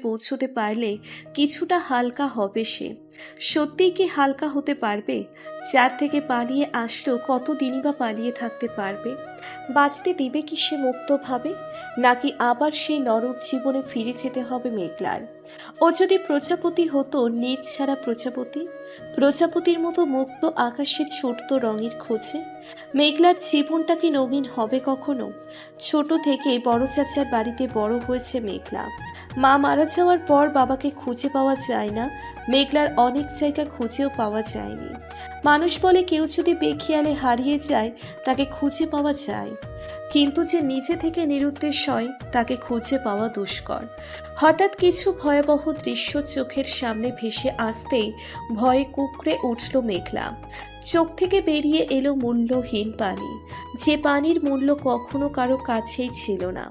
পৌঁছতে পারলে কিছুটা হালকা হবে সে। সত্যিই কি হালকা হতে পারবে? যার থেকে পালিয়ে আসলো কতদিনই বা পালিয়ে থাকতে পারবে? বাঁচতে দিবে কি সে মুক্তভাবে, নাকি আবার সেই নরক জীবনে ফিরে যেতে হবে মেঘলার? ও যদি প্রজাপতি হতো, নির্ছাড়া প্রজাপতি, প্রজাপতির মতো মুক্ত আকাশে ছুটত রঙের খোঁজে, মেঘলার জীবনটা কি রঙিন হবে কখনো? ছোট থেকে বড় চাচার বাড়িতে বড় হয়েছে মেঘলা। মা মারা যাওয়ার পর বাবাকে খুঁজে পাওয়া যায় না, মেঘলার অনেক জায়গা খুঁজেও পাওয়া যায়নি। মানুষ বলে কেউ যদি বেখেয়ালে হারিয়ে যায় তাকে খুঁজে পাওয়া যায়, কিন্তু যে নিজে থেকে নিরুদ্দেশ হয় তাকে খুঁজে পাওয়া দুষ্কর। হঠাৎ কিছু ভয়াবহ দৃশ্য চোখের সামনে ভেসে আসতেই ভয়ে কুঁকড়ে উঠল মেঘলা। চোখ থেকে বেরিয়ে এলো মূল্যহীন পানি, যে পানির মূল্য কখনো কারো কাছেই ছিল না।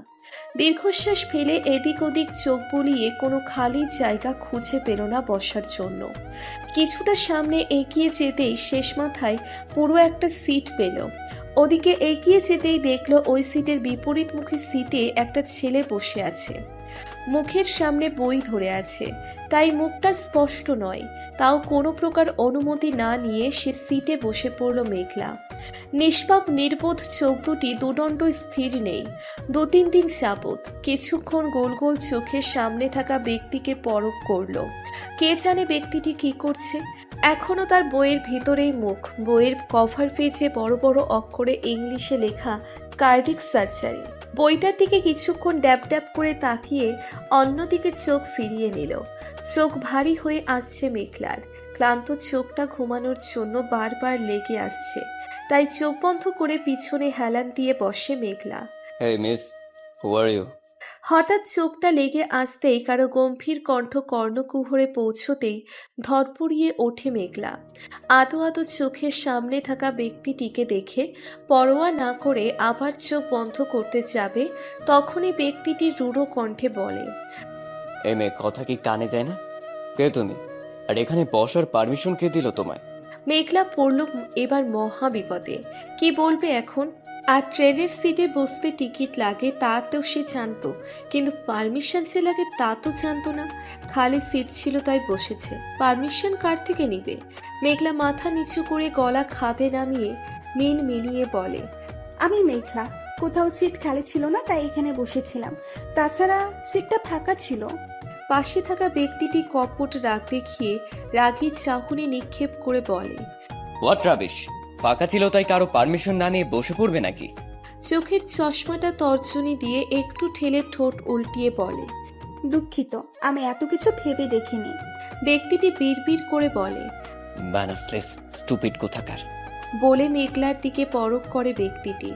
দীর্ঘশ্বাস ফেলে এদিক ওদিক চোখ বুলিয়ে কোনো খালি জায়গা খুঁজে পেল না বসার জন্য। কিছুটা সামনে এগিয়ে যেতেই শেষ মাথায় পুরো একটা সিট পেল। ওদিকে এগিয়ে যেতেই দেখলো ওই সিটের বিপরীতমুখী সিটে একটা ছেলে বসে আছে। মুখের সামনে বই ধরে আছে, তাই মুখটা স্পষ্ট নয়। তাও কোনো প্রকার অনুমতি না নিয়ে সে সিটে বসে পড়ল মেঘলা। নিষ্পাপ নির্বোধ চোখ দুটি দুদণ্ড স্থির নেই। 2-3 দিন যাবৎ কিছুক্ষণ গোল গোল চোখের সামনে থাকা ব্যক্তিকে পরখ করল। কে জানে ব্যক্তিটি কি করছে। এখনো তার বইয়ের ভিতরেই মুখ। বইয়ের কভার পেজে বড় বড় অক্ষরে ইংলিশে লেখা কার্ডিক সার্জারি। বইটার দিকে কিছুক্ষণ ড্যাব ড্যাব করে তাকিয়ে অন্যদিকে চোখ ফিরিয়ে নিল। চোখ ভারী হয়ে আসছে মেঘলার। ক্লান্ত চোখটা ঘুমানোর জন্য বারবার লেগে আসছে, তাই চোখ বন্ধ করে পিছনে হেলান দিয়ে বসে মেঘলা। Hey miss, who are you? হঠাৎ চোখটা লেগে আসতেই কারো গম্ভীর কণ্ঠ কর্ণকুহরে পৌঁছতেই ধরপড়িয়ে ওঠে মেঘলা। আদো আদো চোখের সামনে থাকা ব্যক্তিটিকে দেখে পরোয়া না করে আবার চোখ বন্ধ করতে যাবে, তখনই ব্যক্তিটি রূঢ় কণ্ঠে বলে, এই মেয়ে, কথা কি কানে যায় না? কে তুমি? আর এখানে বসার পারমিশন কে দিল তোমায়? মেঘলা পড়ল এবার মহা বিপদে। কি বলবে এখন? আর ট্রেনের সিটে বসতে টিকিট লাগে তা তো সে জানতো, কিন্তু পারমিশন যে লাগে তা তো জানতো না। খালি সিট ছিল তাই বসেছে, পারমিশন কার থেকে নিবে? মেঘলা মাথা নিচু করে গলা খাদে নামিয়ে মিন মিলিয়ে বলে, আমি মেঘলা, কোথাও সিট খালি ছিল না তাই এখানে বসেছিলাম, তাছাড়া সিটটা ফাঁকা ছিল। পাশে থাকা ব্যক্তিটি কপট রাগ দেখিয়ে রাগী চাহনি নিক্ষেপ করে বলে, হোয়াট রাবিশ! ফাঁকা ছিল তাই কারো পারমিশন না নিয়ে বসে পড়বে নাকি? চোখের চশমাটা তর্জনী দিয়ে একটু ঠেলে ঠোঁট উল্টিয়ে বলে, দুঃখিত, আমি এত কিছু ভেবে দেখিনি। ব্যক্তিটি বিড়বিড় করে বলে, বানাসলেস স্টুপিড কোথাকার। বলে মেঘলার দিকে পরখ করে ব্যক্তিটি।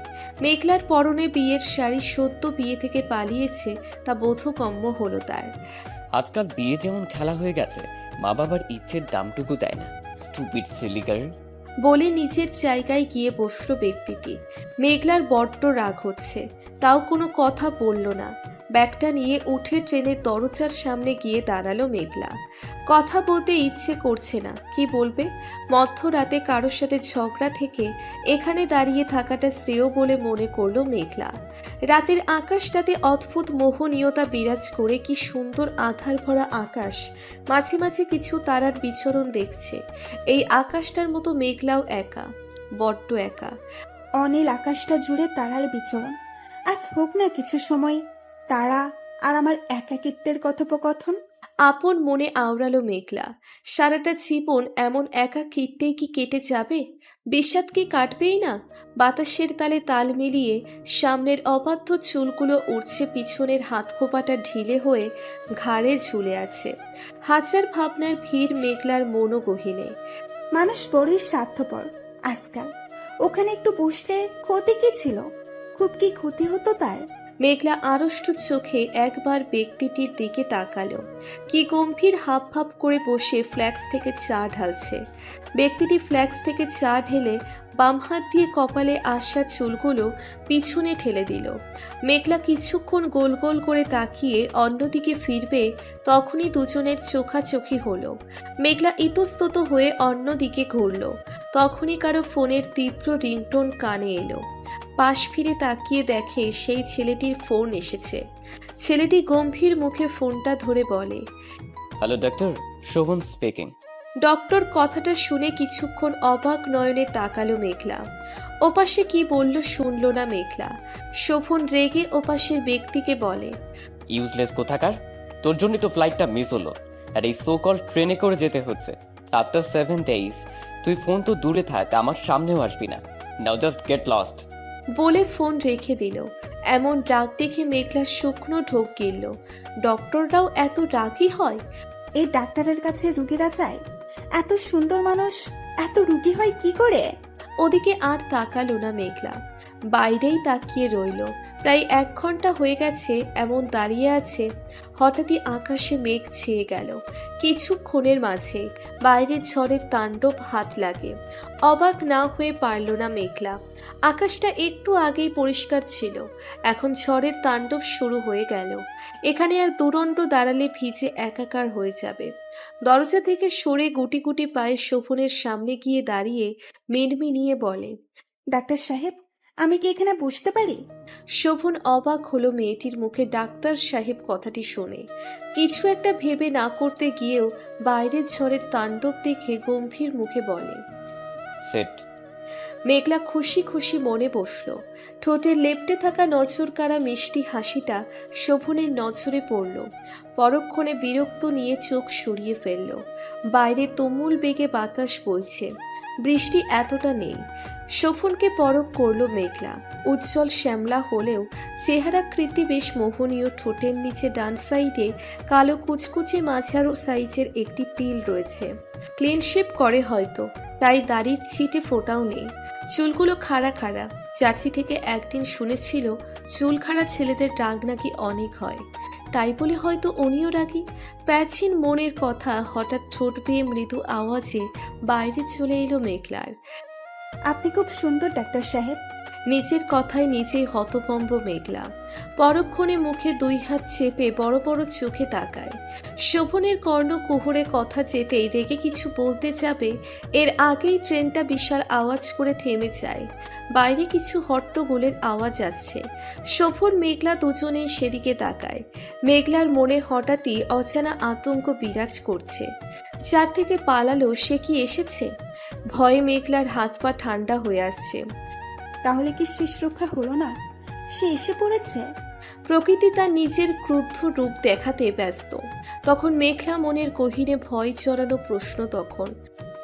মেঘলার পরনে বিয়ের শাড়ি, সদ্য বিয়ে থেকে পালিয়েছে তা বোধগম্য হলো তার। আজকাল বিয়ে যেমন খেলা হয়ে গেছে, মা বাবার ইচ্ছের দামটুকু দেয় না। Stupid silly girl. বলে নিজের জায়গায় গিয়ে বসলো ব্যক্তিটি। মেঘলার বড্ড রাগ হচ্ছে, তাও কোনো কথা বলল না। ব্যাগটা নিয়ে উঠে ট্রেনের দরজার সামনে গিয়ে দাঁড়ালো মেঘলা। কথা বলতে ইচ্ছে করছে না, কি বলবে? মধ্যরাতে কারোর সাথে ঝগড়া থেকে এখানে দাঁড়িয়ে থাকাটা শ্রেয় বলে মনে করলো মেঘলা। রাতের আকাশটাতে অদ্ভুত মোহনীয়তা বিরাজ করে, কি সুন্দর আধার ভরা আকাশ। মাঝে মাঝে কিছু তারার বিচরণ দেখছে। এই আকাশটার মতো মেঘলাও একা, বড্ড একা। অনিল আকাশটা জুড়ে তারার বিচরণ। আজ হোক না কিছু সময় তারা আর আমার একাকিত্বের কথোপকথন। আপন মনে আওড়ালো মেঘলা। সারাটা জীবন এমন একাকিত্বেই কি কেটে যাবে? বিষাদ কি কাটবেই না? বাতাসের তালে তাল মিলিয়ে সামনের অবাধ্য চুলগুলো উড়ছে, পিছনের হাতখোপাটা ঢিলে হয়ে ঘাড়ে ঝুলে আছে। হাজার ভাবনার ভিড় মেঘলার মনোগহীনে। মানুষ বড়ই স্বার্থপর আজকাল। ওখানে একটু বসলে ক্ষতি কি ছিল? খুব কি ক্ষতি হতো তার? মেঘলা আড়ষ্ট চোখে একবার ব্যক্তিটির দিকে তাকালো। কি গম্ভীর হাব ভাব করে বসে ফ্ল্যাক্স থেকে চা ঢালছে। ব্যক্তিটি ফ্ল্যাক্স থেকে চা ঢেলে বাম হাত দিয়ে কপালে আসা চুলগুলো পিছনে ঠেলে দিল। মেঘলা কিছুক্ষণ গোল গোল করে তাকিয়ে অন্যদিকে ফিরবে, তখনই দুজনের চোখাচোখি হলো। মেঘলা ইতস্তত হয়ে অন্যদিকে ঘুরল, তখনই কারো ফোনের তীব্র রিংটোন কানে এলো। পাশ ফিরে তাকিয়ে দেখে সেই ছেলেটির ফোন এসেছে। ছেলেটি গম্ভীর মুখে ফোনটা ধরে বলে, hello doctor, Shobhan speaking. Doctor কথাটা শুনে কিছুক্ষণ অবাক নয়নে তাকালো মেঘলা। ওপাশে কি বলল শুনল না মেঘলা। শোভন রেগে ওপাশের ব্যক্তিকে বলে, ইউজলেস কোথাকার, তোর জন্যই তো ফ্লাইটটা মিস হলো, আর এই সো কল ট্রেনে করে যেতে হচ্ছে। আফটার 7 days তুই ফোন তো দূরে থাক, আমার সামনেও আসবি না। নাও জাস্ট গেট লস্ট। বলে ফোন রেখে দিল। এমন রাগ দেখে মেঘলা শুকনো ঢোক গিলল। ডক্টররাও এত রাগী হয়? এই ডাক্তারের কাছে রুগীরা যায়? এত সুন্দর মানুষ এত রুগী হয় কি করে? ওদিকে আর তাকালো না মেঘলা, বাইরেই তাকিয়ে রইল। প্রায় 1 ঘন্টা হয়ে গেছে এমন দাঁড়িয়ে আছে। হঠাৎই আকাশে মেঘ ছেয়ে গেল। কিছুক্ষণের মাঝে বাইরের ঝড়ের তাণ্ডব হাত লাগে। অবাক না হয়ে পারল না মেঘলা। আকাশটা একটু আগেই পরিষ্কার ছিল, এখন ঝড়ের তাণ্ডব শুরু হয়ে গেল। এখানে আর দুরন্ত দাঁড়ালে ভিজে একাকার হয়ে যাবে। দরজা থেকে সরে গুটি গুটি পায়ে শোভনের সামনে গিয়ে দাঁড়িয়ে মিনমিনিয়ে বলে, ডাক্তার সাহেব, আমি কি এখানে বসতে পারি? শোভন অবাক হলো মেয়েটির মুখে ডাক্তার সাহেব কথাটি শুনে। কিছু একটা ভেবে না করতে গিয়েও বাইরের ঝড়ের তাণ্ডব দেখে গম্ভীর মুখে বলে। সেট। মেঘলা খুশি খুশি মনে বসলো। ঠোঁটের লেপ্টে থাকা নজর কাড়া মিষ্টি হাসিটা শোভনের নজরে পড়ল। পরক্ষণে বিরক্ত নিয়ে চোখ সরিয়ে ফেলল। বাইরে তুমুল বেগে বাতাস বইছে, বৃষ্টি এতটা নেই। শোভনকে পরখ করল মেঘলা। উজ্জ্বল শ্যামলা হলেও চেহারাকৃতি বেশ মোহনীয়। ঠোঁটের নিচে ডান সাইডে কালো কুচকুচে মাঝারো সাইজের একটি তিল রয়েছে। ক্লিন শেপ করে হয়তো, তাই দাড়ির ছিটে ফোটাও নেই। চুলগুলো খাড়া খাড়া। চাচি থেকে একদিন শুনেছিল চুল খাড়া ছেলেদের রাগ নাকি অনেক হয়, তাই বলে হয়তো উনিও রাগী। প্যাচিন মনের কথা হঠাৎ ঠোঁট বেয়ে মৃদু আওয়াজে বাইরে চলে এলো মেঘলার। আপনি খুব সুন্দর ডাক্তার সাহেব। নিজের কথায় নিজেই হতভম্ব মেঘলা। পরক্ষণে মুখে 2 হাত চেপে বড় বড় চোখে তাকায়। শোভনের কর্ণ কুহরে কথা যেতেই রেগে কিছু বলতে যাবে, এর আগেই ট্রেনটা বিশাল আওয়াজ করে থেমে যায়। বাইরে কিছু হট্টগোলের আওয়াজ আসছে। শোভন মেঘলা দুজনেই সেদিকে তাকায়। মেঘলার মনে হঠাৎই অজানা আতঙ্ক বিরাজ করছে। যার থেকে পালালো সে কি এসেছে? ভয়ে মেঘলার হাত পা ঠান্ডা হয়ে আসছে। তাহলে কি শেষ রক্ষা হলো না? সে এসে পড়েছে। প্রকৃতি তার নিজের ক্রুদ্ধ রূপ দেখাতে ব্যস্ত। তখন মেঘলা মনের গহীনে ভয় চড়ানো প্রশ্ন তখন।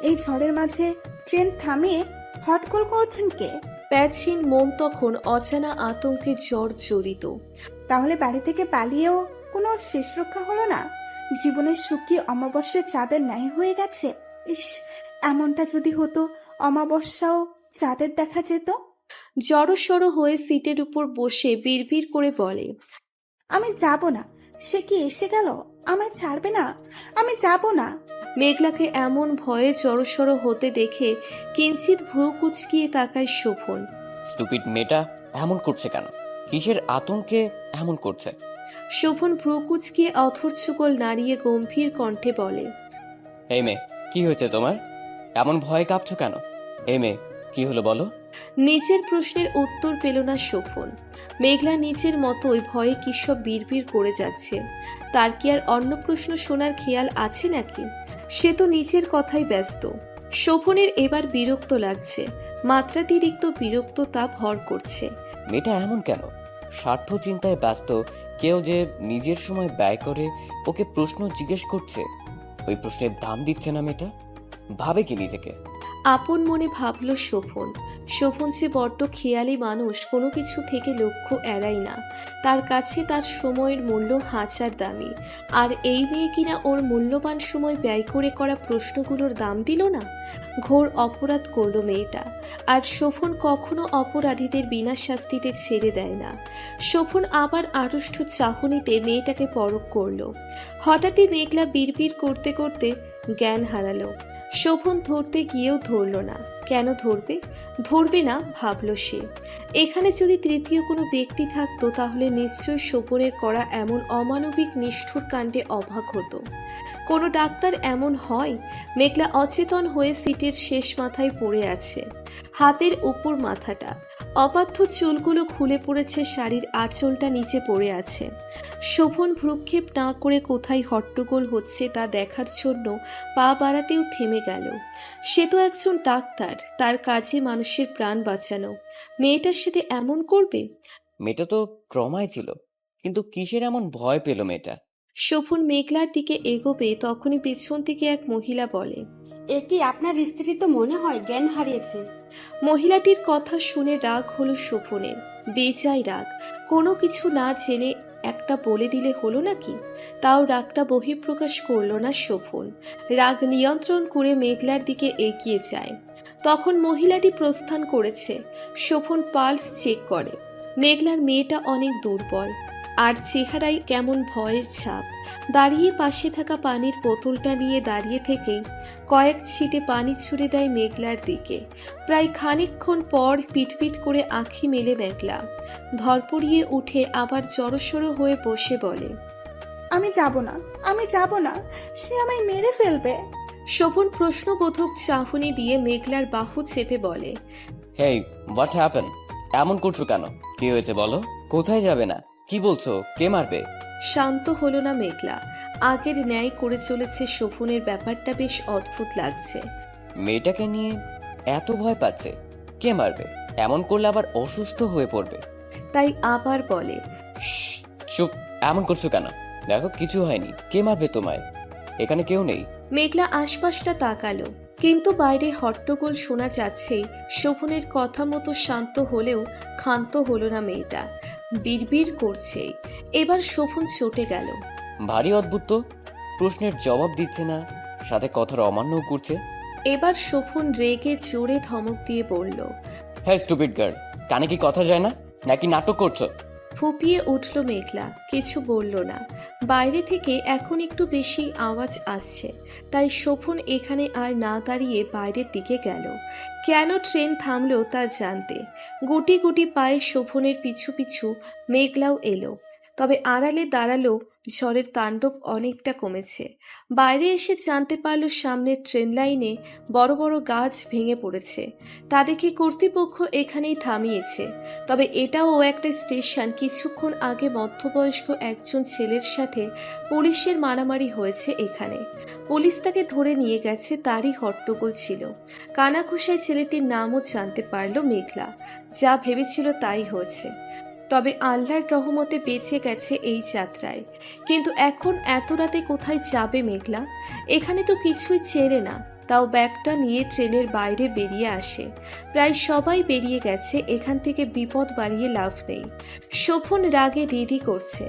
এই ঝড়ের মাঝে ট্রেন থামিয়ে হটকল করছেন কে? প্যাচহীন মন তখন অজানা আতঙ্কে জ্বর জড়িত। তাহলে বাড়ি থেকে পালিয়েও কোনো শেষ রক্ষা হলো না? জীবনের সুখ কি অমাবস্যার চাঁদের ন্যায় হয়ে গেছে? ইস, এমনটা যদি হতো অমাবস্যাও চাঁদের দেখা যেত। জড়সড় হয়ে সিটের উপর বসে বিড়বিড় করে বলে, আমি যাব না। সে কি এসে গেল? আমায় ছাড়বে না? আমি যাব না। মেঘলাকে এমন ভয়ে জড়সড় হতে দেখে কিঞ্চিত ভ্রু কুচকিয়ে তাকায় শোভন। স্টুপিড মেয়েটা এমন করছে কেন? কিসের আতঙ্কে এমন করছে? শোভন ভ্রু কুচকিয়ে অথর চুকল নাড়িয়ে গম্ভীর কণ্ঠে বলে, এই মেয়ে, কি হয়েছে তোমার? এমন ভয়ে কাঁপছো কেন? এই মেয়ে, কি হলো বলো? নিজের প্রশ্নের উত্তর পেল না শোভন। মেঘলা নিজের মতোই ভয়ে কিসব বিড়বিড় করে যাচ্ছে। তার কি আর অন্য প্রশ্ন শোনার খেয়াল আছে নাকি? সে তো নিজের কথাই ব্যস্ত। শোভনের এবার বিরক্ত লাগছে। মাত্রাতিরিক্ত বিরক্ত তা ভর করছে। মেয়েটা এমন কেন? স্বার্থ চিন্তায় ব্যস্ত কেউ যে নিজের সময় ব্যয় করে ওকে প্রশ্ন জিজ্ঞেস করছে, ওই প্রশ্নের দাম দিচ্ছে না মেয়েটা? ভাবে কি নিজেকে? আপন মনে ভাবল শোভন। শোভন যে বড্ড খেয়ালি মানুষ, কোনো কিছু থেকে লক্ষ্য এড়ায় না। তার কাছে তার সময়ের মূল্য হাজার দামি। আর এই মেয়ে কিনা ওর মূল্যবান সময় ব্যয় করে করা প্রশ্নগুলোর দাম দিল না। ঘোর অপরাধ করলো মেয়েটা। আর শোভন কখনো অপরাধীদের বিনা শাস্তিতে ছেড়ে দেয় না। শোভন আবার আড়ষ্ট চাহনিতে মেয়েটাকে পরখ করলো। হঠাৎই মেঘলা বিড়বিড় করতে করতে জ্ঞান হারালো। শোভন ধরতে গিয়েও ধরল না। কেন ধরবে? ধরবে না ভাবল সে। এখানে যদি তৃতীয় কোনো ব্যক্তি থাকতো তাহলে নিশ্চয়ই শোভনের করা এমন অমানবিক নিষ্ঠুর কাণ্ডে অবাক হতো। কোনো ডাক্তার এমন হয়? মেঘলা অচেতন হয়ে সিটের শেষ মাথায় পড়ে আছে, হাতের উপর মাথাটা। অবাধ্য চুলগুলো খুলে পড়েছে, শাড়ির আঁচলটা নিচে পড়ে আছে। শোভন ভ্রুক্ষেপ না করে কোথায় হট্টগোল হচ্ছে তা দেখার জন্য পা বাড়াতেও থেমে গেল। সে তো একজন ডাক্তার, তার কাজে মানুষের প্রাণ বাঁচানো। মেয়েটার সাথে এমন করবে? মেয়েটা তো ট্রমায় ছিল, কিন্তু কিসের এমন ভয় পেল মেয়েটা? শোভন মেঘলার দিকে এগোবে তখনই পেছন থেকে এক মহিলা বলে, এ কি আপনার স্ত্রী? তো মনে হয় জ্ঞান হারিয়েছে। মহিলাটির কথা শুনে রাগ হলো শোভনের, বেজায় রাগ। কোনো কিছু না জেনে একটা বলে দিলে হলো নাকি? তাও রাগটা বহিঃপ্রকাশ করলো না শোভন। রাগ নিয়ন্ত্রণ করে মেঘলার দিকে এগিয়ে যায়। তখন মহিলাটি প্রস্থান করেছে। শোভন পালস চেক করে। মেঘলার মেয়েটা অনেক দুর্বল, আর চেহারায় কেমন ভয়ের ছাপ। দাঁড়িয়ে পাশে থাকা পানির বোতলটা নিয়ে দাঁড়িয়ে থেকেই কয়েক ছিটে পানি ছুড়ে দেয় মেঘলার দিকে। প্রায় খানিকক্ষণ পর পিটপিট করে আঁখি মেলে মেঘলা। ধরপড়িয়ে উঠে আবার জড়সড়ো হয়ে বসে বলে, আমি যাব না, আমি যাব না, সে আমায় মেরে ফেলবে। শোভন প্রশ্নবোধক চাহনি দিয়ে মেঘলার বাহু চেপে বলে, হেই, হোয়াট হ্যাপেন? এমন করছো কেন? কি হয়েছে বলো? কোথায় যাবে না? কি বলছো? কে মারবে? শান্ত হলো না মেঘলা। আগের ন্যায় করে চলেছে শোভনের, ব্যাপারটা বেশ অদ্ভুত লাগছে। মেয়েটাকে নিয়ে এত ভয় পাচ্ছে? কে মারবে? এমন করলে আবার অসুস্থ হয়ে পড়বে। তাই আবার বলে, শ্শ্, চুপ! এমন করছো কেন? দেখো, কিছু হয়নি। কে মারবে তোমায়? এখানে কেউ নেই। মেঘলা আশপাশটা তাকালো, কিন্তু বাইরে হট্টগোল শোনা যাচ্ছেই। শোভনের কথা মতো শান্ত হলেও ক্ষান্ত হলো না মেয়েটা, বিড়বিড় করছে। এবার শোভন চটে গেল। ভারী অদ্ভুত তো, প্রশ্নের জবাব দিচ্ছে না, সাথে কথার অমান্যও করছে। এবার শোভন রেগে জোরে ধমক দিয়ে বলল, হ্যাঁ স্টুপিড গার্ল, কানে কি কথা যায় না? নাকি নাটক করছো? ফুপিয়ে উঠল মেঘলা, কিছু বলল না। বাইরে থেকে এখন একটু বেশি আওয়াজ আসছে, তাই শোভন এখানে আর না দাঁড়িয়ে বাইরের দিকে গেল। কেন ট্রেন থামলো তা জানতে। গুটি গুটি পায়ে শোভনের পিছু পিছু মেঘলাও এলো। তবে আড়ালে দাঁড়ালো, ঝড়ের তাণ্ডব অনেকটা কমেছে। বাইরে এসে জানতে পারলো সামনের ট্রেন লাইনে বড় বড় গাছ ভেঙে পড়েছে। তা দেখে কর্তৃপক্ষ এখানেই থামিয়েছে। তবে এটাও একটা স্টেশন। কিছুক্ষণ আগে মধ্যবয়স্ক একজন ছেলের সাথে পুলিশের মারামারি হয়েছে এখানে। পুলিশ তাকে ধরে নিয়ে গেছে, তারই হট্টগোল ছিল। কানাঘুষায় ছেলেটির নামও জানতে পারল মেঘলা। যা ভেবেছিল তাই হয়েছে। তবে আল্লাহর রহমতে বেঁচে গেছে এই যাত্রায়। কিন্তু এখন এত রাতে কোথায় যাবে মেঘলা? এখানে তো কিছুই চেনে না। তাও ব্যাগটা নিয়ে ট্রেনের বাইরে বেরিয়ে আসে। প্রায় সবাই বেরিয়ে গেছে, এখান থেকে বিপদ বাড়িয়ে লাভ নেই। শোভন রাগে রেডি করছে।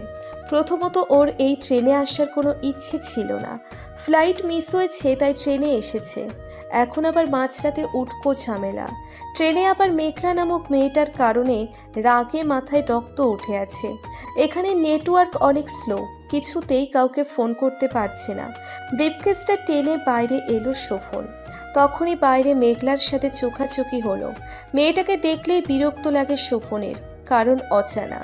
প্রথমত ওর এই ট্রেনে আসার কোনো ইচ্ছে ছিল না। ফ্লাইট মিস হয়েছে তাই ট্রেনে এসেছে। এখন আবার মাঝরাতে উটকো ঝামেলা। ট্রেনে আবার মেঘলা নামক মেয়েটার কারণে রাগে মাথায় রক্ত উঠে আছে। এখানে নেটওয়ার্ক অনেক স্লো, কিছুতেই কাউকে ফোন করতে পারছে না। ব্রিফকেসটা টেনে বাইরে এলো শোভন। তখনই বাইরে মেঘলার সাথে চোখাচোখি হলো। মেয়েটাকে দেখলেই বিরক্ত লাগে শোভনের, কারণ অজানা।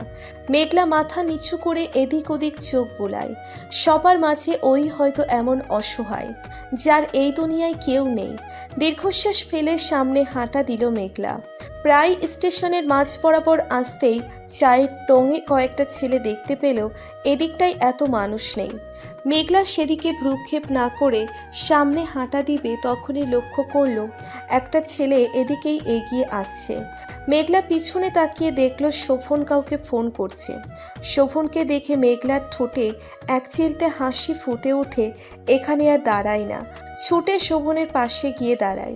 মেঘলা মাথা নিচু করে এদিক ওদিক চোখ বুলায়। সবার মাঝে ওই হয়তো এমন অসহায়, যার এই দুনিয়ায় কেউ নেই। দীর্ঘশ্বাস ফেলে সামনে হাঁটা দিল মেঘলা। প্রায় স্টেশনের মাঝ বরাবর আসতেই চায়ের টঙে কয়েকটা ছেলে দেখতে পেল এদিকটায় এত মানুষ নেই। মেঘলা সেদিকে ভ্রুক্ষেপ না করে সামনে হাঁটা দিবে তখনই লক্ষ্য করল একটা ছেলে এদিকেই এগিয়ে আসছে। মেঘলা পিছনে তাকিয়ে দেখল শোভন কাউকে ফোন করছে। শোভনকে দেখে মেঘলার ঠোঁটে এক চিলতে হাসি ফুটে ওঠে। এখানে আর দাঁড়ায় না, ছুটে শোভনের পাশে গিয়ে দাঁড়ায়।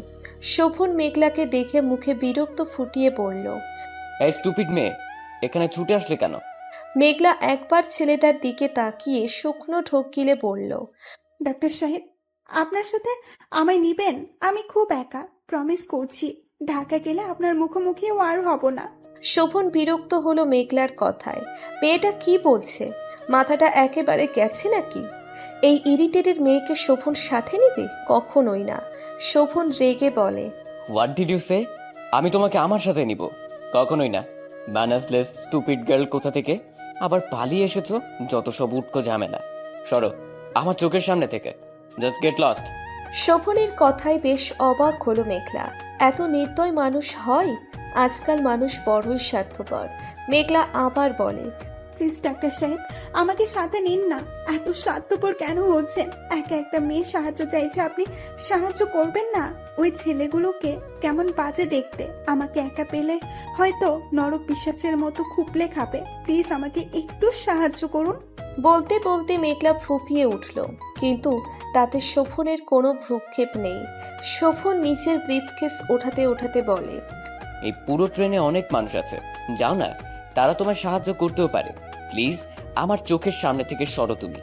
শোভন মেঘলাকে দেখে মুখে বিরক্ত ফুটিয়ে বলল, এই স্টুপিড মেয়ে, এখানে ছুটে আসলে কেন? মেঘলা একবার ছেলেটার দিকে তাকিয়ে শুকনো ঢোক গিলে বলল, ডাক্তার সাহেব, আপনার সাথে আমায় নিবেন? আমি খুব একা, প্রমিস করছি ঢাকা গেলে আপনার মুখোমুখিও আর হব না। শোভন বিরক্ত হলো মেঘলার কথায়। মেয়েটা কি বলছে? মাথাটা একেবারে গেছে নাকি? এই ইরিটেটেড মেয়েকে শোভন সাথে নিবে? কখনোই না। শোভন রেগে বলে, হোয়াট ডিড ইউ সে? আমি তোমাকে আমার সাথে নিব? কখনোই না। ম্যানাসলেস স্টুপিড গার্ল কোথা থেকে আবার পালিয়ে এসেছো? যত সব উটকো ঝামেলা। সরো আমার চোখের সামনে থেকে। Just get lost. শোভনের কথায় বেশ অবাক হলো মেঘলা। এত নির্দয় মানুষ হয়? আজকাল মানুষ বড়ই স্বার্থপর। মেঘলা আবার বলে, প্লিজ ডাক্তার সাহেব, আমাকে সাথে নিন না। এত স্বার্থপর কেন হচ্ছেন? একা একটা মেয়ে সাহায্য চাইছে, আপনি সাহায্য করবেন না? ওই ছেলেগুলোকে কেমন বাজে দেখতে, আমাকে একা পেলে হয়তো নরক বিশ্বাসের মতো খুপলে খাবে। প্লিজ আমাকে একটু সাহায্য করুন। বলতে বলতে মেঘলা ফুঁপিয়ে উঠল, কিন্তু তাতে শোভনের কোনো ভ্রুক্ষেপ নেই। শোভন নিচের ব্রিফকেস ওঠাতে ওঠাতে বলে, এই পুরো ট্রেনে অনেক মানুষ আছে, যাও না, তারা তোমার সাহায্য করতেও পারে। প্লিজ আমার চোখের সামনে থেকে সরো তুমি,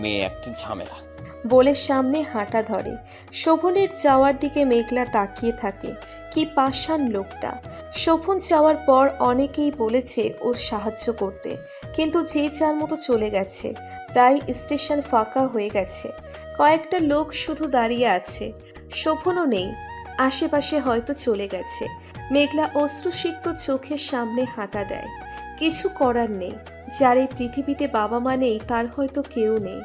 মেয়ে একটা ঝামেলা। বলে সামনে হাঁটা ধরে। শোভনের যাওয়ার দিকে মেঘলা তাকিয়ে থাকে। কি পাষাণ লোকটা! শোভন যাওয়ার পর অনেকেই বলেছে ওর সাহায্য করতে, কিন্তু যে যার মতো চলে গেছে। প্রায় স্টেশন ফাঁকা হয়ে গেছে, কয়েকটা লোক শুধু দাঁড়িয়ে আছে। শোভনও নেই, আশেপাশে হয়তো চলে গেছে। মেঘলা অশ্রুসিক্ত চোখের সামনে হাঁটা দেয়। কিছু করার নেই, যার এই পৃথিবীতে বাবা মা নেই তার হয়তো কেউ নেই।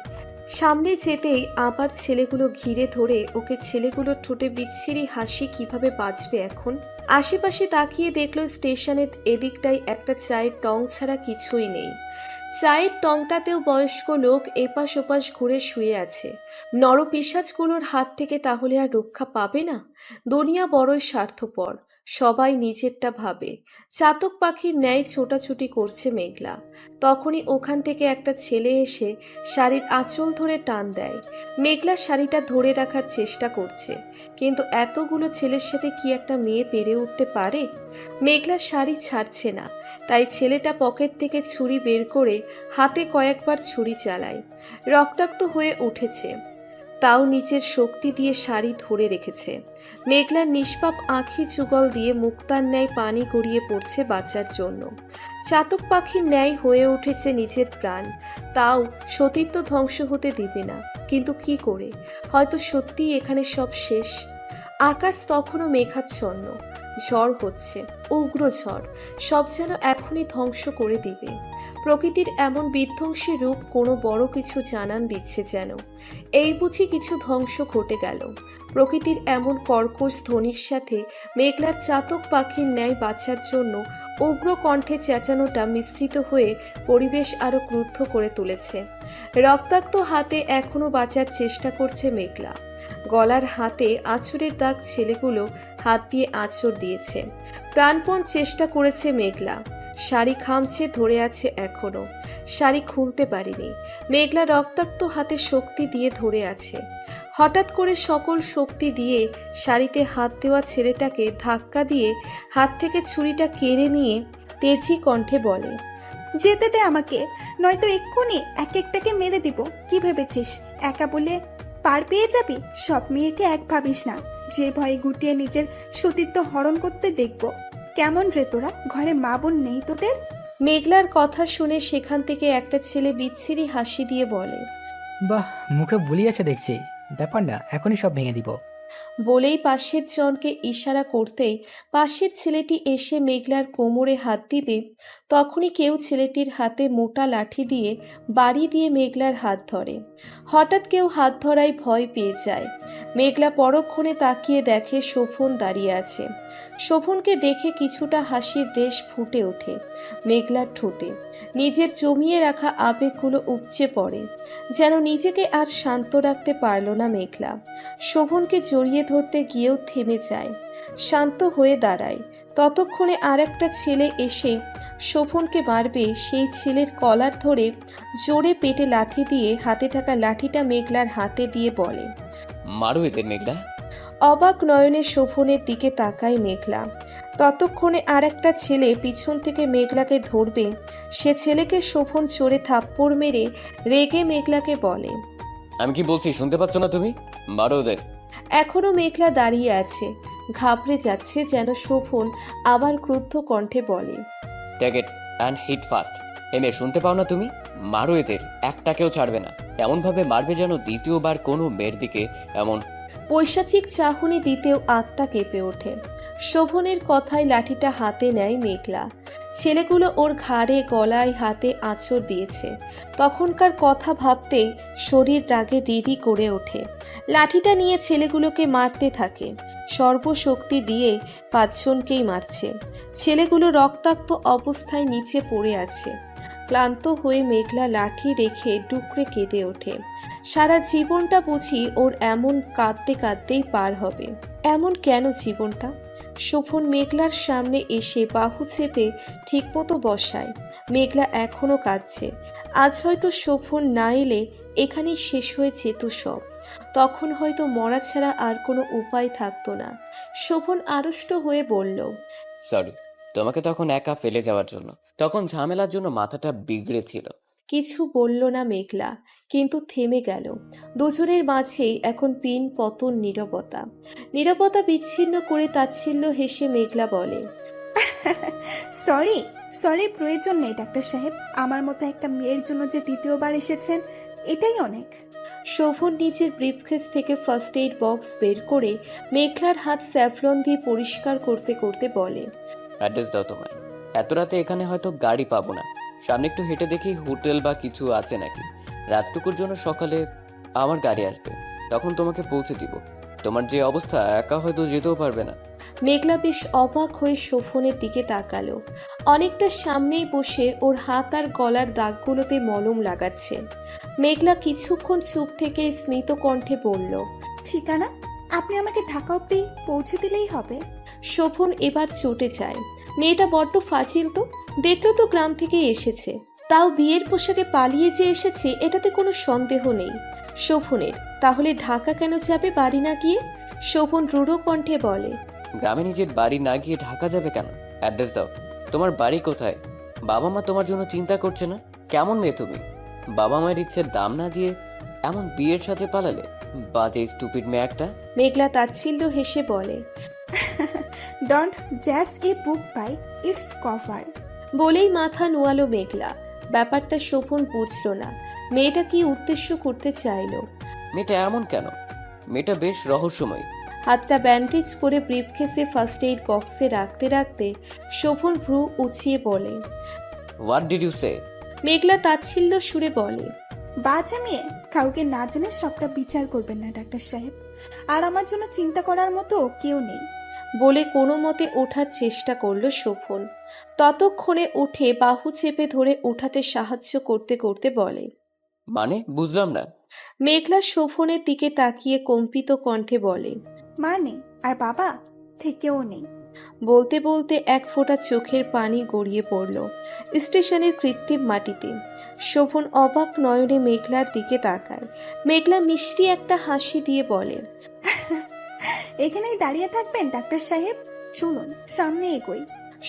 সামনে যেতেই আবার ছেলেগুলো ঘিরে ধরে ওকে। ছেলেগুলোর ঠোঁটে বিচ্ছিরি হাসি, কিভাবে বাঁচবে এখন? আশেপাশে তাকিয়ে দেখলো স্টেশনের এদিকটায় একটা চায়ের টং ছাড়া কিছুই নেই। চায়ের টংটাতেও বয়স্ক লোক এপাশ ওপাশ ঘুরে শুয়ে আছে। নরপিশাচগুলোর হাত থেকে তাহলে আর রক্ষা পাবে না? দুনিয়া বড়ই স্বার্থপর, সবাই নিজেরটা ভাবে। চাতক পাখির ন্যায় ছোটাছুটি করছে মেঘলা। তখনই ওখান থেকে একটা ছেলে এসে শাড়ির আঁচল ধরে টান দেয়। মেঘলা শাড়িটা ধরে রাখার চেষ্টা করছে, কিন্তু এতগুলো ছেলের সাথে কি একটা মেয়ে পেরে উঠতে পারে? মেঘলা শাড়ি ছাড়ছে না, তাই ছেলেটা পকেট থেকে ছুরি বের করে হাতে কয়েকবার ছুরি চালায়। রক্তাক্ত হয়ে উঠেছে, তাও নিচের শক্তি দিয়ে শাড়ি ধরে রেখেছে। মেঘলার নিষ্পাপ আঁখি যুগল দিয়ে মুক্তার ন্যায় পানি গড়িয়ে পড়ছে বাঁচার জন্য। চাতক পাখির ন্যায় হয়ে উঠেছে নিজের প্রাণ, তাও সতীত্ব ধ্বংস হতে দিবে না। কিন্তু কি করে? হয়তো সত্যিই এখানে সব শেষ। আকাশ তখনও মেঘাচ্ছন্ন, ঝড় হচ্ছে, উগ্র ঝড়, সব যেন এখনই ধ্বংস করে দিবে। প্রকৃতির এমন বিধ্বংসী রূপ কোনো বড় কিছু জানান দিচ্ছে যেন। এই বুঝি কিছু ধ্বংস ঘটে গেল। প্রকৃতির এমন কর্কশ ধ্বনির সাথে মেঘলার চাতক পাখির ন্যায় বাঁচার জন্য উগ্র কণ্ঠে চেঁচানোটা মিশ্রিত হয়ে পরিবেশ আরো ক্রুদ্ধ করে তুলেছে। রক্তাক্ত হাতে এখনো বাঁচার চেষ্টা করছে মেঘলা। গলার হাতে আঁচড়ের দাগ ছেলেগুলো হাত দিয়ে আঁচড় দিয়েছে। প্রাণপণ চেষ্টা করেছে মেঘলা। শাড়ি খামছে ধরে আছে এখনো, শাড়ি খুলতে পারেনি। মেঘলা রক্তাক্ত হাতে শক্তি দিয়ে ধরে আছে। হঠাৎ করে সকল শক্তি দিয়ে শাড়িতে হাত দেওয়া ছেলেটাকে ধাক্কা দিয়ে হাত থেকে ছুরিটা কেড়ে নিয়ে তেজি কণ্ঠে বলে, যেতে দে আমাকে, নয়তো এক্ষুনি এক একটাকে মেরে দিব। কি ভেবেছিস একা বলে পার পেয়ে যাবি? সব মেয়েকে এক ভাবিস না, যে ভয়ে গুটিয়ে নিজের সতীত্ব হরণ করতে দেখব। কেমন রে তোরা? ঘরে মা বোন নেই তোদের? মেঘলার কথা শুনে সেখান থেকে একটা ছেলে বিচ্ছিরি হাসি দিয়ে বলে, বাহ, মুখে বুলি আছে দেখছি। ব্যাপার না, এখনই সব ভেঙে দিব। বলেই পাশের জনকে ইশারা করতেই পাশের ছেলেটি এসে মেঘলার কোমরে হাত দিবে, তখনই কেউ ছেলেটির হাতে মোটা লাঠি দিয়ে বাড়ি দিয়ে মেঘলার হাত ধরে। হঠাৎ কেউ হাত ধরায় ভয় পেয়ে যায়। মেঘলা পরক্ষণে তাকিয়ে দেখে শোভন দাঁড়িয়ে আছে। শোভনকে দেখে কিছুটা হাসির রেশ ফুটে ওঠে মেঘলার ঠোঁটে। নিজের জমিয়ে রাখা আবেগগুলো উপচে পড়ে, যেন নিজেকে আর শান্ত রাখতে পারল না মেঘলা। শোভনকে জড়িয়ে ধরতে গিয়েও থেমে যায়, শান্ত হয়ে দাঁড়ায়। ততক্ষণে আর একটা ছেলে এসে শোভনকে মারবে, সেই ছেলের কলার ধরে জোরে পেটে লাথি দিয়ে হাতে থাকা লাঠিটা মেঘলার হাতে দিয়ে বলে, মারো এদের মেঘলা। অবাক নয়নে শোভনের দিকে তাকায় মেঘলা। ততক্ষণে আর একটা ছেলে পিছন থেকে মেঘলাকে ধরবে, সে ছেলেকে শোভন চড়ে থাপ্পড় মেরে রেগে মেঘলাকে বলে, আমি কি বলছি শুনতে পাচ্ছ না তুমি? মারো ওদের। এখনো মেঘলা দাঁড়িয়ে আছে, ঘাবড়ে যাচ্ছে যেন শোভন আবার ক্রুদ্ধ কণ্ঠে বলে, take it and hit fast. এমএ শুনতে পাও না তুমি? মারো এদের, একটাকেও ছাড়বে না। এমনভাবে মারবে যেন দ্বিতীয়বার কোনো মেয়ের দিকে এমন পৈশাচিক চাহনি দিতেও আত্মা কেঁপে ওঠে। শোভনের কথায় লাঠিটা হাতে নেয় মেঘলা। ছেলেগুলো ওর ঘাড়ে গলায় হাতে আঁচড় দিয়েছে। তখনকার কথা ভাবতেই শরীর রাগে রিরি করে ওঠে। লাঠিটা নিয়ে ছেলেগুলোকে মারতে থাকে। সর্বশক্তি দিয়ে 5 জনকেই মারছে। ছেলেগুলো রক্তাক্ত অবস্থায় নিচে পড়ে আছে। ক্লান্ত হয়ে মেঘলা লাঠি রেখে ডুকরে কেঁদে ওঠে। সারা জীবনটা বুঝি ওর এমন কাঁদতে কাঁদতেই পার হবে। এমন কেন জীবনটা? শোভন মেঘলার সামনে এসে বাহু চেপে ঠিকমতো বসায়। মেঘলা এখনো কাঁদছে। আজ হয়তো শোভন না এলে এখানেই শেষ হয়ে যেত সব। তখন হয়তো মরা ছাড়া আর কোনো উপায় থাকতো না। শোভন আড়ষ্ট হয়ে বলল, সরি তোমাকে তখন একা ফেলে যাওয়ার জন্য। তখন ঝামেলার জন্য মাথাটা বিগড়েছিল। কিছু বলল না মেঘলা, কিন্তু থেমে গেল। দুজনের মাঝেই এখন পিন পতন নীরবতা। নীরবতা বিচ্ছিন্ন করে তাচ্ছিল্য হেসে মেঘলা বলে, সরি সরি প্রয়োজন নেই ডাক্তার সাহেব। আমার মতো একটা মেয়ের জন্য যে দ্বিতীয়বার এসেছেন এটাই অনেক। শোভন নিজের ব্রিফকেস থেকে ফার্স্ট এইড বক্স বের করে মেঘলার হাত স্যাফলন দিয়ে পরিষ্কার করতে করতে বলে, অ্যাড্রেস দাও তোমার। এত রাতে এখানে হয়তো গাড়ি পাবো না। সামনে একটু হেঁটে দেখি হোটেল বা কিছু আছে নাকি। রাতটুকুর জন্য সকালে আমার গাড়ি আসবে, তখন তোমাকে পৌঁছে দিব। তোমার যে অবস্থা একা হয়তো যেতেও পারবে না। মেঘলা বেশ অবাক হয়ে শোভনের দিকে তাকালো। অনেকটা সামনেই বসে ওর হাত আর গলার দাগগুলোতে মলম লাগাচ্ছে। মেঘলা কিছুক্ষণ চুপ থেকে স্মিত কণ্ঠে বলল, ঠিকানা আপনি আমাকে ঢাকা অব্দি পৌঁছে দিলেই হবে। শোভন এবার চটে যায়। মেয়েটা বড্ড ফাজিল তো। দেখলো তো গ্রাম থেকে এসেছে, তাও বিয়ের পোশাকে পালিয়ে যে এসেছে এটাতে কোনো সন্দেহ নেই। শোভনের তাহলে ঢাকা কেন যাবে বাড়ি না গিয়ে? শোভন রূঢ় কণ্ঠে বলে, গ্রামে নিজের বাড়ি না গিয়ে ঢাকা যাবে কেন? অ্যাড্রেস দাও। তোমার বাড়ি কোথায়? বাবা মা তোমার জন্য চিন্তা করছে না? কেমন মেয়ে তুমি? বাবা মায়ের ইচ্ছের দাম না দিয়ে এমন বিয়ের সাথে পালালে? বাজে স্টুপিড মেয়ে একটা। মেঘলা তাচ্ছিল্য হেসে বলে, ডোন্ট জাজ এ বুক বাই ইটস কভার। বলেই মাথা নোয়ালো মেঘলা। ব্যাপারটা শোভন বুঝল না। মেয়েটা কি উদ্দেশ্য করতে চাইলো? মেয়েটা এমন কেন? মেয়েটা বেশ রহস্যময়। হাতটা ব্যান্ডেজ করে ব্রিফকেসে ফার্স্ট এইড বক্সে রাখতে রাখতে শোভন ভ্রু উঁচিয়ে বলে, হোয়াট ডিড ইউ সে? মেঘলা তাচ্ছিল্য সুরে বলে, বাজে মেয়ে কাউকে না জেনে সবটা বিচার করবেন না ডাক্তার সাহেব। আর আমার জন্য চিন্তা করার মতো কেউ নেই। বলে কোনো মতে ওঠার চেষ্টা করলো শোভন। ততক্ষণে উঠে বাহু চেপে ধরে উঠাতে সাহায্য করতে করতে বলে, মানে বুঝলাম না। মেঘলা শোভনের দিকে তাকিয়ে কম্পিত কণ্ঠে বলে, মা নেই আর বাবা থেকেও নেই। বলতে বলতে এক ফোঁটা চোখের পানি গড়িয়ে পড়ল স্টেশনের কৃত্রিম মাটিতে। শোভন অবাক নয়নে মেঘলার দিকে তাকায়। মেঘলা মিষ্টি একটা হাসি দিয়ে বলে, এখানেই দাঁড়িয়ে থাকবেন ডাক্তার সাহেব? চলুন সামনে এগোই।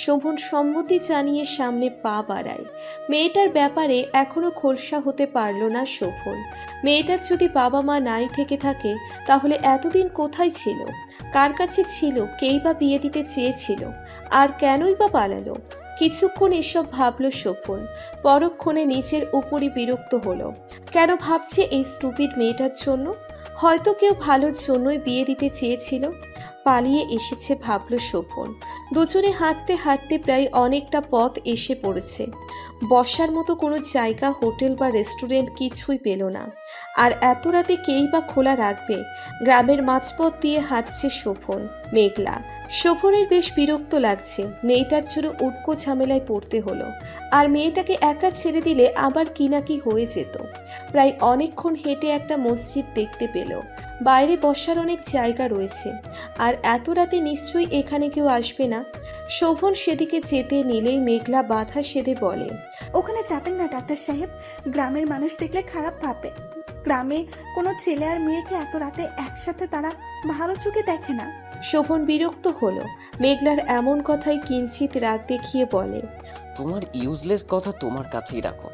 শোভন সম্মতি জানিয়ে সামনে পা বাড়ায়। মেয়েটার ব্যাপারে এখনো খোলসা হতে পারল না শোভন। মেয়েটার যদি বাবা মা নাই থেকে থাকে তাহলে এতদিন কোথায় ছিল? কার কাছে ছিল? কেই বা বিয়ে দিতে চেয়েছিল? আর কেনই বা পালালো? কিছুক্ষণ এসব ভাবল শোভন। পরক্ষণে নিজের উপরই বিরক্ত হলো। কেন ভাবছে এই স্টুপিড মেয়েটার জন্য? হয়তো কেউ ভালোর জন্যই বিয়ে দিতে চেয়েছিল। পালিয়ে এসেছে ভাবল শোভন। দুজনে হাঁটতে হাঁটতে প্রায় অনেকটা পথ এসে পড়েছে। বসার মতো কোনো জায়গা, হোটেল বা রেস্টুরেন্ট কিছুই পেল না। আর এত রাতে কেই বা খোলা রাখবে? গ্রামের মাঝপথ দিয়ে হাঁটছে শোভন। মেঘলা। শোভনের বেশ বিরক্ত লাগছে। মেয়েটার জন্য উটকো ঝামেলায় পড়তে হলো। আর মেয়েটাকে একা ছেড়ে দিলে আবার কি না কি হয়ে যেত। প্রায় অনেকক্ষণ হেঁটে একটা মসজিদ দেখতে পেল। বাইরে বসার অনেক জায়গা রয়েছে। আর এত রাতে নিশ্চয়ই এখানে কেউ আসবে না। শোভন সেদিকে যেতে নিলেই মেঘলা বাধা সেধে বলে, ওখানে যাবেন না ডাক্তার সাহেব। গ্রামের মানুষ দেখলে খারাপ ভাবে। গ্রামে কোনো ছেলে আর মেয়েকে এত রাতে একসাথে তারা ভালো চোখে দেখে না। শোভন বিরক্ত হলো। মেঘলার এমন কথাই কিঞ্চিত রাগ দেখিয়ে বলে, তোমার ইউজলেস কথা তোমার কাছেই রাখো।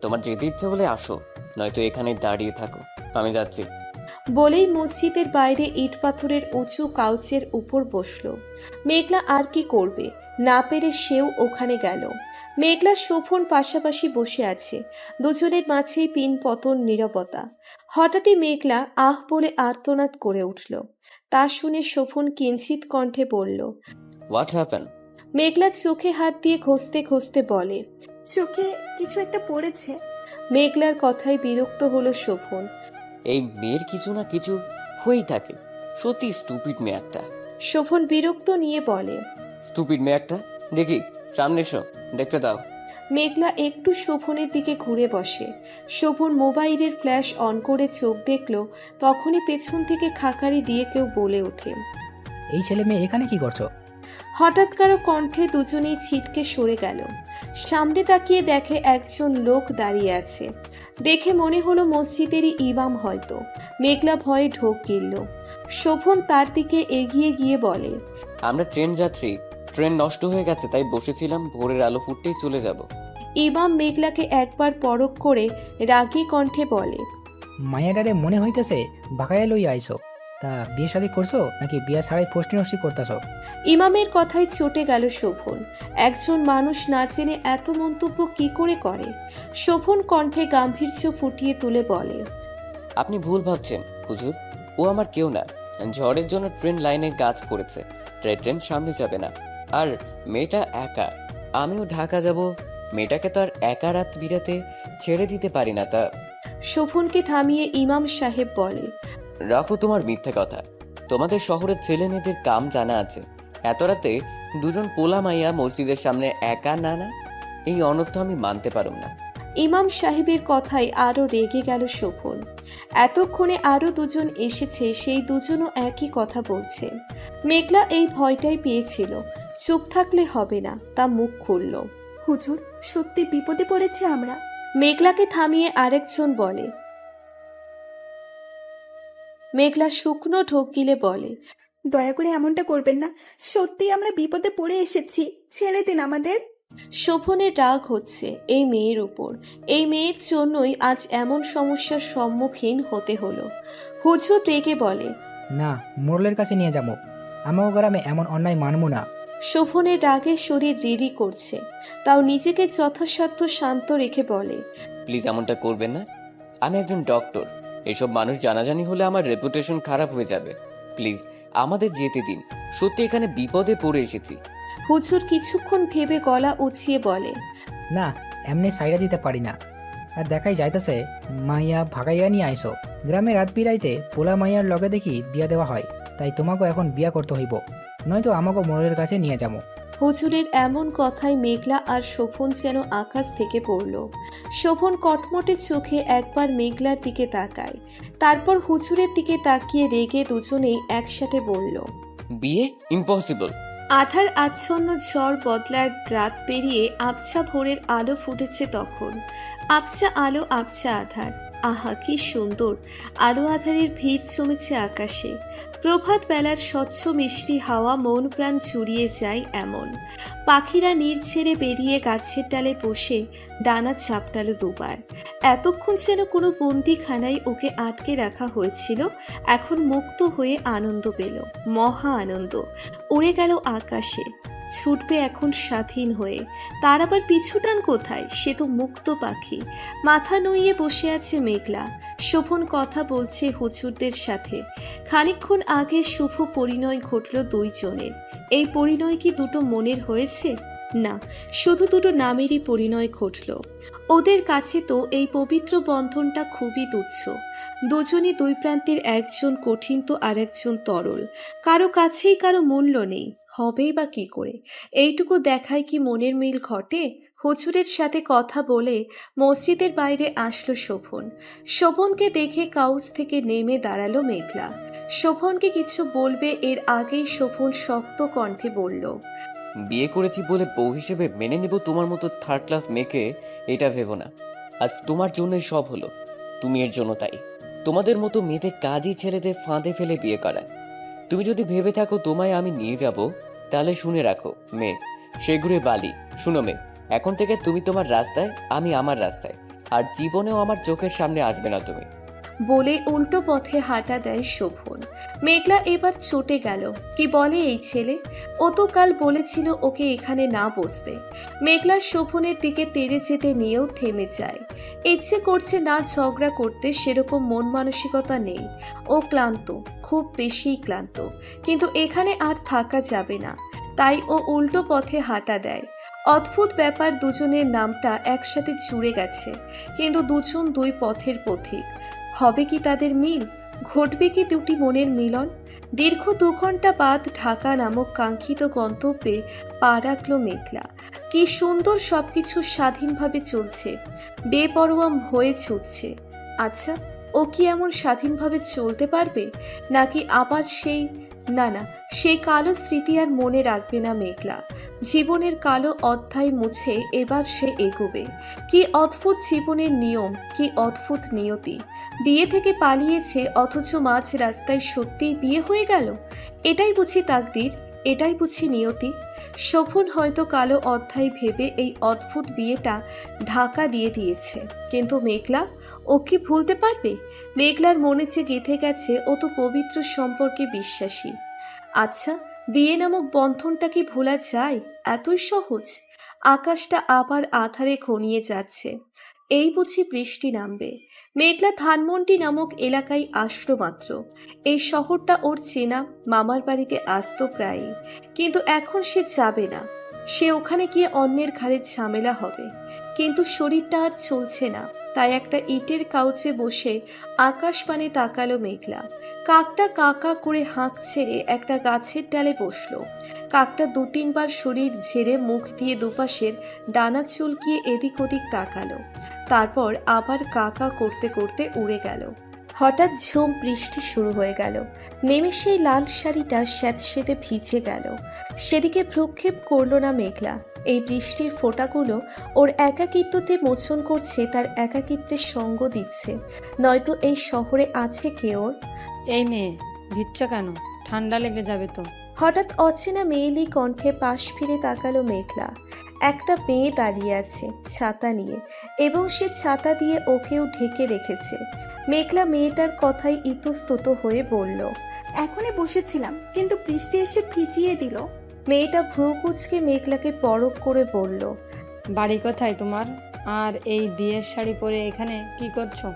তোমার যেতে ইচ্ছে হলে আসো, নয়তো এখানে দাঁড়িয়ে থাকো। আমি যাচ্ছি। বলেই মসজিদের বাইরে ইট পাথরের উঁচু কাউচের উপর বসলো। মেঘলা আর কি করবে? না পেরে সেও ওখানে গেল। মেঘলা শোভন পাশাপাশি বসে আছে, দুজনের মাঝেই পিন পতন নীরবতা। হঠাৎই মেঘলা আহ বলে আর্তনাদ করে উঠল। তা শুনে শোভন কিঞ্চিত কণ্ঠে বলল। What happen? মেঘলা চোখে হাত দিয়ে ঘষতে ঘষতে বলে। চোখে কিছু একটা পড়েছে। মেঘলার কথায় বিরক্ত হলো শোভন। এই মেয়ের কিছু না কিছু হয়েই থাকে, সত্যি স্টুপিড মেয়ে একটা। শোভন বিরক্ত নিয়ে বলে। স্টুপিড মেয়ে একটা। দেখি, সামনে এসো, দেখতে দাও। মেঘলা একটু শোভনের দিকে ঘুরে বসে। শোভন মোবাইলের ফ্ল্যাশ অন করে চোখ দেখল, তখনই পেছন থেকে খাকারি দিয়ে কেউ বলে ওঠে। এই ছেলে মেয়ে এখানে কি করছো? হঠাৎ কারো কণ্ঠে দুজনেই ছিটকে সরে গেল। সামনে তাকিয়ে দেখে একজন লোক দাঁড়িয়ে আছে। দেখে মনে হলো মসজিদেরই ইমাম হয়তো। মেঘলা ভয়ে ঢোক গিলল। শোভন তার দিকে এগিয়ে গিয়ে বলে। আমরা ট্রেন যাত্রী, ট্রেন নষ্ট হয়ে গেছে তাই বসেছিলাম, ভোরের আলো ফুটতেই চলে যাব। ইমাম মেঘলাকে একবার পরখ করে রাগী কণ্ঠে বলে। মায়াডারে মনে হইতেছে বাকায়া লই আইছো। তা বিয়ে শাদী করছো নাকি বিয়া ছাড়াই ফষ্টি নষ্টি করতেছো? ইমামের কথায় চটে গেল শোভন। একজন মানুষ না জেনে এত মন্তব্য কি করে করে? শোভন কণ্ঠে গাম্ভীর্য ফুটিয়ে তুলে বলে। আপনি ভুল ভাবছেন হুজুর, ও আমার কেউ না। ঝড়ের জন্য ট্রেন লাইনে গাছ পড়েছে, ট্রেন সামনে যাবে না। আর মেয়েটা একা, আমিও ঢাকা যাব, মেয়েটাকে তো আর একা রাত বিরাতে ছেড়ে দিতে পারি না। তা শোভনকে থামিয়ে ইমাম সাহেব বলে। রাখো তোমার মিথ্যে কথা, তোমাদের শহরের ছেলে মেয়েদের কাম জানা আছে। এত রাতে দুজন পোলা মাইয়া মসজিদের সামনে একা, না না, এই অনর্থ আমি মানতে পারুম না। ইমাম সাহেবের কথায় আরো রেগে গেল শোভন। এতক্ষণে আরো দুজন এসেছে, সেই দুজনও একই কথা বলছে। মেঘলা এই ভয়টাই পেয়েছিল, চুপ থাকলে হবে না, তা মুখ খুলল। হুজুর, সত্যি বিপদে পড়েছে আমরা। মেঘলাকে থামিয়ে আরেকজন বলে। মেঘলা শুকনো ঢোক গিলে বলে। দয়া করে এমনটা করবেন না, সত্যি আমরা বিপদে পড়ে এসেছি, ছেড়ে দিন আমাদের। শোভনের রাগ হচ্ছে এই মেয়ের উপর। এই মেয়ের জন্যই আজ এমন সমস্যার সম্মুখীন হতে হলো। হুজুর রেগে বলে। না, মোরলের কাছে নিয়ে যাবো। আমাও গ্রামে এমন অন্যায় মানবো না। শোভনের রাগে শরীর রিরি করছে, তাও নিজেকে যথাসাধ্য শান্ত রেখে বলে। প্লিজ এমনটা করবেন না, আমি একজন ডক্টর। এসব মানুষ জানাজানি হলে আমার রেপুটেশন খারাপ হয়ে যাবে। প্লিজ আমাদের যেতে দিন, সত্যি এখানে বিপদে পড়ে এসেছি। হুজুর কিছুক্ষণ ভেবে গলা উঁচিয়ে বলে। না, এমনি সাইডা দিতে পারি না। আর দেখাই যাইতেছে মাইয়া ভাগাইয়া নিয়ে আইসো। গ্রামে রাত বিরাইতে পোলা মাইয়ার লগে দেখি বিয়া দেওয়া হয়, তাই তোমাকে এখন বিয়া করতে হইব, নয়তো আমাকে মোড়লের কাছে নিয়ে যাবো। হুজুরের এমন কথায় মেঘলা আর শোভন যেন আকাশ থেকে পড়ল। শোভন কটমটে চোখে একবার মেঘলার দিকে তাকায়, তারপর হুজুরের দিকে তাকিয়ে রেগে দুজনেই একসাথে বলল। বিয়ে ইম্পসিবল। আধার আচ্ছন্ন ঝড় বদলার রাত পেরিয়ে আবছা ভোরের আলো ফুটেছে তখন। আবছা আলো, আবছা আধার। আহা কি সুন্দর! আলো আধারের ভিড় জমেছে আকাশে। প্রভাত বেলার স্বচ্ছ মিষ্টি হাওয়া মন প্রাণ জুড়িয়ে যায় এমন। পাখিরা নীড় ছেড়ে বেরিয়ে গাছের ডালে বসে ডানা ঝাপটালো দুবার। এতক্ষণ যেন কোনো বন্দিখানায় ওকে আটকে রাখা হয়েছিল, এখন মুক্ত হয়ে আনন্দ পেল, মহা আনন্দ। উড়ে গেল আকাশে, ছুটবে এখন স্বাধীন হয়ে। তার আবার পিছুটান কোথায়? সে তো মুক্ত পাখি। মাথা নুইয়ে বসে আছে মেঘলা। শোভন কথা বলছে হুজুরদের সাথে। খানিকক্ষণ আগে শুভ পরিণয় ঘটল দুইজনের। এই পরিণয় কি দুটো মনের হয়েছে? না, শুধু দুটো নামেরই পরিণয় ঘটল। ওদের কাছে তো এই পবিত্র বন্ধনটা খুবই তুচ্ছ। দুজনই দুই প্রান্তের, একজন কঠিন তো আর একজন তরল। কারো কাছেই কারো মূল্য নেই, হবেই বা কি করে? এইটুকু দেখায় কি মনের মিল ঘটে? হুজুরের সাথে কথা বলে মসজিদের বাইরে আসলো শোভন। শোভনকে দেখে কাউস থেকে নেমে দাঁড়ালো মেঘলা। শোভনকে কিছু বলবে এর আগেই শোভন শক্ত কণ্ঠে বলল। বিয়ে করেছি বলে বউ হিসেবে মেনে নেব তোমার মতো থার্ড ক্লাস মেয়েকে, এটা ভেবো না। আজ তোমার জন্যই সব হলো, তুমি এর জন্য তাই। তোমাদের মতো মেয়েদের কাজই ছেলেদের ফাঁদে ফেলে বিয়ে করায়। তুমি যদি ভেবে থাকো তোমায় আমি নিয়ে যাব, তাহলে শুনে রাখো মেয়ে, সেগুড়ে বালি। শুনো মেয়ে, এখন থেকে তুমি তোমার রাস্তায়, আমি আমার রাস্তায়, আর জীবনেও আমার চোখের সামনে আসবে না তুমি। বলে উল্টো পথে হাঁটা দেয় শোভন। মেঘলা এবার চটে গেল। কি বলে এই ছেলে? ও তো কাল বলেছিল ওকে এখানে না বসতে। মেঘলা শোভনের দিকে তেড়ে যেতে নিয়েও থেমে যায়। ইচ্ছে করছে না ঝগড়া করতে, সেরকম মন মানসিকতা নেই। ও ক্লান্ত, খুব বেশিই ক্লান্ত, কিন্তু এখানে আর থাকা যাবে না। তাই ও উল্টো পথে হাঁটা দেয়। অদ্ভুত ব্যাপার, দুজনের নামটা একসাথে জুড়ে গেছে, কিন্তু দুজন দুই পথের পথিক। হবে কি তাদের মিল? ঘটবে কি দুটি মনের মিলন? দীর্ঘ 2 ঘন্টা বাদ ঢাকা নামক কাঙ্ক্ষিত গন্তব্যে পা রাখল মেঘলা। কি সুন্দর সবকিছু স্বাধীনভাবে চলছে, বেপরোয়া হয়ে ছুটছে। আচ্ছা, ও কি এমন স্বাধীনভাবে চলতে পারবে, নাকি আবার সেই না, সেই কালো স্মৃতি আর মনে রাখবে না মেঘলা। জীবনের কালো অধ্যায় মুছে এবার সে এগোবে। কি অদ্ভুত জীবনের নিয়ম, কি অদ্ভুত নিয়তি। বিয়ে থেকে পালিয়েছে, অথচ মাঝ রাস্তায় সত্যিই বিয়ে হয়ে গেল। এটাই বুঝি তাকদীর, এটাই বুঝি নিয়তি। শোভন হয়তো কালো অধ্যায় ভেবে এই অদ্ভুত বিয়েটা ঢাকা দিয়ে দিয়েছে, কিন্তু মেঘলা, ও কি ভুলতে পারবে? মেঘলার মনে যে গেঁথে গেছে, ও তো পবিত্র সম্পর্কে বিশ্বাসী। আচ্ছা, বিয়ে নামক বন্ধনটা কি ভোলা যায় এতই সহজ? আকাশটা আবার আধারে ঘনিয়ে যাচ্ছে। এই বুঝি বৃষ্টি নামবে। মেঘলা ধানমন্ডি নামক এলাকায় আসলো মাত্র। এই শহরটা ওর চেনা, মামার বাড়িতে আসতো প্রায়ই, কিন্তু এখন সে যাবে না। সে ওখানে গিয়ে অন্যের ঘাড়ে ঝামেলা হবে। কিন্তু শরীরটা আর চলছে না, তাই একটা ইটের কাউচে বসে আকাশ পানে তাকালো মেঘলা। কাকটা কাকা করে হাঁক ছেড়ে একটা গাছের ডালে বসলো। কাকটা 2-3 বার শরীর ঝেড়ে মুখ দিয়ে দুপাশের ডানা চুলকিয়ে এদিক ওদিক তাকালো, তারপর আবার কাকা করতে করতে উড়ে গেল। হঠাৎ ঝুম বৃষ্টি শুরু হয়ে গেল। নেমে সেই লাল শাড়িটা স্যাঁতসেঁতে ভিজে গেল। সেদিকে ভ্রুক্ষেপ করল না মেঘলা। এই বৃষ্টির ফোঁটাগুলো ওর একাকিত্বতে মোচন করছে, তার একাকিত্বের সঙ্গ দিচ্ছে। নয়তো এই শহরে আছে কে ওর? এই মেয়ে, ভিজছো কেন? ঠান্ডা লেগে যাবে তো। হঠাৎ অচেনা মেয়েলি কণ্ঠে পাশ ফিরে তাকালো মেঘলা। একটা মেয়ে দাঁড়িয়ে আছে ছাতা নিয়ে, এবং সে ছাতা দিয়ে ওকেও ঢেকে রেখেছে। মেঘলা মেয়েটার কথাই ইতস্তত হয়ে বলল। এখনই বসেছিলাম, কিন্তু বৃষ্টি এসে ভিজিয়ে দিল। মেয়েটা ভ্রু কুঁচকে মেঘলাকে পরখ করে বলল। বাড়ি কোথায় তোমার? আর এই বিয়ের শাড়ি পরে এখানে কি করছো?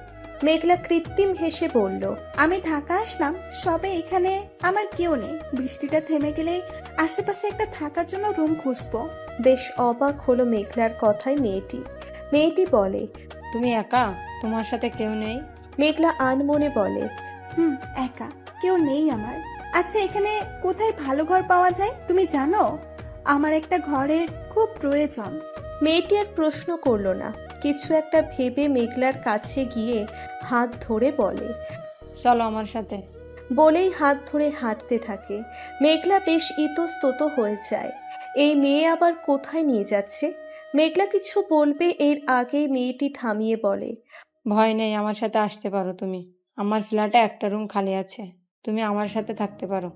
মেঘলা কৃত্রিম হেসে বলল। আমি ঢাকা আসলাম সবে, এখানে আমার কেউ নেই। বৃষ্টিটা থেমে গেলেই আশেপাশে একটা থাকার জন্য রুম খুঁজবো। বেশ অবাক হলো মেঘলার কথায় মেয়েটি। মেয়েটি বলে। তুমি একা? তোমার সাথে কেউ নেই? মেঘলা আনমনে বলে। একা, কেউ নেই আমার। আচ্ছা, এখানে কোথায় ভালো ঘর পাওয়া যায় তুমি জানো? আমার একটা ঘরের খুব প্রয়োজন। মেয়েটি আর প্রশ্ন করলো না, কিছু একটা ভেবে মেঘলার কাছে গিয়ে হাত ধরে বলে। চলো আমার সাথে। বলেই হাত ধরে হাঁটতে থাকে। মেঘলা বেশ ইতস্তত হয়ে যায়। এই মেয়ে আবার কোথায় নিয়ে যাচ্ছে? মেঘলা কিছু বলবে এর আগেই মেয়েটি থামিয়ে বলে। ভয় নেই, আমার সাথে আসতে পারো তুমি। আমার ফ্ল্যাটে একটা রুম খালি আছে, তুমি আমার সাথে থাকতে পারো।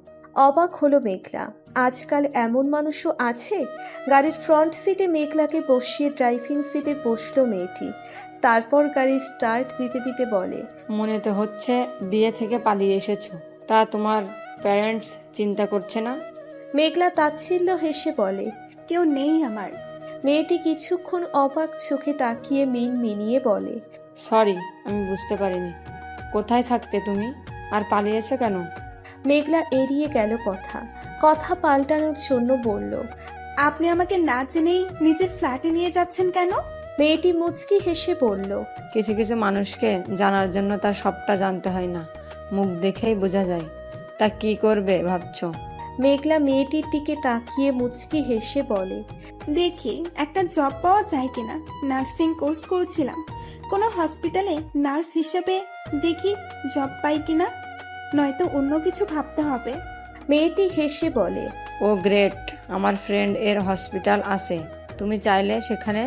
অবাক হলো মেঘলা। আজকাল এমন মানুষও আছে? গাড়ির ফ্রন্ট সিটে মেঘলাকে বসিয়ে ড্রাইভিং সিটে বসলো মেয়েটি। তারপর গাড়ি স্টার্ট দিতে দিতে বলে। মনে তো হচ্ছে বিয়ে থেকে পালিয়ে এসেছো। তা তোমার প্যারেন্টস চিন্তা করছে না? মেঘলা তাচ্ছিল্য হেসে বলে। কেউ নেই আমার। মেয়েটি কিছুক্ষণ অবাক চোখে তাকিয়ে মিনিয়ে বলে। সরি, আমি বুঝতে পারিনি। কোথায় থাকতে তুমি? আর পালিয়েছো কেন? মেঘলা এড়িয়ে গেল কথা পাল্টানোর জন্য বলল। আপনি আমাকে না জেনেই নিজের ফ্ল্যাটে নিয়ে যাচ্ছেন কেন? মেয়েটি মুচকি হেসে বলল। কিছু কিছু মানুষকে জানার জন্য তার সবটা জানতে হয় না, মুখ দেখেই বোঝা যায়। তা কি করবে ভাবছো? মেঘলা মেয়েটির দিকে তাকিয়ে মুচকি হেসে বলে। দেখি একটা জব পাওয়া যায় কিনা। নার্সিং কোর্স করছিলাম, কোনো হসপিটালে নার্স হিসেবে দেখি জব পাই কিনা, নয়তো অন্য কিছু ভাবতে হবে। মেয়েটি হেসে বলে। ও গ্রেট, আমার ফ্রেন্ড এর হসপিটাল আছে, তুমি চাইলে সেখানে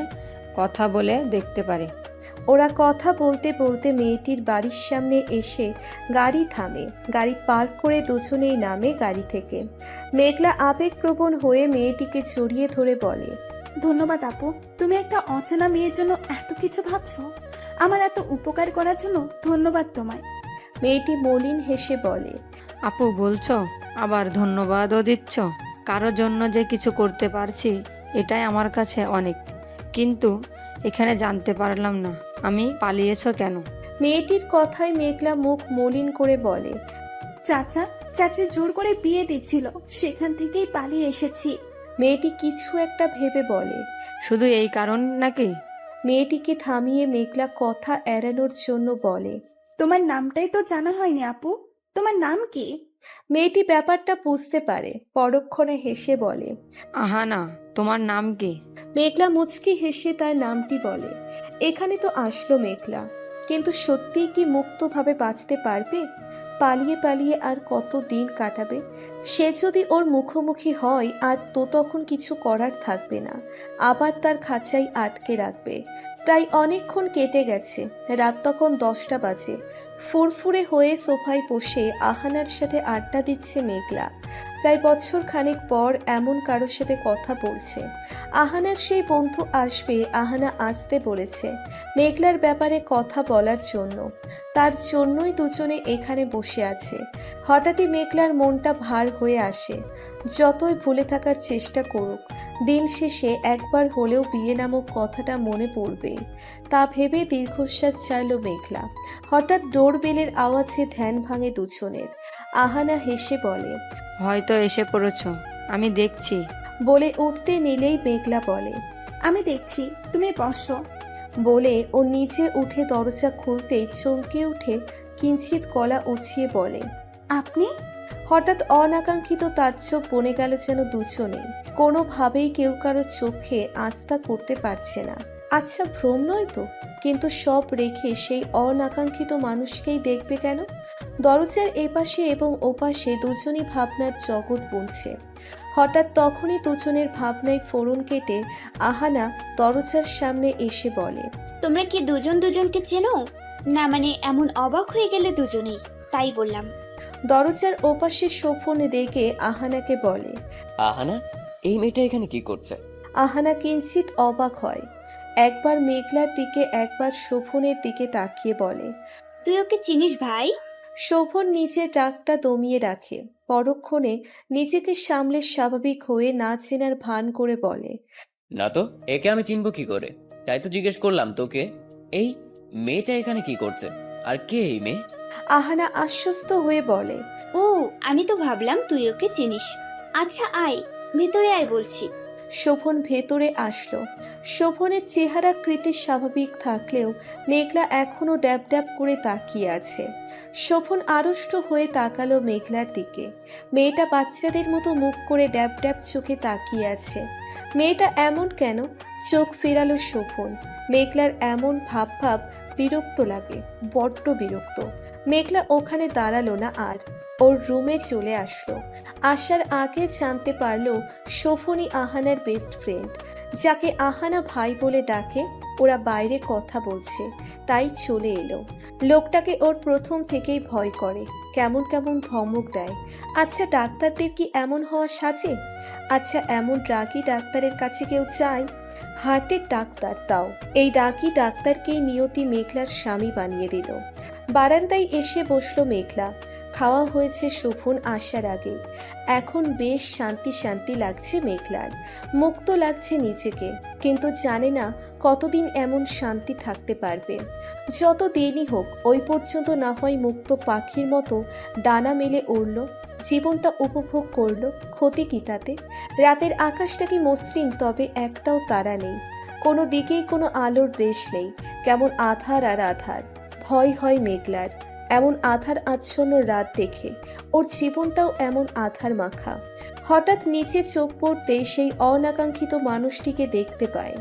কথা বলে দেখতে পারে। ওরা কথা বলতে বলতে মেয়েটির বাড়ির সামনে এসে গাড়ি থামে। গাড়ি পার্ক করে দুজনেই নামে গাড়ি থেকে। মেঘলা আবেগপ্রবণ হয়ে মেয়েটিকে জড়িয়ে ধরে বলে। ধন্যবাদ আপু, তুমি একটা অচেনা মেয়ের জন্য এত কিছু ভাবছো। আমার এত উপকার করার জন্য ধন্যবাদ তোমায়। মেয়েটি মলিন হেসে বলে, আপু বলছো, আবার ধন্যবাদও দিচ্ছ। কারোর জন্য যে কিছু করতে পারছি এটাই আমার কাছে অনেক। কিন্তু এখানে জানতে পারলাম না আমি পালিয়েছো কেন? মেয়েটির কথায় মেঘলা মুখ মলিন করে বলে, চাচা জোর করে বিয়ে দিচ্ছিল, সেখান থেকেই পালিয়ে এসেছি। মেয়েটি কিছু একটা ভেবে বলে। শুধু এই কারণ নাকি? মেয়েটিকে থামিয়ে মেঘলা কথা এড়ানোর জন্য বলে, তোমার নামটাই তো জানা হয়নি আপু, তোমার নাম কি? মেয়েটি ব্যাপারটা বুঝতে পারে, পরক্ষণে হেসে বলে। আহানা, তোমার নাম কি? মেঘলা মুচকি হেসে তার নামটি বলে। এখানে তো আসলো মেঘলা, কিন্তু সত্যিই কি মুক্তভাবে বাঁচতে পারবে? পালিয়ে পালিয়ে আর কত দিন কাটাবে? সে যদি ওর মুখোমুখি হয় আর তো তখন কিছু করার থাকবে না, আবার তার খাঁচায় আটকে রাখবে। প্রায় অনেকক্ষণ কেটে গেছে, রাত তখন 10টা বাজে। ফুরফুরে হয়ে সোফায় বসে আহানার সাথে আড্ডা দিচ্ছে মেঘলা। প্রায় বছর খানেক পর এমন কারোর সাথে কথা বলছে। আহানার সেই বন্ধু আসবে, আহানা আসতে বলেছে মেঘলার ব্যাপারে কথা বলার জন্য। তার জন্যই দুজনে এখানে বসে আছে। হঠাৎই মেঘলার মনটা ভার হয়ে আসে। যতই ভুলে থাকার চেষ্টা করুক, দিন শেষে একবার হলেও বিয়ে নামক কথাটা মনে পড়বে। তা ভেবে দীর্ঘশ্বাস ছাড়ল মেঘলা। হঠাৎ ডোরবেলের আওয়াজে ধ্যান ভাঙে দুজনের। আহানা হেসে বলে, হয়তো এসে পড়েছো, আমি দেখছি। বলে উঠতে নিলেই মেঘলা বলে, আমি দেখছি, তুমি বসো। বলে ও নিচে উঠে দরজা খুলতেই চমকে উঠে কিঞ্চিত গলা উঁচিয়ে বলে, আপনি? হঠাৎ অনাকাঙ্ক্ষিত তাজ্জব বনে গেল যেন দুজনে। কোনোভাবেই কেউ কারো চোখে আস্থা করতে পারছে না। আচ্ছা, ভ্রম নয় তো? কিন্তু সব রেখে সেই অনাকাঙ্ক্ষিত মানুষকেই দেখবে কেন? দরজার এপাশে এবং ওপাশে দুজনই ভাবনার জগৎ বুনছে। হঠাৎ তখনই দুজনের ভাবনায় ফোড়ন কেটে আহানা দরজার সামনে এসে বলে, তোমরা কি দুজন দুজনকে চেনো? না মানে এমন অবাক হয়ে গেলে দুজনেই, তাই বললাম। দরজার ওপাশে শোভন রেগে আহানাকে বলে। আহানা, এই মেয়েটা এখানে কি করছে? আহানা কিঞ্চিত অবাক হয়। একবার মেঘলার দিকে একবার শোভনের দিকে তাকিয়ে বলে, তুই ওকে চিনিস ভাই? শোভন নিজের রাগটা দমিয়ে রাখে। পরক্ষণে নিজেকে সামলে স্বাভাবিক হয়ে না চেনার ভান করে বলে, না তো, একে আমি চিনবো কি করে? তাই তো জিজ্ঞেস করলাম তোকে। এই মেয়েটা এখানে কি করছে? আর কে এই মেয়ে? আহানা আশ্বস্ত হয়ে বলে। ও, আমি তো ভাবলাম তুই ওকে চিনিস। আচ্ছা আয়, ভেতরে আয় বলছি। শোভন ভেতরে আসলো। শোভনের চেহারাকৃতি স্বাভাবিক থাকলেও মেঘলা এখনো ড্যাব ড্যাব করে তাকিয়ে আছে। শোভন আড়ষ্ট হয়ে তাকালো মেঘলার দিকে। মেয়েটা বাচ্চাদের মতো মুখ করে ড্যাব ড্যাব চোখে তাকিয়ে আছে। মেয়েটা এমন কেন? চোখ ফেরালো শোভন। মেঘলার এমন ভাব ভাব বিরক্ত লাগে, বড্ড বিরক্ত। মেঘলা ওখানে দাঁড়ালো না আর, ওর রুমে চলে আসলো। আসার আগে জানতে পারলো শোভনই আহানার বেস্ট ফ্রেন্ড, যাকে আহানা ভাই বলে ডাকে। ওরা বাইরে কথা বলছে, তাই চলে এলো। লোকটাকে ওর প্রথম থেকেই ভয় করে, কেমন কেমন ধমক দেয়। আচ্ছা, ডাক্তারদের কি এমন হওয়া সাজে? আচ্ছা, এমন রাগী ডাক্তারের কাছে কেউ যায়? হার্টের ডাক্তার তাও। এই রাগী ডাক্তারকেই নিয়তি মেঘলার স্বামী বানিয়ে দিল। বারান্দায় এসে বসলো মেঘলা। খাওয়া হয়েছে শোভন আসার আগে। এখন বেশ শান্তি শান্তি লাগছে মেঘলার। মুক্ত লাগছে নিজেকে, কিন্তু জানে না কতদিন এমন শান্তি থাকতে পারবে। যত দিনই হোক, ওই পর্যন্ত না হয় মুক্ত পাখির মতো ডানা মেলে উড়ল, জীবনটা উপভোগ করলো। ক্ষতি কি তাতে? রাতের আকাশটা কি মসৃণ, তবে একটাও তারা নেই। কোনো দিকেই কোনো আলোর রেশ নেই, কেমন আধার আর আধার। ভয় হয় মেঘলার এমন আধার আচ্ছন্ন রাত দেখে। ওর জীবনটাও এমন আধার মাখা। হঠাৎ নিচে চোখ পড়তে সেই অনাকাঙ্ক্ষিত মানুষটিকে দেখতে পায়।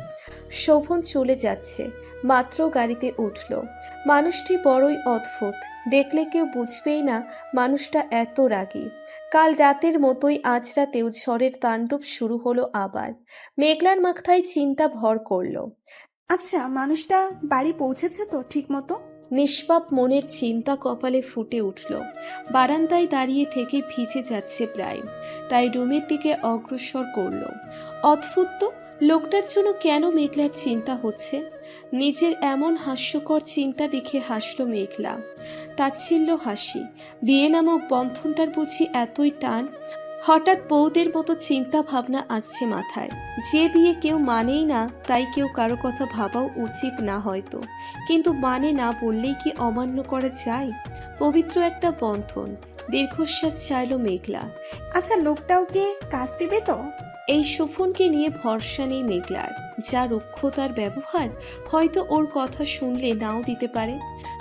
শোভন চলে যাচ্ছে, মাত্র গাড়িতে উঠল। মানুষটি বড়ই অদ্ভুত, দেখলে কেউ বুঝবেই না মানুষটা এত রাগী। কাল রাতের মতোই আজ রাতেও ঝড়ের তাণ্ডব শুরু হলো আবার। মেঘলার মাথায় চিন্তা ভর করলো। আচ্ছা, মানুষটা বাড়ি পৌঁছেছে তো ঠিক মতো? নিষ্পাপ মনের চিন্তা কপালে ফুটে উঠল। বারান্দায় দাঁড়িয়ে থেকে ভিজে যাচ্ছে প্রায়, তাই রুমের দিকে অগ্রসর করল। অদ্ভুত তো, লোকটার জন্য কেন মেঘলার চিন্তা হচ্ছে? নিজের এমন হাস্যকর চিন্তা দেখে হাসল মেঘলা। তাচ্ছিল্য হাসি। বিয়ে নামক বন্ধনটার বুঝি এতই টান? হঠাৎ বউদের মতো চিন্তা ভাবনা আসছে মাথায়। যে বিয়ে কেউ মানেই না, তাই কেউ কারো কথা ভাবাও উচিত না হয়তো, কিন্তু মানে না বললেই কি অমান্য করা যায়? পবিত্র একটা বন্ধন। দীর্ঘশ্বাস ছাড়ল মেঘলা। আচ্ছা, লোকটাও কে কাজ দিবে তো? এই শোভনকে নিয়ে ভরসা নেই মেঘলার। যা রুক্ষতার ব্যবহার, হয়তো ওর কথা শুনলে নাও দিতে পারে।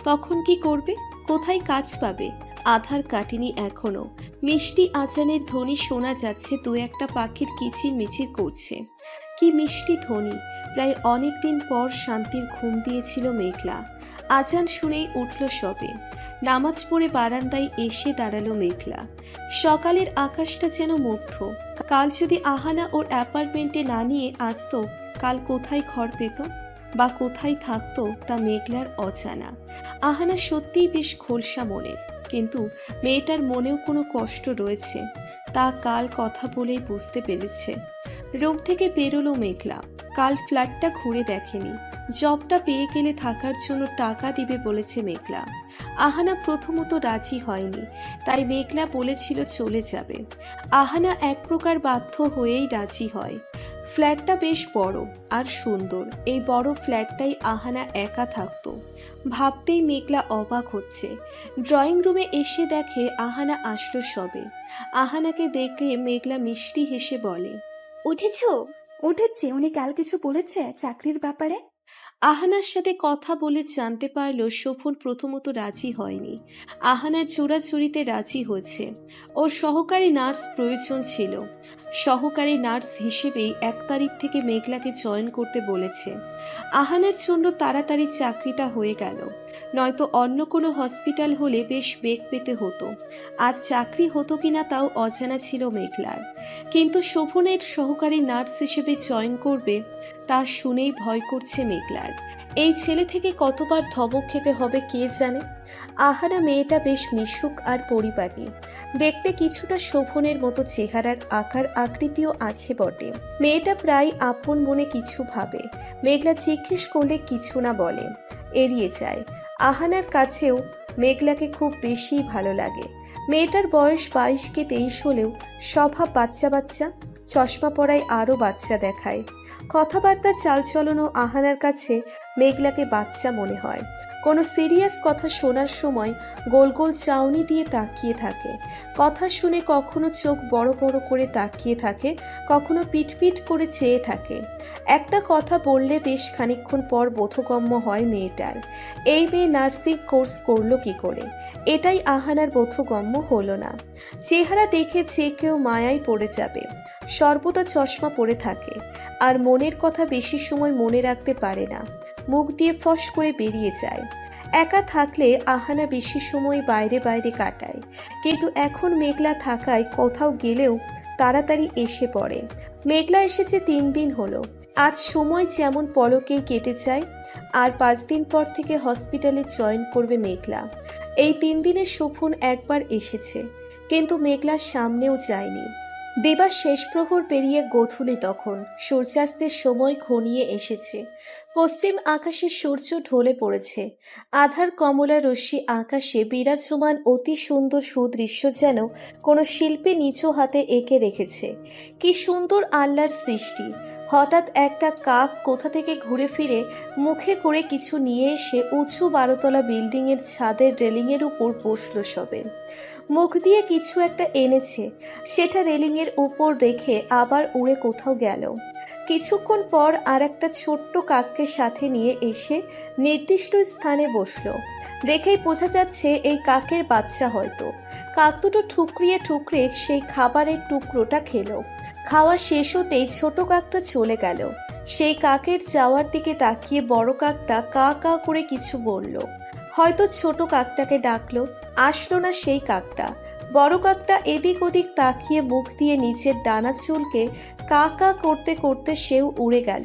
তখন কি করবে? কোথায় কাজ পাবে? আধার কাটেনি এখনো। মিষ্টি আজানের ধ্বনি শোনা যাচ্ছে, দু একটা পাখির কিচির মিচির করছে। কি মিষ্টি ধ্বনি! প্রায় অনেক দিন পর শান্তির ঘুম দিয়েছিল মেঘলা। আজান শুনেই উঠল সবে। নামাজ পড়ে বারান্দায় এসে দাঁড়ালো মেঘলা। সকালের আকাশটা যেন মুগ্ধ। কাল যদি আহানা ওর অ্যাপার্টমেন্টে না নিয়ে আসতো, কাল কোথায় ঘর পেত বা কোথায় থাকতো তা মেঘলার অজানা। আহানা সত্যিই বেশ খোলসা মনের, কিন্তু মেয়েটার মনেও কোনো কষ্ট রয়েছে, তা কাল কথা বলেই বুঝতে পেরেছে। রুম থেকে বেরোলো মেঘলা। কাল ফ্ল্যাটটা ঘুরে দেখেনি। জবটা পেয়ে গেলে থাকার জন্য টাকা দিবে বলেছে মেঘলা। আহানা প্রথমত রাজি হয়নি, তাই মেঘলা বলেছিল চলে যাবে। আহানা এক প্রকার বাধ্য হয়েই রাজি হয়। ফ্ল্যাটটা বেশ বড় আর সুন্দর। এই বড় ফ্ল্যাটটাই আহানা একা থাকতো। ভাবতেই মেঘলা অবাক হচ্ছে। ড্রয়িং রুমে এসে দেখে আহানা আসলো সবে। আহানাকে দেখলে মেঘলা মিষ্টি হেসে বলে, উঠেছো? উঠেছি। উনি কাল কিছু বলেছে চাকরির ব্যাপারে? আহানার সাথে কথা বলে জানতে পারল শোভন প্রথমত রাজি হয়নি। আহানার চোরাচুরিতে রাজি হয়েছে। ওর সহকারী নার্স প্রয়োজন ছিল। সহকারী নার্স হিসেবেই 1 তারিখ থেকে মেঘলাকে জয়েন করতে বলেছে। আহানার জন্য তাড়াতাড়ি চাকরিটা হয়ে গেল, নয়তো অন্য কোনো হসপিটাল হলে বেশ বেগ পেতে হতো। আর চাকরি হতো কিনা তাও অজানা ছিল মেঘলার। কিন্তু শোভনের সহকারী নার্স হিসেবে জয়েন করবে, তা শুনেই ভয় করছে মেঘলার। এই ছেলে থেকে কতবার ধমক খেতে হবে কে জানে। আহানা মেয়েটা বেশ মিশুক আর পরিপাটি। দেখতে কিছুটা শোভনের মতো চেহারার আকার আকৃতিও আছে বটে। মেয়েটা প্রায় আপন মনে কিছু ভাবে। মেঘলা জিজ্ঞেস করলে কিছু না বলে, এড়িয়ে যায়। আহানার কাছেও মেঘলাকে খুব বেশি ভালো লাগে। মেয়েটার বয়স 22 কি 23 হলেও স্বভাব বাচ্চা বাচ্চা। চশমা পরায় আরও বাচ্চা দেখায়। কথাবার্তা চালচলনও আহানার কাছে মেঘলাকে বাচ্চা মনে হয়। কোনো সিরিয়াস কথা শোনার সময় গোল গোল চাউনি দিয়ে তাকিয়ে থাকে। কথা শুনে কখনো চোখ বড় বড় করে তাকিয়ে থাকে, কখনো পিটপিট করে চেয়ে থাকে। একটা কথা বললে বেশ খানিকক্ষণ পর বোধগম্য হয় মেয়েটার। এই মেয়ে নার্সিং কোর্স করলো কি করে? এটাই আহানার বোধগম্য হলো না। চেহারা দেখে যে কেউ মায়ায় পড়ে যাবে। সর্বদা চশমা পরে থাকে, আর মনের কথা বেশি সময় মনে রাখতে পারে না। মুখ দিয়ে ফস করে বেরিয়ে যায়। একা থাকলে আহানা বেশি সময় বাইরে বাইরে কাটায়, কিন্তু এখন মেঘলা থাকায় কোথাও গেলেও তাড়াতাড়ি এসে পড়ে। মেঘলা এসেছে 3 দিন হলো। আজ সময় যেমন পলকেই কেটে যায়। আর 5 দিন পর থেকে হসপিটালে জয়েন করবে মেঘলা। এই 3 দিনে শোভন একবার এসেছে, কিন্তু মেঘলার সামনেও যায়নি। দিবার শেষ প্রহর পেরিয়ে গোধূলি তখন। সূর্যাস্তের সময় ঘনিয়ে এসেছে। পশ্চিম আকাশে সূর্য ঢলে পড়েছে। আধার কমলা রশ্মি আকাশে বিরাজমান অতি সুন্দর সুদৃশ্য যেন কোনো শিল্পী নিজ হাতে এঁকে রেখেছে। কি সুন্দর আল্লাহর সৃষ্টি! হঠাৎ একটা কাক কোথা থেকে ঘুরে ফিরে মুখে করে কিছু নিয়ে এসে উঁচু 12তলা বিল্ডিংয়ের ছাদের রেলিংয়ের উপর বসল সবে। মুখ দিয়ে কিছু একটা এনেছে, সেটা রেলিংয়ের উপর রেখে আবার উড়ে কোথাও গেল। কিছুক্ষণ পর আর একটা ছোট্ট কাককে সাথে নিয়ে এসে নির্দিষ্ট স্থানে বসলো। দেখেই বোঝা যাচ্ছে এই কাকের বাচ্চা হয়তো। কাক দুটো ঠুকরিয়ে ঠুকরে সেই খাবারের টুকরোটা খেলো। খাওয়া শেষ হতেই ছোট কাকটা চলে গেল। সেই কাকের যাওয়ার দিকে তাকিয়ে বড় কাকটা কা কা করে কিছু বলল। হয়তো ছোট কাকটাকে ডাকলো। আসলো না সেই কাকটা। বড় কাকটা এদিক ওদিক তাকিয়ে মুখ দিয়ে নিচের ডানা চুলকে কা কা করতে করতে সেও উড়ে গেল।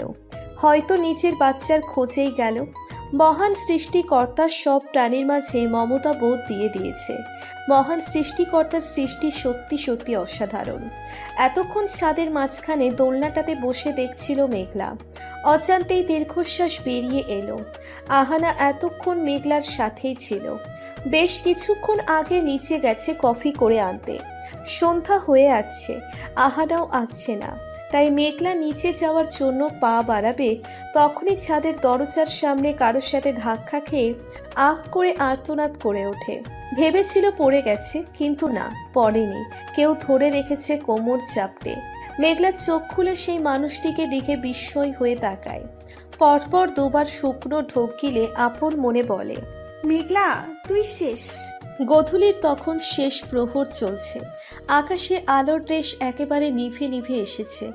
হয়তো নিজের বাচ্চার খোঁজেই গেল। মহান সৃষ্টিকর্তার সব প্রাণীর মাঝে মমতা বোধ দিয়ে দিয়েছে। মহান সৃষ্টিকর্তার সৃষ্টি সত্যি সত্যি অসাধারণ। এতক্ষণ ছাদের মাঝখানে দোলনাটাতে বসে দেখছিল মেঘলা। অজান্তেই দীর্ঘশ্বাস বেরিয়ে এলো। আহানা এতক্ষণ মেঘলার সাথেই ছিল। বেশ কিছুক্ষণ আগে নিচে গেছে কফি করে আনতে। সন্ধ্যা হয়ে আসছে, আহানাও আসছে না। তাই মেঘলা নিচে যাওয়ার জন্য পা বাড়াবে, তখনই ছাদের দরজার সামনে কারোর সাথে ধাক্কা খেয়ে আহ করে আর্তনাদ করে ওঠে। ভেবেছিল পড়ে গেছে, কিন্তু না, পড়েনি। কেউ ধরে রেখেছে কোমর চাপটে। মেঘলা চোখ খুলে সেই মানুষটিকে দেখে বিস্ময় হয়ে তাকায়। পরপর দুবার শুকনো ঢোক গিলে আপন মনে বলে, মেঘলা, তুই শেষ। গোধূলির তখন শেষ প্রহর চলছে। আকাশে আলোর রেশ একেবারে নিভে নিভে এসেছে।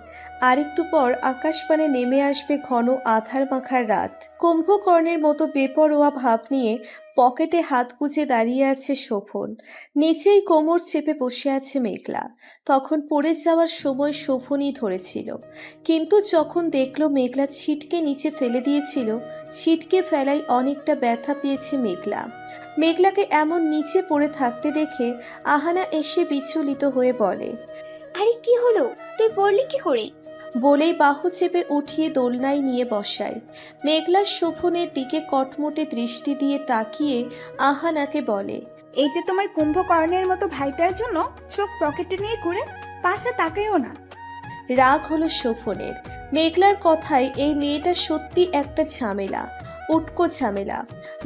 আরেকটু পর আকাশপানে নেমে আসবে ঘন আধার মাখার রাত। কুম্ভকর্ণের মতো বেপরোয়া ভাব নিয়ে পকেটে হাত গুজে দাঁড়িয়ে আছে শোভন। নিচেই কোমর চেপে বসে আছে মেঘলা। তখন পড়ে যাওয়ার সময় শোভনই ধরেছিল, কিন্তু যখন দেখলো মেঘলা ছিটকে নিচে ফেলে দিয়েছিল, ছিটকে ফেলায় অনেকটা ব্যথা পেয়েছে মেঘলা। মেঘলাকে এমন নিচে পড়ে থাকতে দেখে আহানা এসে বিচলিত হয়ে বলে, আরে কি হলো, তুই পড়লি কি করে? বলেই বাহু চেপে উঠিয়ে দোলনায় নিয়ে বসায়। মেঘলা শোভনের দিকে কটমটে দৃষ্টি দিয়ে তাকিয়ে আহানাকে বলে, এই যে তোমার কুম্ভকর্ণের মতো ভাইটার জন্য চোখ পকেটে নিয়ে ঘুরে পাশে তাকাইও না। রাগ হলো শোভনের। মেঘলার কথায় এই মেয়েটা সত্যি একটা ঝামেলা, উটকো ঝামেলা।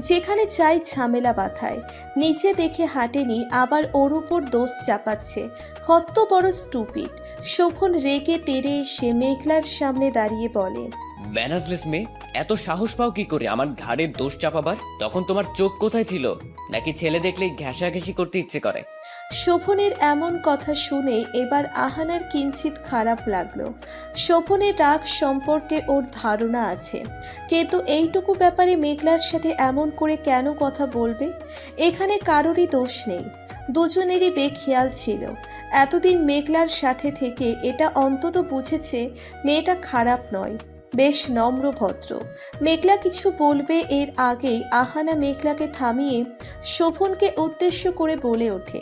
যেখানে চাই ঝামেলা বাঁধায়। নিচে দেখে হাঁটেনি, আবার ওর উপর দোষ চাপাচ্ছে। কত বড় স্টুপিড। শোভন রেগে তেড়ে এসে মেঘলার সামনে দাঁড়িয়ে বলে, ম্যানাজলেস মেয়ে, এত সাহস পাও কি করে আমার ঘাড়ে দোষ চাপাবার? তখন তোমার চোখ কোথায় ছিল? নাকি ছেলে দেখলেই ঘেঁষাঘেঁষি করতে ইচ্ছে করে? শোভনের এমন কথা শুনে এবার আহানার কিঞ্চিত খারাপ লাগলো। শোভনের রাগ সম্পর্কে ওর ধারণা আছে, কিন্তু এইটুকু ব্যাপারে মেঘলার সাথে এমন করে কেন কথা বলবে? এখানে কারোরই দোষ নেই, দুজনেরই বেখেয়াল ছিল। এতদিন মেঘলার সাথে থেকে এটা অন্তত বুঝেছে মেয়েটা খারাপ নয়, বেশ নম্র ভদ্র। মেঘলা কিছু বলবে এর আগেই আহানা মেঘলাকে থামিয়ে শোভনকে উদ্দেশ্য করে বলে ওঠে,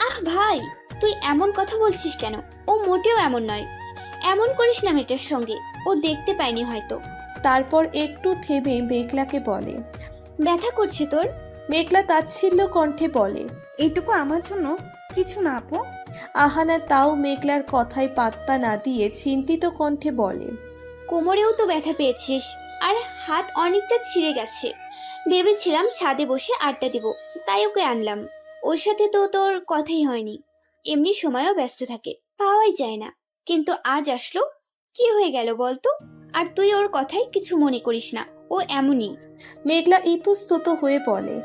আহ ভাই, তুই এমন কথা বলছিস কেন? ও মোটেও এমন নয়। এমন করিস না মেয়েটার সঙ্গে, ও দেখতে পায়নি হয়তো। তারপর একটু থেমে মেঘলাকে বলে, ব্যথা করছে তোর? মেঘলা তাচ্ছিল্য কণ্ঠে বলে, এইটুকু আমার জন্য কিছু না আপু। আহানা তাও মেঘলার কথায় পাত্তা না দিয়ে চিন্তিত কণ্ঠে বলে, কোমরেও তো ব্যথা পেয়েছিস, আর হাত অনেকটা ছিঁড়ে গেছে। ভেবেছিলাম ছাদে বসে আড্ডা দিব, তাই ওকে আনলাম। ওর সাথে তো তোর কথাই হয়নি। এমনি সময়ও ব্যস্ত থাকে, পাওয়াই যায় না। কিন্তু আজ আসলো, কি হয়ে গেল বলতো? আর তুই ওর কথাই কিছু মনে করিস না, ও এমনই। মেঘলা ইতস্তত হয়ে বলে,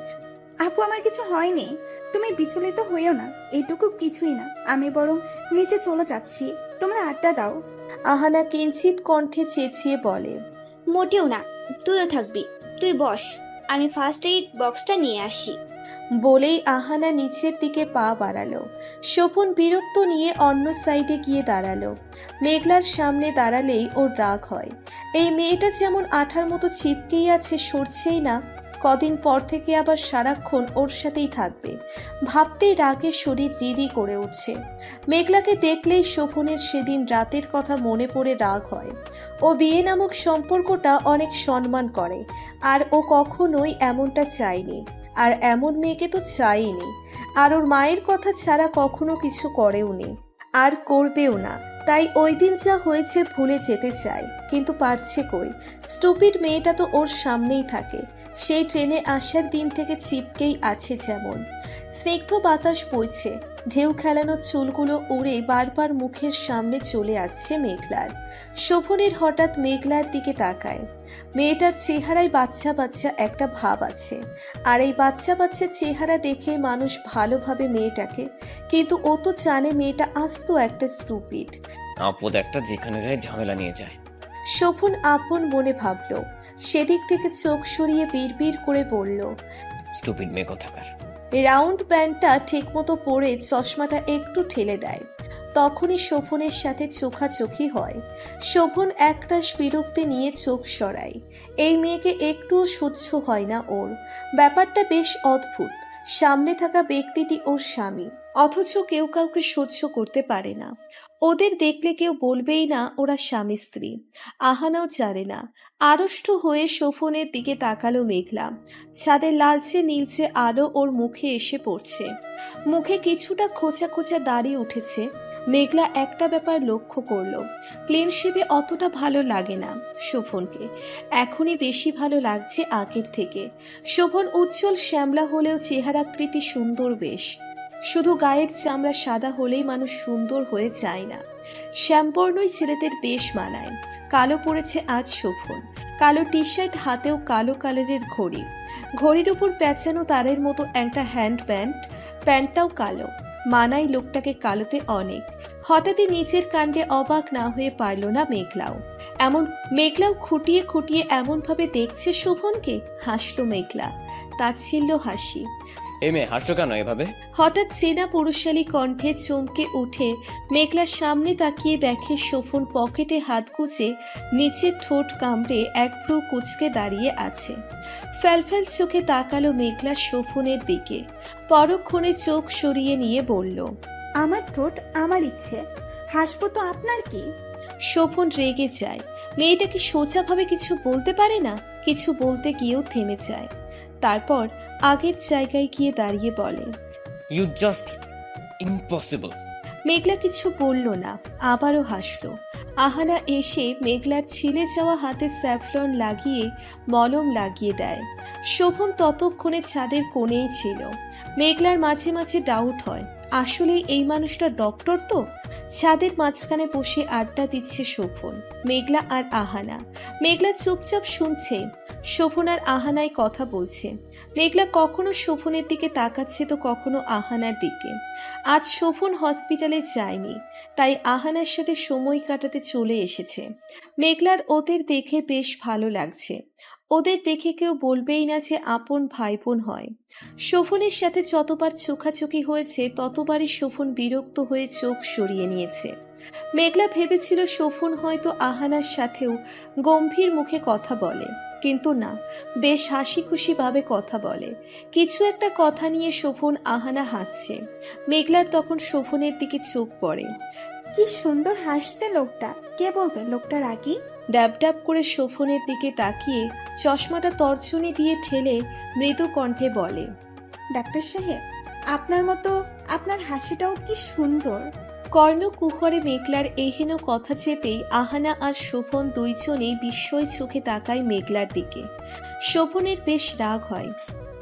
আপু, আমার কিছু হয়নি, তুমি বিচলিত হইও না। এইটুকু কিছুই না, আমি বরং নিচে চলে যাচ্ছি, তোমরা আড্ডা দাও। আহানা কিঞ্চিত কণ্ঠে চেঁচিয়ে বলে, মোটেও না, তুইও থাকবি। তুই বস, আমি ফার্স্ট এইড বক্সটা নিয়ে আসি। বলেই আহানা নিচের দিকে পা বাড়ালো। শোভন বিরক্ত নিয়ে অন্য সাইডে গিয়ে দাঁড়ালো। মেঘলার সামনে দাঁড়ালেই ওর রাগ হয়। এই মেয়েটা যেমন আঠার মতো চিপকেই আছে, সরছেই না। কদিন পর থেকে আবার সারাক্ষণ ওর সাথেই থাকবে। ভাবতেই রাগে শরীর রিরি করে উঠছে। মেঘলাকে দেখলেই শোভনের সেদিন রাতের কথা মনে পড়ে রাগ হয়। ও বিয়ে নামক সম্পর্কটা অনেক সম্মান করে, আর ও কখনোই এমনটা চায়নি। আর এমন মেয়েকে তো চাইনি। আর ওর মায়ের কথা ছাড়া কখনো কিছু করেওনি, আর করবেও না। তাই ওই দিন যা হয়েছে ভুলে যেতে চায়, কিন্তু পারছে কই। স্টুপিড মেয়েটা তো ওর সামনেই থাকে। সেই ট্রেনে আসার দিন থেকে চিপকেই আছে যেমন। স্নিগ্ধ বাতাস বইছে, ঢেউ খেলানো চুলগুলো উড়ে বারবার মুখের সামনে চলে আসছে মেঘলার। শোভনের হঠাৎ মেঘলার দিকে তাকায়। মেয়েটার চেহারায় বাচ্চা বাচ্চা একটা ভাব আছে, আর এই বাচ্চা বাচ্চা চেহারা দেখে মানুষ ভালোভাবে মেয়েটাকে, কিন্তু ও তো জানে মেয়েটা আস্ত একটা স্টুপিড। আপদ একটা, যেখানে যায় ঝামেলা নিয়ে যায়। শোভন আপন মনে ভাবল। সেদিক থেকে চোখ সরিয়ে বিড়বিড় করে বলল, স্টুপিড মেয়ে কোথাকার। রাউন্ড ব্যান্ডটা ঠিকমতো পরে চশমাটা একটু ঠেলে দেয়। তখনই শোভনের সাথে চোখাচোখি হয়। শোভন একরাশ বিরক্তি নিয়ে চোখ সরায়। এই মেয়েকে একটুও সহ্য হয় না ওর। ব্যাপারটা বেশ অদ্ভুত। সামনে থাকা ব্যক্তিটি ওর স্বামী, অথচ কেউ কাউকে সহ্য করতে পারে না। ওদের দেখলে কেউ বলবেই না ওরা স্বামী স্ত্রী। আহানাও জানে না। আড়ষ্ট হয়ে শোভনের দিকে তাকালো মেঘলা। ছাদের লালচে নীলচে আলো ওর মুখে এসে পড়ছে। মুখে কিছুটা খোঁচা খোঁচা দাড়ি উঠেছে। মেঘলা একটা ব্যাপার লক্ষ্য করলো, ক্লিন শেভে অতটা ভালো লাগে না শোভনকে। এখনই বেশি ভালো লাগছে আগের থেকে। শোভন উজ্জ্বল শ্যামলা হলেও চেহারাকৃতি সুন্দর বেশ। শুধু গায়ের চামড়া সাদা হলেই মানুষ সুন্দর হয়ে যায় না। শ্যামবর্ণই ছেলেদের বেশ মানায়। কালো পরেছে আজ শোভন। কালো টি শার্ট, হাতেও কালো কালারের ঘড়ি। ঘড়ির উপর পেঁচানো তারের মতো একটা হ্যান্ড ব্যান্ড। প্যান্টটাও কালো। মানাই লোকটাকে কালোতে অনেক। হঠাৎই নিচের কাণ্ডে অবাক না হয়ে পারল না মেঘলাও। মেঘলাও খুঁটিয়ে খুঁটিয়ে এমনভাবে দেখছে শোভনকে। হাসলো মেঘলা, তাচ্ছিল্য হাসি। এই মেয়ে হাসছো কেন এভাবে? হঠাৎ চেনা পুরুষালী কণ্ঠে চমকে উঠে মেঘলার সামনে তাকিয়ে দেখে শোভন পকেটে হাত গুজে নিচের ঠোঁট কামড়ে এক ভ্রু কুঁচকে দাঁড়িয়ে আছে। ফ্যালফ্যাল চোখে তাকালো মেঘলা শোভনের দিকে। পরক্ষণে চোখ সরিয়ে নিয়ে বলল, আমার ঠোঁট আমার ইচ্ছে, হাসবো তো আপনার কি? শোভন রেগে যায়। মেয়েটা কি সোজাভাবে কিছু বলতে পারে না? কিছু বলতে গিয়েও থেমে যায়। তারপর আগের জায়গায় গিয়ে দাঁড়িয়ে বলে, ইউ জাস্ট ইম্পসিবল। মেঘলা কিছু বলল না, আবারও হাসলো। আহানা এসে মেঘলার ছিলে যাওয়া হাতে স্যাফলন লাগিয়ে মলম লাগিয়ে দেয়। শোভন ততক্ষণে ছাদের কোণেই ছিল। মেঘলার মাঝে মাঝে ডাউট হয়, আসলে এই মানুষটা ডক্টর তো? ছাদের মাঝখানে বসে আড্ডা দিচ্ছে শোভন, মেঘলা আর আহানা। মেঘলা চুপচাপ শুনছে। শোভন আর আহানায় কথা বলছে। মেঘলা কখনো শোভনের দিকে তাকাচ্ছে তো কখনো আহানার দিকে। আজ শোভন হসপিটালে যায়নি, তাই আহানার সাথে সময় কাটাতে চলে এসেছে। মেঘলার ওদের দেখে বেশ ভালো লাগছে। ওদের দেখে কেউ বলবেই না যে আপন ভাই বোন হয়। শোভনের সাথে যতবার চোখাচোখি হয়েছে ততবারই শোভন বিরক্ত হয়ে চোখ সরিয়ে নিয়েছে। মেঘলা ভেবেছিল শোভন হয়তো আহানার সাথেও গম্ভীর মুখে কথা বলে, কিন্তু না, বেশ হাসি খুশি ভাবে কথা বলে। কিছু একটা কথা নিয়ে শোভন আহানা হাসছে। মেঘলার তখন শোভনের দিকে চোখ পড়ে। কি সুন্দর হাসছে লোকটা, কে বলবে লোকটা রাগী? ড্যাব ড্যাব করে শোভনের দিকে তাকিয়ে চশমাটা তর্জনী দিয়ে ঠেলে মৃদু কণ্ঠে বলে, ডাক্তার সাহেব, আপনার মতো আপনার হাসিটাও কি সুন্দর। কর্ণকুহরে মেঘলার এহেন কথা যেতেই আহানা আর শোভন দুইজনেই বিস্ময় চোখে তাকায় মেঘলার দিকে। শোভনের বেশ রাগ হয়।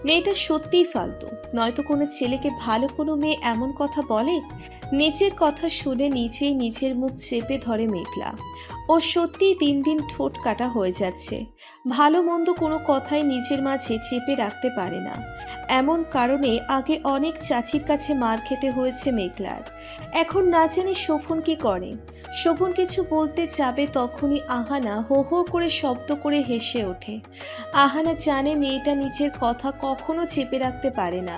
মেয়েটা সত্যিই ফালতু, নয়তো কোনো ছেলেকে ভালো কোনো মেয়ে এমন কথা বলে? নিজের কথা শুনে নিজেই নিজের মুখ চেপে ধরে মেঘলা। ও সত্যিই দিন দিন ঠোঁট কাটা হয়ে যাচ্ছে। ভালো মন্দ কোনো কথাই নিজের মাঝে চেপে রাখতে পারে না। এমন কারণে আগে অনেক চাচির কাছে মার খেতে হয়েছে মেঘলার। এখন না জানি শোভন কি করে। শোভন কিছু বলতে যাবে তখনই আহানা হো হো করে শব্দ করে হেসে ওঠে। আহানা জানে মেয়েটা নিজের কথা কখনো চেপে রাখতে পারে না।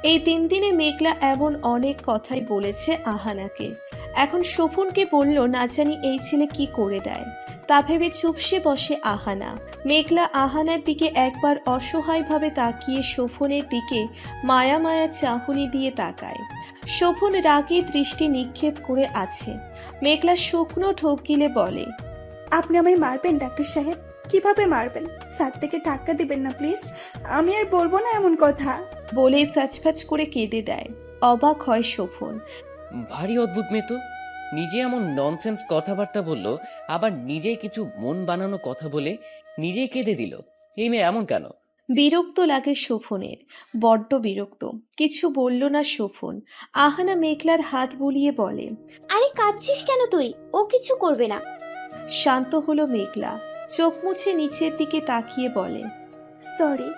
এই 3 দিনে মেঘলা এমন অনেক কথাই বলেছে আহানাকে। এখন শোভনকে বলল না জানি এই ছেলে কি করে দেয়। তা ভেবে চুপসে বসে আহানা। মেঘলা আহানার দিকে একবার অসহায়ভাবে তাকিয়ে শোভনের দিকে মায়া মায়া চাহনি দিয়ে তাকায়। শোভন রাগে দৃষ্টি নিক্ষেপ করে আছে। মেঘলা শুকনো ঢোক গিলে বলে, আপনি আমায় মারবেন ডাক্তার সাহেব? কিভাবে মারবেন? স্যার থেকে টাক্কা দিবেন না প্লিজ, আমি আর বলবো না এমন কথা। বলে ফ্যাচ ফ্যাচ করে কেঁদে দেয়। অবাক হয় শোভন। ভারী অদ্ভুত মেয়ে তো, নিজে এমন ননসেন্স কথাবার্তা বললো, আবার নিজেই কিছু মন বানানো কথা বলে নিজেই কেঁদে দিল। এই মেয়ে এমন কেন? বিরক্ত লাগে শোভনের, বড্ড বিরক্ত। কিছু বলল না শোভন। আহানা মেঘলার হাত বুলিয়ে বলে, আরে কাঁদছিস কেন তুই? ও কিছু করবে না। শান্ত হলো মেঘলা। চোখ মুছে নিচের দিকে তাকিয়ে বলে, সরি।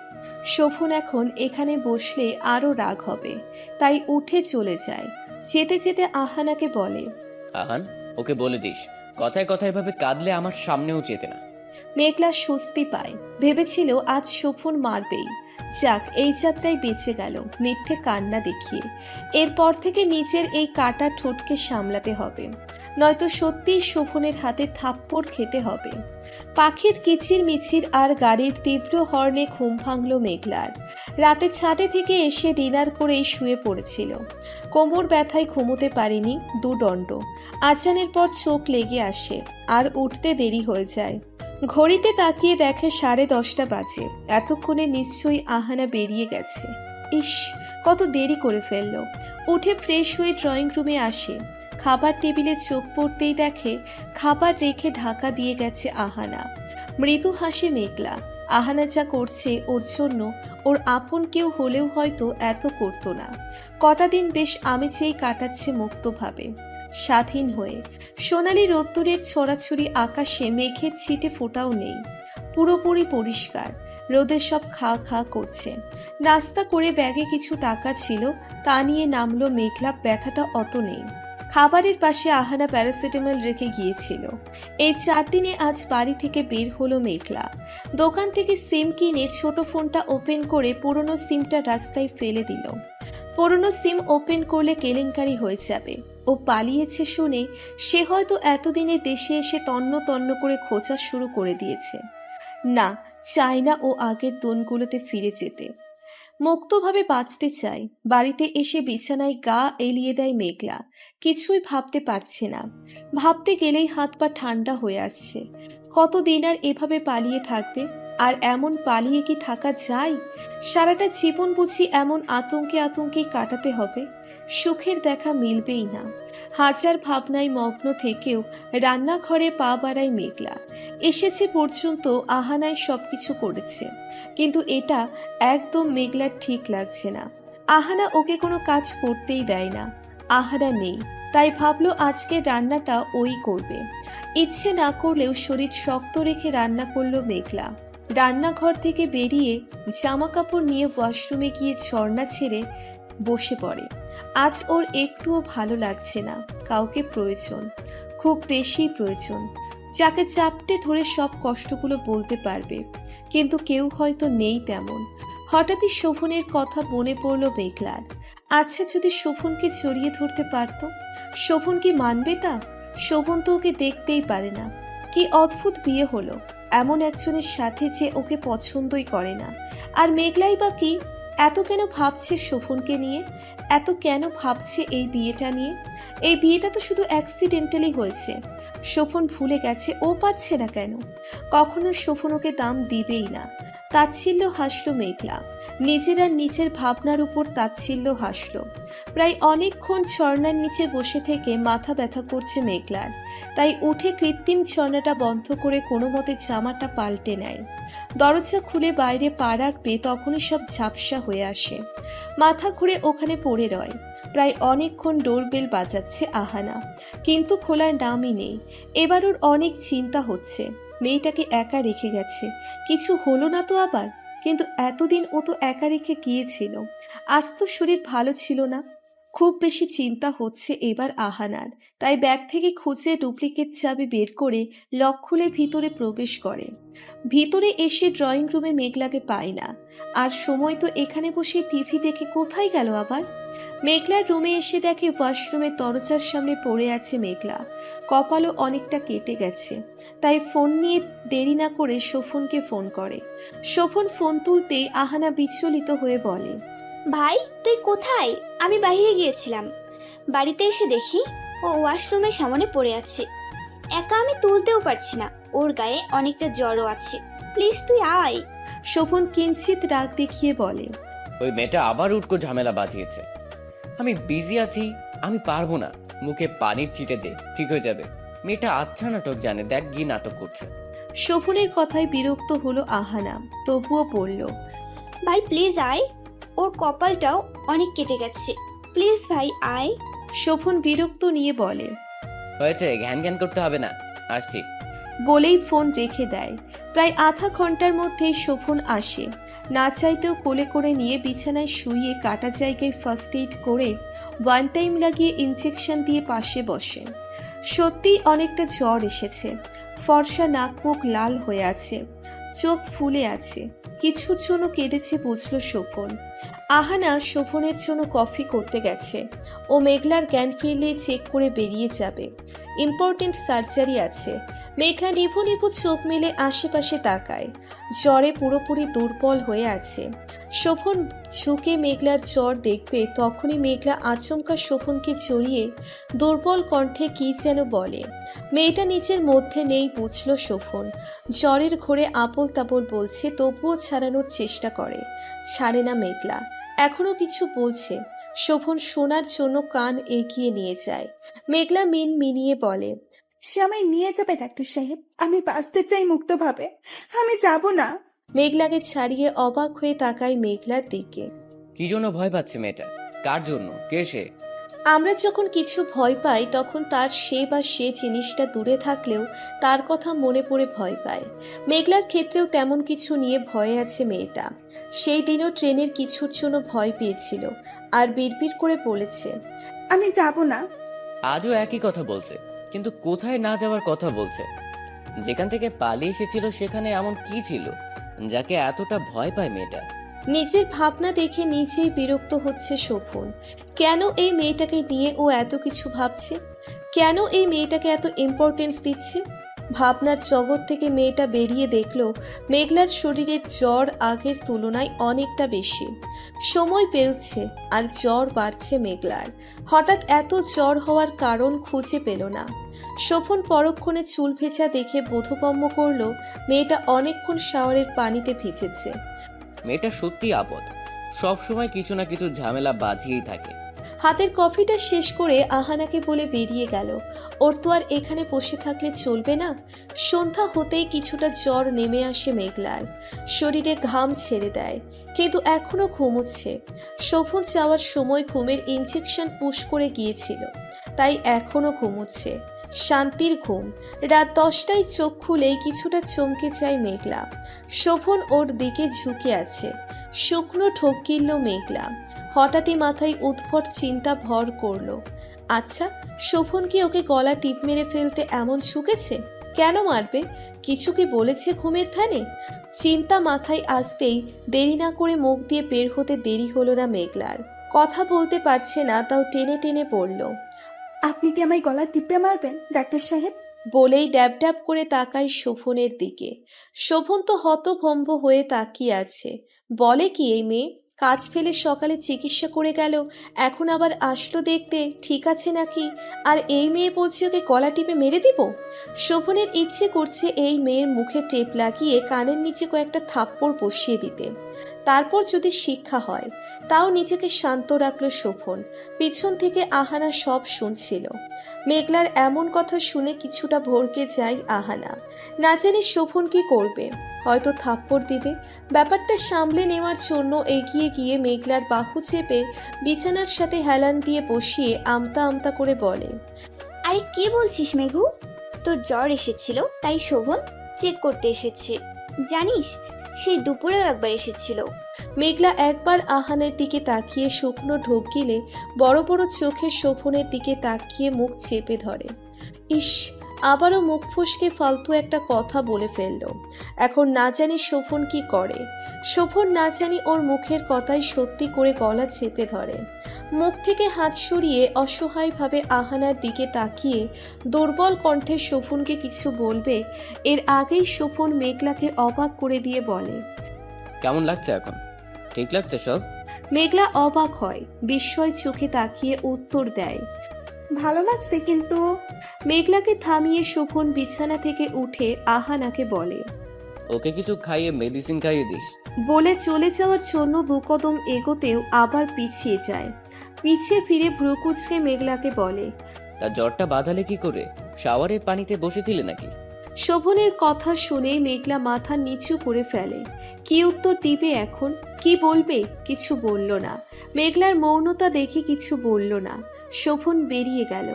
শোভন এখন এখানে বসলে আরো রাগ হবে, তাই উঠে চলে যায়। যেতে যেতে আহানাকে বলে, আহান, ওকে বলে দিস কথায় কথায় এভাবে কাঁদলে আমার সামনেও যেতে না। মেঘলা স্বস্তি পায়। ভেবেছিল আজ শোভন মারবেই। যাক, এই যাত্রায় বেঁচে গেল মিথ্যে কান্না দেখিয়ে। এরপর থেকে নিজের এই কাটা ঠোঁটকে সামলাতে হবে, নয়তো সত্যিই শোভনের হাতে থাপ্পড় খেতে হবে। পাখির কিচির মিচির আর গাড়ির তীব্র হর্নে ঘুম ভাঙল মেঘলার। রাতে ছাদে থেকে এসে ডিনার করেই শুয়ে পড়েছিল। কোমর ব্যথায় ঘুমোতে পারেনি দুদণ্ড। আজানের পর চোখ লেগে আসে আর উঠতে দেরি হয়ে যায়। ঘড়িতে তাকিয়ে দেখে 10:30 বাজে। এতক্ষণে নিশ্চয়ই আহানা বেরিয়ে গেছে। ইস, কত দেরি করে ফেললো। উঠে ফ্রেশ হয়ে ড্রয়িং রুমে আসে। খাবার টেবিলে চোখ পড়তেই দেখে খাবার রেখে ঢাকা দিয়ে গেছে আহানা। মৃদু হাসে মেঘলা। আহানা যা করছে ওর জন্য ওর আপন কেউ হলেও হয়তো এত করতো না। কটা দিন বেশ আমেজেই কাটাচ্ছে মুক্তভাবে, স্বাধীন হয়ে। সোনালি রোদ্দুরের ছড়াছড়ি আকাশে মেঘের ছিটে ফোঁটাও নেই, পুরোপুরি পরিষ্কার। রোদে সব খা খা করছে। নাস্তা করে ব্যাগে কিছু টাকা ছিল, তা নিয়ে নামলো মেঘলা। ব্যথাটা অত নেই। খাবারের পাশে আহানা প্যারাসিটামল রেখে গিয়েছিল। এই 4 দিনে আজ বাড়ি থেকে বের হলো মেঘলা। দোকান থেকে সিম কিনে ছোট ফোনটা ওপেন করে পুরনো সিমটা রাস্তায় ফেলে দিল। পুরনো সিম ওপেন করলে কেলেঙ্কারি হয়ে যাবে। ও পালিয়েছে শুনে সে হয়তো এতদিনে দেশে এসে তন্ন তন্ন করে খোঁজা শুরু করে দিয়েছে। না, চায় না ও আগের দিনগুলোতে ফিরে যেতে। মুক্তভাবে বাঁচতে চায়। বাড়িতে এসে বিছানায় গা এলিয়ে দেয় মেঘলা। কিছুই ভাবতে পারছে না। ভাবতে গেলেই হাত পা ঠান্ডা হয়ে আসছে। কতদিন আর এভাবে পালিয়ে থাকবে? আর এমন পালিয়ে কি থাকা যায়? সারাটা জীবন বুঝি এমন আতঙ্কে আতঙ্কে কাটাতে হবে? সুখের দেখা মিলবেই না। হাজার ভাবনায় মগ্ন থেকেও রান্নাঘরে পা বাড়ায় মেঘলা। এসেছে পর্যন্ত আহানায় সবকিছু করেছে, কিন্তু এটা একদম মেঘলার ঠিক লাগছে না। আহানা ওকে কোনো কাজ করতেই দেয় না। আহানা নেই, তাই ভাবলো আজকে রান্নাটা ওই করবে। ইচ্ছে না করলেও শরীর শক্ত রেখে রান্না করলো মেঘলা। রান্নাঘর থেকে বেরিয়ে জামা কাপড় নিয়ে ওয়াশরুমে গিয়ে ঝর্ণা ছেড়ে বসে পড়ে। আজ ওর একটুও ভালো লাগছে না। কাউকে প্রয়োজন, খুব বেশি প্রয়োজন, যাকে চাপটে ধরে সব কষ্টগুলো বলতে পারবে। কিন্তু কেউ হয়তো নেই তেমন। হঠাৎই শোভনের কথা মনে পড়ল মেঘলার। আচ্ছা, যদি শোভনকে জড়িয়ে ধরতে পারত? শোভন কি মানবে তা? শোভন তো ওকে দেখতেই পারে না। কি অদ্ভুত বিয়ে হলো এমন একজনের সাথে যে ওকে পছন্দই করে না। আর মেঘলাই বা কি? এত কেন ভাবছে শোভনকে নিয়ে? এত কেন ভাবছে এই বিয়েটা নিয়ে? এই বিয়েটা তো শুধু অ্যাক্সিডেন্টালি হয়েছে। শোভন ভুলে গেছে, ও পারছে না কেন? কখনো শোভন ওকে দাম দিবেই না। তাচ্ছিল্য হাসলো মেঘলা। নিজের আর নিচের ভাবনার উপর তাচ্ছিল্য হাসলো। প্রায় অনেকক্ষণ ঝর্ণার নিচে বসে থেকে মাথা ব্যথা করছে মেঘলার। তাই উঠে কৃত্রিম ঝর্ণাটা বন্ধ করে কোনো মতে জামাটা পাল্টে নেয়। দরজা খুলে বাইরে পা রাখবে তখনই সব ঝাপসা হয়ে আসে। মাথা ঘুরে ওখানে পড়ে রয়। প্রায় অনেকক্ষণ ডোরবেল বাজাচ্ছে আহানা, কিন্তু খোলার নামই নেই। এবার ওর অনেক চিন্তা হচ্ছে। মেয়েটাকে একা রেখে গেছে, কিছু হলো না তো আবার? কিন্তু এতদিন ও তো একা রেখে গিয়েছিল। আজ তো শরীর ভালো ছিল না। খুব বেশি চিন্তা হচ্ছে এবার আহানার। তাই ব্যাগ থেকে খুঁজে ডুপ্লিকেট চাবি বের করে লক খুলে ভিতরে প্রবেশ করে। ভিতরে এসে ড্রয়িং রুমে মেঘলাকে পায় না। আর সময় তো এখানে বসে টিভি দেখে কোথায় গেল আবার? মেঘলার রুমে এসে দেখে ওয়াশরুমের দরজার সামনে পড়ে আছে মেঘলা। কপালও অনেকটা কেটে গেছে। তাই ফোন নিয়ে দেরি না করে শোভনকে ফোন করে। শোভন ফোন তুলতেই আহানা বিচলিত হয়ে বলে, ভাই তুই কোথায়? আমি বাইরে গিয়েছিলাম। বাড়িতে এসে দেখি ও ওয়াশরুমের সামনে পড়ে আছে। একা আমি তুলতেও পারছি না, ওর গায়ে অনেকটা জ্বরও আছে। প্লিজ তুই আয়। শোভন কিঞ্চিত রাগ দেখিয়ে বলে, ওই মেয়েটা আবার উটকো ঝামেলা বাঁধিয়েছে। আমি বিজি আছি, আমি পারবো না। মুখে পানির ছিটে দে, ঠিক হয়ে যাবে। মেয়েটা আচ্ছা নাটক জানে, দেখ গিয়ে নাটক করছে। শোভনের কথায় বিরক্ত হলো আহানা, তবুও বলল, ভাই প্লিজ আয়, ওর কপালটাও অনেক কেটে গেছে। প্লিজ ভাই আয়। শোভন বিরক্ত নিয়ে বলে, হয়েছে, ঘ্যান ঘ্যান করতে হবে না, আসছি। বলেই ফোন রেখে দেয়। প্রায় আধা ঘন্টার মধ্যেই শোভন আসে। না চাইতেও কোলে করে নিয়ে বিছানায় শুইয়ে কাটা জায়গায় ফার্স্ট এইড করে ওয়ান টাইম লাগিয়ে ইনজেকশন দিয়ে পাশে বসে। সত্যিই অনেকটা জ্বর এসেছে। ফর্সা নাক মুখ লাল হয়ে আছে, চোখ ফুলে আছে। কিছুর জন্য কেঁদেছে বুঝলো শোভন। আহানা শোভনের জন্য কফি করতে গেছে। ও মেঘলার জ্ঞান ফিরলে চেক করে বেরিয়ে যাবে। ইম্পর্টেন্ট সার্জারি আছে। মেঘলা নিভু নিভু চোখ মেলে আশেপাশে তাকায়। জ্বরে পুরোপুরি দুর্বল হয়ে আছে। শোভন ঝুঁকে মেঘলার জ্বর দেখবে, তখনই মেঘলা আচমকা শোভনকে জড়িয়ে দুর্বল কণ্ঠে কী যেন বলে। মেয়েটা নিজের মধ্যে নেই বুঝল শোভন। জ্বরের ঘোরে আবোল তাবোল বলছে, তবুও ছাড়ানোর চেষ্টা করে। ছাড়ে না মেঘলা। এখনো কিছু বলছে। শোভন শোনার জন্য কান এগিয়ে নিয়ে যায়। মেঘলা মিনিয়ে বলে, সে আমায় নিয়ে যাবে ডাক্তার সাহেব, আমি বাঁচতে চাই মুক্তভাবে, আমি যাব না। মেঘলাকে ছাড়িয়ে অবাক হয়ে তাকায় মেঘলার দিকে। কি জন্য ভয় পাচ্ছে মেয়েটা? কার জন্য? কে সে? আমরা যখন কিছু ভয় পাই তখন তার সে বা সে জিনিসটা দূরে থাকলেও তার কথা মনে পড়ে ভয় পায়। মেঘলার ক্ষেত্রেও তেমন কিছু নিয়ে ভয়ে আছে মেয়েটা। সেই দিনও ট্রেনের কিছুর জন্য ভয় পেয়েছিল আর বিড়বিড় করে বলেছে, আমি যাব না। আজও একই কথা বলছে, কিন্তু কোথায় না যাওয়ার কথা বলছে। যেখান থেকে পালিয়ে এসেছিল সেখানে এমন কি ছিল যাকে এতটা ভয় পায় মেয়েটা? নিজের ভাবনা দেখে নিজেই বিরক্ত হচ্ছে শোভন। কেন এই মেয়েটাকে নিয়ে ও এত কিছু ভাবছে? কেন এই মেয়েটাকে এত ইম্পর্টেন্স দিচ্ছে? ভাবনার জগৎ থেকে মেয়েটা বেরিয়ে দেখলো মেঘলার শরীরের জ্বর আগের তুলনায় অনেকটা বেশি। সময় পেরোচ্ছে আর জ্বর বাড়ছে মেঘলার। হঠাৎ এত জ্বর হওয়ার কারণ খুঁজে পেল না। শোভন পরক্ষণে চুল ভেজা দেখে বোধগম্য করলো মেয়েটা অনেকক্ষণ শাওয়ারের পানিতে ভিজেছে। মেয়েটা সত্যি আপদ, সব সময় কিছু না কিছু ঝামেলা বাঁধিয়েই থাকে। হাতের কফিটা শেষ করে আহানাকে বলে বেরিয়ে গেল। ওর তো আর এখানে বসে থাকলে চলবে না। সন্ধ্যা হতেই কিছুটা জ্বর নেমে আসে মেঘলার। শরীরে ঘাম ছেড়ে দেয়, কিন্তু এখনো ঘুমোচ্ছে। শোভন যাওয়ার সময় ঘুমের ইনজেকশন পুশ করে গিয়েছিল, তাই এখনো ঘুমোচ্ছে। শান্তির ঘুম। রাত 10টায় চোখ খুলেই কিছুটা চমকে যায় মেঘলা। শোভন ওর দিকে ঝুঁকে আছে। শুকনো ঢোক গিলল মেঘলা। হঠাৎই মাথায় উদ্ভট চিন্তা ভর করলো। আচ্ছা, শোভন কি ওকে গলা টিপ মেরে ফেলতে এমন ঝুঁকেছে? কেন মারবে? কিছু কি বলেছে ঘুমের ধ্যানে? চিন্তা মাথায় আসতেই দেরি না করে মুখ দিয়ে বের হতে দেরি হলো না মেঘলার। কথা বলতে পারছে না, তাও টেনে টেনে পড়ল। আপনি কি আমায় গলা টিপে মারবেন ডাক্তার সাহেব? বলেই ড্যাব ড্যাব করে তাকায় শোভনের দিকে। শোভন তো হতভম্ব হয়ে তাকিয়ে আছে। বলে কি এই মেয়ে? কাজ ফেলে সকালে চিকিৎসা করে গেল, এখন আবার আসলো দেখতে ঠিক আছে নাকি, আর এই মেয়ে বলছে ওকে গলা টিপে মেরে দিব। শোভনের ইচ্ছে করছে এই মেয়ের মুখে টেপ লাগিয়ে কানের নিচে কয়েকটা থাপ্পড় বসিয়ে দিতে, তারপর যদি শিক্ষা হয়। তাও নিজেকে শান্ত রাখলো শোভন। পিছন থেকে আহানা সব শুনছিল। মেঘলার এমন কথা শুনে কিছুটা ভড়কে যায় আহানা। না জানি শোভন কি করবে, হয়তো থাপ্পড় দিবে। ব্যাপারটা সামলে নেওয়ার জন্য এগিয়ে গিয়ে মেঘলার বাহু চেপে বিছানার সাথে হেলান দিয়ে বসিয়ে আমতা আমতা করে বলে, আরে কি বলছিস মেঘু? তোর জ্বর এসেছিল তাই শোভন চেক করতে এসেছে। জানিস, সেই দুপুরেও একবার এসেছিল। মেঘলা একবার আহানের দিকে তাকিয়ে শুকনো ঢোক গিলে বড় বড় চোখে শোভনের দিকে তাকিয়ে মুখ চেপে ধরে। ইস, আবারও মুখ ফসকে ফালতু একটা কথা বলে ফেলল। এখন না জানি শোভন কি করে। শোভন না জানি ওর মুখের কথাই সত্যি করে গলা চেপে ধরে। মুখ থেকে হাত সরিয়ে অসহায়ভাবে আহানার দিকে তাকিয়ে দুর্বল কণ্ঠে শোভনকে কিছু বলবে, এর আগেই শোভন মেঘলাকে অবাক করে দিয়ে বলে, কেমন লাগছে এখন? ঠিক লাগছে সব? মেঘলা অবাক হয়, বিস্ময় চোখে তাকিয়ে উত্তর দেয়, ভালো লাগছে, কিন্তু মেঘলাকে থামিয়ে শোভন বিছানা থেকে উঠে আহানাকে বলে। ওকে কিছু খাইয়ে মেডিসিন খাইয়ে দিস। বলে চলে যাওয়ার জন্য দু কদম এগোতেও আবার পিছিয়ে যায়। পিছিয়ে ফিরে ভ্রুকুচকে মেঘলাকে বলে, তার জ্বরটা বাঁধালে কি করে? শাওয়ারের পানিতে বসেছিলে নাকি? শোভনের কথা শুনে মেঘলা মাথা নিচু করে ফেলে। কি উত্তর দিবে এখন? কি বলবে? কিছু বলল না। মেঘলার মৌনতা দেখে কিছু বলল না। শোভন বেরিয়ে গেল।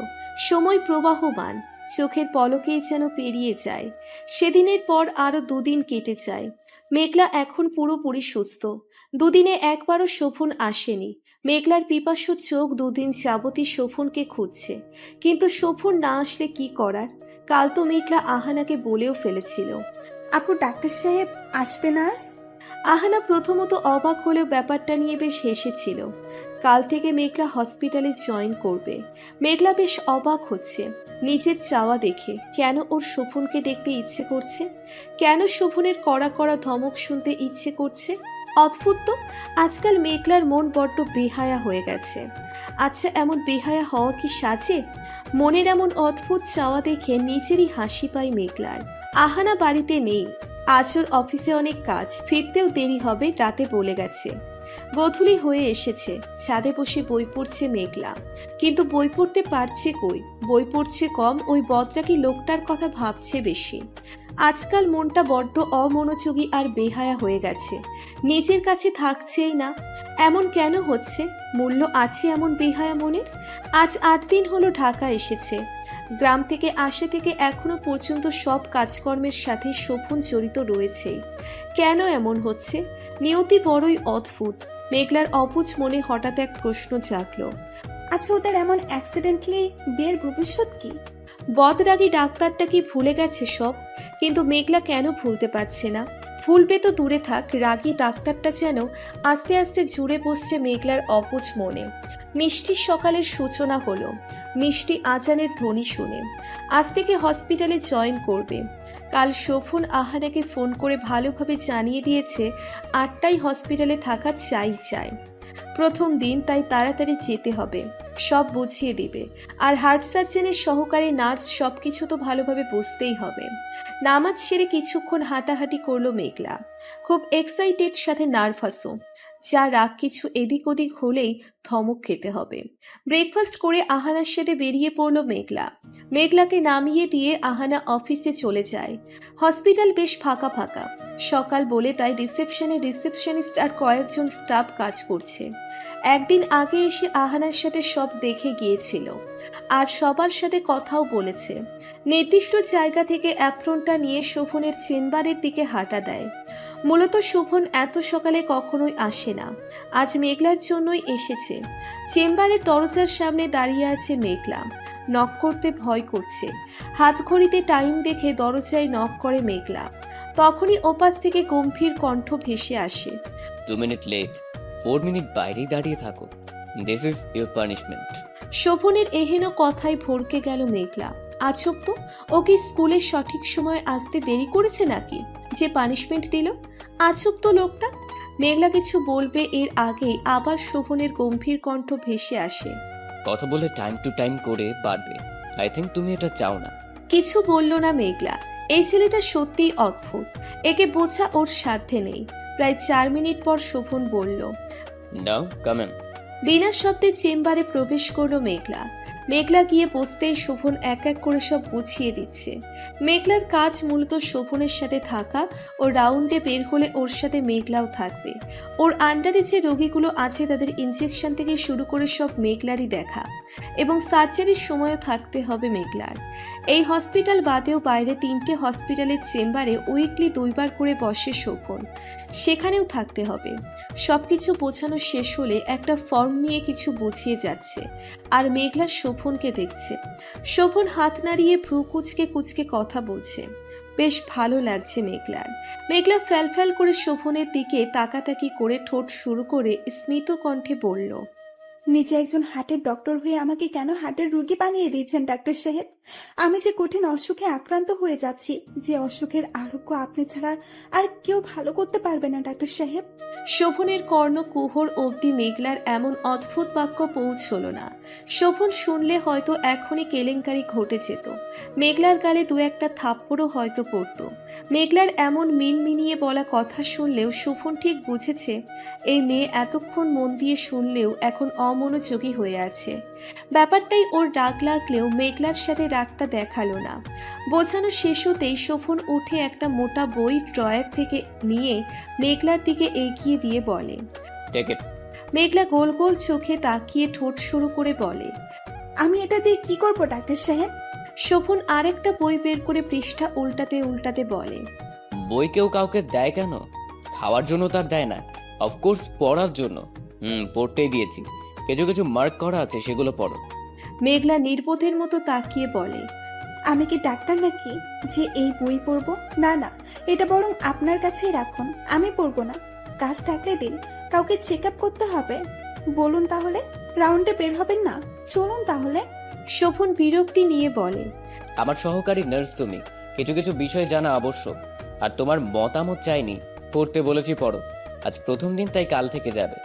সময় প্রবাহমান, চোখের পলকেই যেন পেরিয়ে যায়। সেদিনের পর আরো 2 দিন কেটে যায়। মেঘলা এখন পুরোপুরি সুস্থ। 2 দিনে একবারও শোভন আসেনি। মেঘলার পিপাসু চোখ 2 দিন যাবতই শোভনকে খুঁজছে, কিন্তু শোভন না আসলে কি করার? কাল তো মেঘলা আহানাকে বলেও ফেলেছিল। আপু ডাক্তার সাহেব আসবে না আজ? আহানা প্রথমত অবাক হলেও ব্যাপারটা নিয়ে বেশ হেসেছিল। কাল থেকে মেঘলা হসপিটালে জয়েন করবে। মেঘলা বেশ অবাক হচ্ছে নিজের চাওয়া দেখে। কেন ওর শোভনকে দেখতে ইচ্ছে করছে, কেন শোভনের কড়া কড়া ধমক শুনতে ইচ্ছে করছে। অদ্ভুত তো, আজকাল মেঘলার মন বড্ড বেহায়া হয়ে গেছে। আচ্ছা, এমন বেহায়া হওয়া কি সাজে? মনের এমন অদ্ভুত চাওয়া দেখে নিজেরই হাসি পায় মেঘলার। আহানা বাড়িতে নেই, আজ ওর অফিসে অনেক কাজ, ফিরতেও দেরি হবে, রাতে বলে গেছে। গোধূলি হয়ে এসেছে, ছাদে বসে বই পড়ছে মেঘলা। কিন্তু বই পড়তে পারছে কই, বই পড়ছে কম, ওই বদরাকি লোকটার কথা ভাবছে বেশি। আজকাল মনটা বড্ড অমনোযোগী আর বেহায়া হয়ে গেছে, নিজের কাছে থাকছেই না। এমন কেন হচ্ছে? মূল্য আছে এমন বেহায়া মনের? আজ 8 দিন হলো ঢাকা এসেছে। গ্রাম থেকে আসে থেকে এখনো পর্যন্ত সব কাজকর্মের সাথে শোভন জড়িত রয়েছে। কেন এমন হচ্ছে? নিয়তি বড়ই অদ্ভুত। মেঘলার অবুঝ মনে হঠাৎ এক প্রশ্ন জাগলো। আচ্ছা, ওদের এমন অ্যাক্সিডেন্টলি বিয়ের ভবিষ্যৎ কি? বদরাগী ডাক্তারটা কি ভুলে গেছে সব? কিন্তু মেঘলা কেন ভুলতে পারছে না? ভুলবে তো দূরে থাক, রাগী ডাক্তারটা যেন আস্তে আস্তে জুড়ে বসছে মেঘলার অবুঝ মনে। মিষ্টি সকালের সূচনা হলো মিষ্টি আজানের ধ্বনি শুনে। আজ থেকে হসপিটালে জয়েন করবে। কাল শোভন আহানাকে ফোন করে ভালোভাবে জানিয়ে দিয়েছে 8টায় হসপিটালে থাকা চাই। প্রথম দিন, তাই তাড়াতাড়ি যেতে হবে, সব বুঝিয়ে দিবে। আর হার্ট সার্জনের সহকারী নার্স সবকিছু তো ভালোভাবে বুঝতেই হবে। নামাজ সেরে কিছুক্ষণ হাঁটাহাঁটি করলো মেঘলা, খুব এক্সাইটেড, সাথে নার্ভাসও। যা রাগ কিছু এদিক ওদিক হলেই ধমক খেতে হবে। ব্রেকফাস্ট করে আহানার সাথে বেরিয়ে পড়লো মেঘলা। মেঘলাকে নামিয়ে দিয়ে আহানা অফিসে চলে যায়। হসপিটাল বেশ ফাঁকা ফাঁকা, সকাল বলে তাই রিসেপশনে রিসেপশনিস্ট আর কয়েকজন স্টাফ কাজ করছে। একদিন আগে এসে আহানার সাথে সব দেখে গিয়েছিল আর সবার সাথে কথাও বলেছে। নির্দিষ্ট জায়গা থেকে অ্যাপ্রনটা নিয়ে শোভনের চেম্বারের দিকে হাঁটা দেয়। মূলত শোভন এত সকালে কখনোই আসে না, আজ মেঘলার জন্যই এসেছে। চেম্বারের দরজার সামনে দাঁড়িয়ে আছে মেঘলা, নক করতে ভয় করছে। হাত ঘড়িতে টাইম দেখে দরজায় নক করে মেঘলা। তখনই ওপাশ থেকে গম্ভীর কণ্ঠ ভেসে আসে। 2 মিনিট লেট, 4 মিনিট বাইরেই দাঁড়িয়ে থাকো। This is your punishment. শোভনের এহেন কথায় ভরকে গেল মেঘলা। আজব তো, ও কি স্কুলে সঠিক সময় আসতে দেরি করেছে নাকি যে পানিশমেন্ট দিল? আজব তো লোকটা। মেঘলা কিছু বলবে এর আগেই আবার শোভনের গম্ভীর কণ্ঠ ভেসে আসে। কথা বলে টাইম টু টাইম করে বাড়বে। আই থিঙ্ক তুমি এটা চাও না। কিছু বলল না মেঘলা। এই ছেলেটা সত্যিই অদ্ভুত, একে বোঝা ওর সাধ্যে নেই। প্রায় 4 মিনিট পর শোভন বলল, নাও কাম ইন। বিনা শব্দে চেম্বারে প্রবেশ করলো মেঘলা। মেঘলা গিয়ে বসতেই শোভন এক এক করে সব বুঝিয়ে দিচ্ছে। মেঘলার কাজ মূলত শোভনের সাথে থাকা, ও রাউন্ডে বের হলে ওর সাথে মেঘলাও থাকবে। ওর আন্ডারে যে রোগীগুলো আছে তাদের ইনজেকশন থেকে শুরু করে সব মেঘলারই দেখা, এবং সার্জারির সময়ও থাকতে হবে মেঘলার। এই হসপিটাল বাদেও বাইরে 3টে হসপিটালের চেম্বারে উইকলি 2 বার করে বসে শোভন, সেখানেও থাকতে হবে। সবকিছু বোঝানো শেষ হলে একটা ফর্ম নিয়ে কিছু বুঝিয়ে যাচ্ছে, আর মেঘলা শোভনকে দেখছে। শোভন হাত নাড়িয়ে ভ্রু কুচকে কুচকে কথা বলছে। বেশ ভালো লাগছে মেঘলার। মেঘলা ফ্যালফ্যাল করে শোভনের দিকে তাকাতাকি করে ঠোঁট শুরু করে স্মিত কণ্ঠে বলল, নিজে একজন হার্টের ডক্টর হয়ে আমাকে কেন হার্টের রুগী বানিয়ে দিয়েছেন ডাক্তার সাহেব? আমি যে কঠিন অসুখে আক্রান্ত হয়ে যাচ্ছি, যে অসুখের আরোগ্য আপনি ছাড়া আর কেউ ভালো করতে পারবে না ডাক্তার সাহেব। শোভনের কর্ণকুহর অবধি মেঘলার এমন অদ্ভুত বাক্য পৌঁছল না। শোভন শুনলে হয়তো এখনই কেলেঙ্কারি ঘটে যেত। মেঘলার গালে 2-1টা থাপ্পড়ও হয়তো পড়ত। মেঘলার এমন মিনমিনিয়ে বলা কথা শুনলেও শোভন ঠিক বুঝেছে এই মেয়ে এতক্ষণ মন দিয়ে শুনলেও এখন অমনোযোগী হয়ে আছে। ব্যাপারটাই ওর রাগ লাগলেও মেঘলার সাথে রাগটা দেখালো না। বোঝানো শেষ হতেই শোভন উঠে একটা মোটা বই ড্রয়ার থেকে নিয়ে মেঘলার দিকে এগিয়ে দিয়ে বলে, টেক ইট। মেঘলা গোল গোল চোখে তাকিয়ে ঠোঁট শুরু করে বলে, আমি এটা দিয়ে কি করব ডাক্তার সাহেব? শোভন আরেকটা বই বের করে পৃষ্ঠা উল্টাতে উল্টাতে বলে, বই কেউ কাউকে দেয় কেন? খাওয়ার জন্য তার দেয় না, অফকোর্স পড়ার জন্য। পড়তেই দিয়েছি, কিছু কিছু মার্ক করা আছে, সেগুলো পড়ো। মেঘলা নির্বোধের মতো তাকিয়ে বলে, আমি কি ডাক্তার নাকি যে এই বই পড়বো? না না, এটা বরং আপনার কাছেই রাখুন, আমি পড়বো না। কাজ থাকলে দিন, কাউকে চেক আপ করতে হবে। বলুন তাহলে, রাউন্ডে বের হবেন না? চলুন তাহলে। শোভন বিরক্তি নিয়ে বলে, আমার সহকারী নার্স তুমি, কিছু কিছু বিষয় জানা আবশ্যক। আর তোমার মতামত চাইনি, পড়তে বলেছি পড়ো। আজ প্রথম দিন, তাই কাল থেকে যাবে।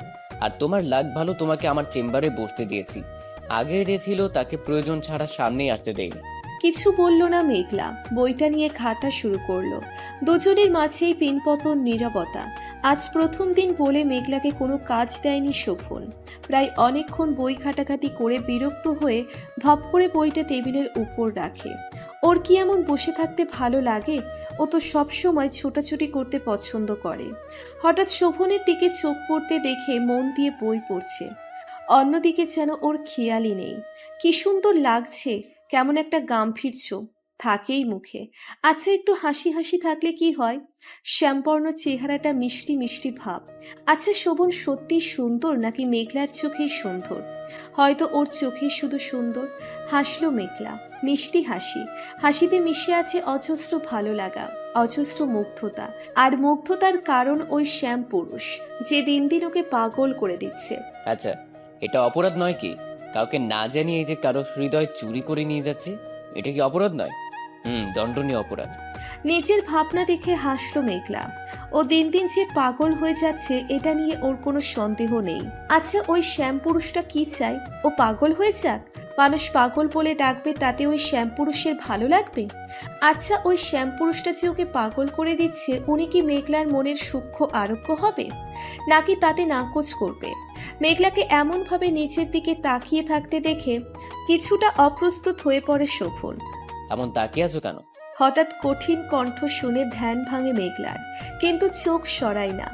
আর তোমার লাগ ভালো, তোমাকে আমার চেম্বারে বসতে দিয়েছি। আগে যে ছিল তাকে প্রয়োজন ছাড়া সামনেই আসতে দেয়নি। কিছু বলল না মেঘলা, বইটা নিয়ে ঘাটা শুরু করলো। দুজনের মাঝেই পিনপতন নীরবতা। আজ প্রথম দিন বলে মেঘলাকে কোনো কাজ দেয়নি শোভন। প্রায় অনেকক্ষণ বই ঘাটাঘাটি করে বিরক্ত হয়ে ধপ করে বইটা টেবিলের উপর রাখে। ওর কি এমন বসে থাকতে ভালো লাগে? ও তো সবসময় ছোটাছুটি করতে পছন্দ করে। হঠাৎ শোভনের দিকে চোখ পড়তে দেখে মন দিয়ে বই পড়ছে। অন্যদিকে যেন ওর খেয়ালই নেই। কি সুন্দর লাগছে, কেমন একটা গাম্ভীর্য থাকেই মুখে। আচ্ছা, একটু হাসি হাসি থাকলে কি হয়? শ্যামবর্ণ চেহারাটা মিষ্টি মিষ্টি ভাব। আচ্ছা, শোভন সত্যি সুন্দর নাকি মেঘলার চোখেই সুন্দর? হয়তো ওর চোখেই শুধু সুন্দর। হাসলো মেঘলা, মিষ্টি হাসি। হাসিতে মিশে আছে অজস্র ভালো লাগা, অজস্র মুগ্ধতা। আর মুগ্ধতার কারণ ওই শ্যাম পুরুষ, যে দিন দিন ওকে পাগল করে দিচ্ছে। আচ্ছা, এটা অপরাধ নয় কি? কাউকে না জানিয়ে এই যে কারো হৃদয় চুরি করে নিয়ে যাচ্ছে, এটা কি অপরাধ নয়? দণ্ডনীয় অপরাধ। নিজের ভাবনা দেখে হাসলো মেঘলা। ও দিন দিন যে পাগল হয়ে যাচ্ছে এটা নিয়ে ওর কোনো সন্দেহ নেই। আচ্ছা, ওই শ্যাম পুরুষটা কি চায়? ও পাগল হয়ে যাক, মানুষ পাগল বলে ডাকবে, তাতে ওই শ্যাম পুরুষের ভালো লাগবে? আচ্ছা, ওই শ্যাম পুরুষটা যে ওকে পাগল করে দিচ্ছে, উনি কি মেঘলার মনের সূক্ষ্ম আরোগ্য হবে, নাকি তাতে নাকচ করবে? মেঘলাকে এমনভাবে নিচের দিকে তাকিয়ে থাকতে দেখে কিছুটা অপ্রস্তুত হয়ে পড়ে শোভন। এমন তাকিয়ে আছো কেন? হঠাৎ কঠিন কণ্ঠ শুনে ধ্যান ভাঙে মেঘলার, কিন্তু চোখ সরায় না।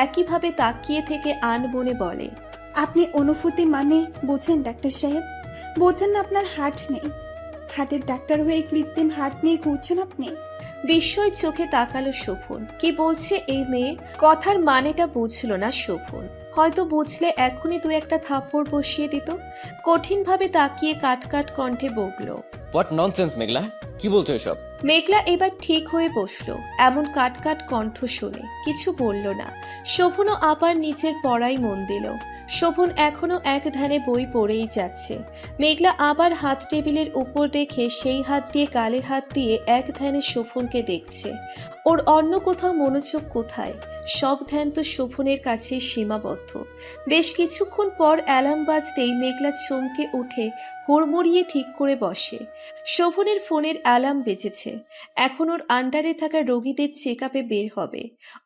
একইভাবে তাকিয়ে থেকে আনমনে বলে, আপনি অনুভূতি মানে বোঝেন ডাক্তার সাহেব? বোঝেন না আপনার হার্ট নেই? হার্টের ডাক্তার হয়ে কৃত্রিম হার্ট নিয়ে ঘুরছেন আপনি? বিস্ময় চোখে তাকালো শোভন। কি বলছে এই মেয়ে? কথার মানেটা বুঝলো না শোভন। হয়তো বুঝলে এখনই দু একটা থাপ্পড় বসিয়ে দিত। কঠিনভাবে তাকিয়ে কাট কাট কণ্ঠে বকল, হোয়াট ননসেন্স মেঘলা, কি বলছো এসব? মেঘলা এবার ঠিক হয়ে বসলো। এমন কাট কাট কণ্ঠ শুনে কিছু বলল না। শোভনও আবার নিচের পড়ায় মন দিল। শোভন এখনো এক ধ্যানে বই পড়েই যাচ্ছে। মেঘলা আবার হাত টেবিলের উপর রেখে সেই হাত দিয়ে গালে হাত দিয়ে এক ধ্যানে শোভনকে দেখছে। ওর অন্য কোথাও মনোযোগ কোথায়? সব ধ্যান তো শোভনের কাছে সীমাবদ্ধ। বেশ কিছুক্ষণ পর অ্যালার্ম বাজতেই মেঘলা চমকে উঠে হুড়মুড়িয়ে ঠিক করে বসে। শোভনের ফোনের অ্যালার্ম বেজেছে। এখন ওর আন্ডারে থাকা রোগীদের চেক আপে বের হবে।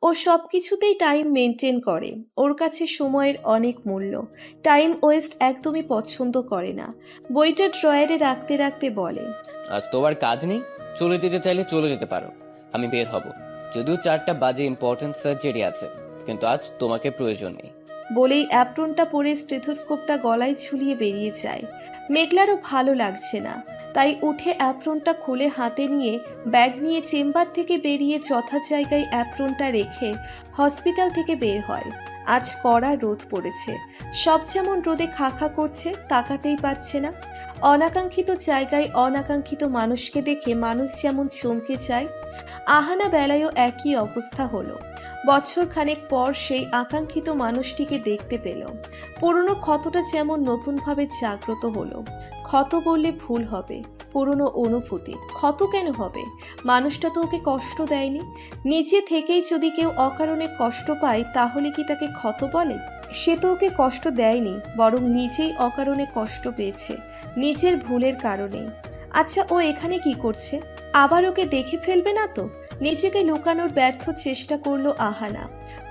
ও সব কিছুতেই টাইম মেনটেন করে। ওর কাছে সময়ের অনেক মূল্য। টাইম ওয়েস্ট একদমই পছন্দ করে না। বইটা ড্রয়ারে রাখতে রাখতে বলে, আজ তোমার কাজ নেই, চলে যেতে চাইলে চলে যেতে পারো, আমি বের হব। যদিও 4টা বাজে ইম্পর্টেন্ট সার্জারি আছে, কিন্তু আজ তোমাকে প্রয়োজন নেই। বলেই অ্যাপ্রনটা পরে স্টেথোস্কোপটা গলায় ঝুলিয়ে বেরিয়ে যায়। মেঘলারও ভালো লাগছে না, তাই উঠে অ্যাপ্রনটা খুলে হাতে নিয়ে ব্যাগ নিয়ে চেম্বার থেকে বেরিয়ে যথা জায়গায় অ্যাপ্রনটা রেখে হসপিটাল থেকে বের হয়। আজ কড়া রোদ পড়েছে। সব যেমন রোদে খা খা করছে, তাকাতেই পারছে না। অনাকাঙ্ক্ষিত জায়গায় অনাকাঙ্ক্ষিত মানুষকে দেখে মানুষ যেমন চমকে যায়, আহানা বেলায়ও একই অবস্থা হলো। বছর খানেক পর সেই আকাঙ্ক্ষিত মানুষটিকে দেখতে পেল। পুরনো ক্ষতটা যেমন নতুনভাবে জাগ্রত হলো। ক্ষত বললে ভুল হবে, পুরনো অনুভূতি। ক্ষত কেন হবে? মানুষটা তো ওকে কষ্ট দেয়নি। নিজে থেকেই যদি কেউ অকারণে কষ্ট পায়, তাহলে কি তাকে ক্ষত বলে? সে তো ওকে কষ্ট দেয়নি, বরং নিজেই অকারণে কষ্ট পেয়েছে, নিজের ভুলের কারণেই। আচ্ছা, ও এখানে কি করছে? আবার ওকে দেখে ফেলবে না তো? নিজেকে লুকানোর ব্যর্থ চেষ্টা করলো আহানা।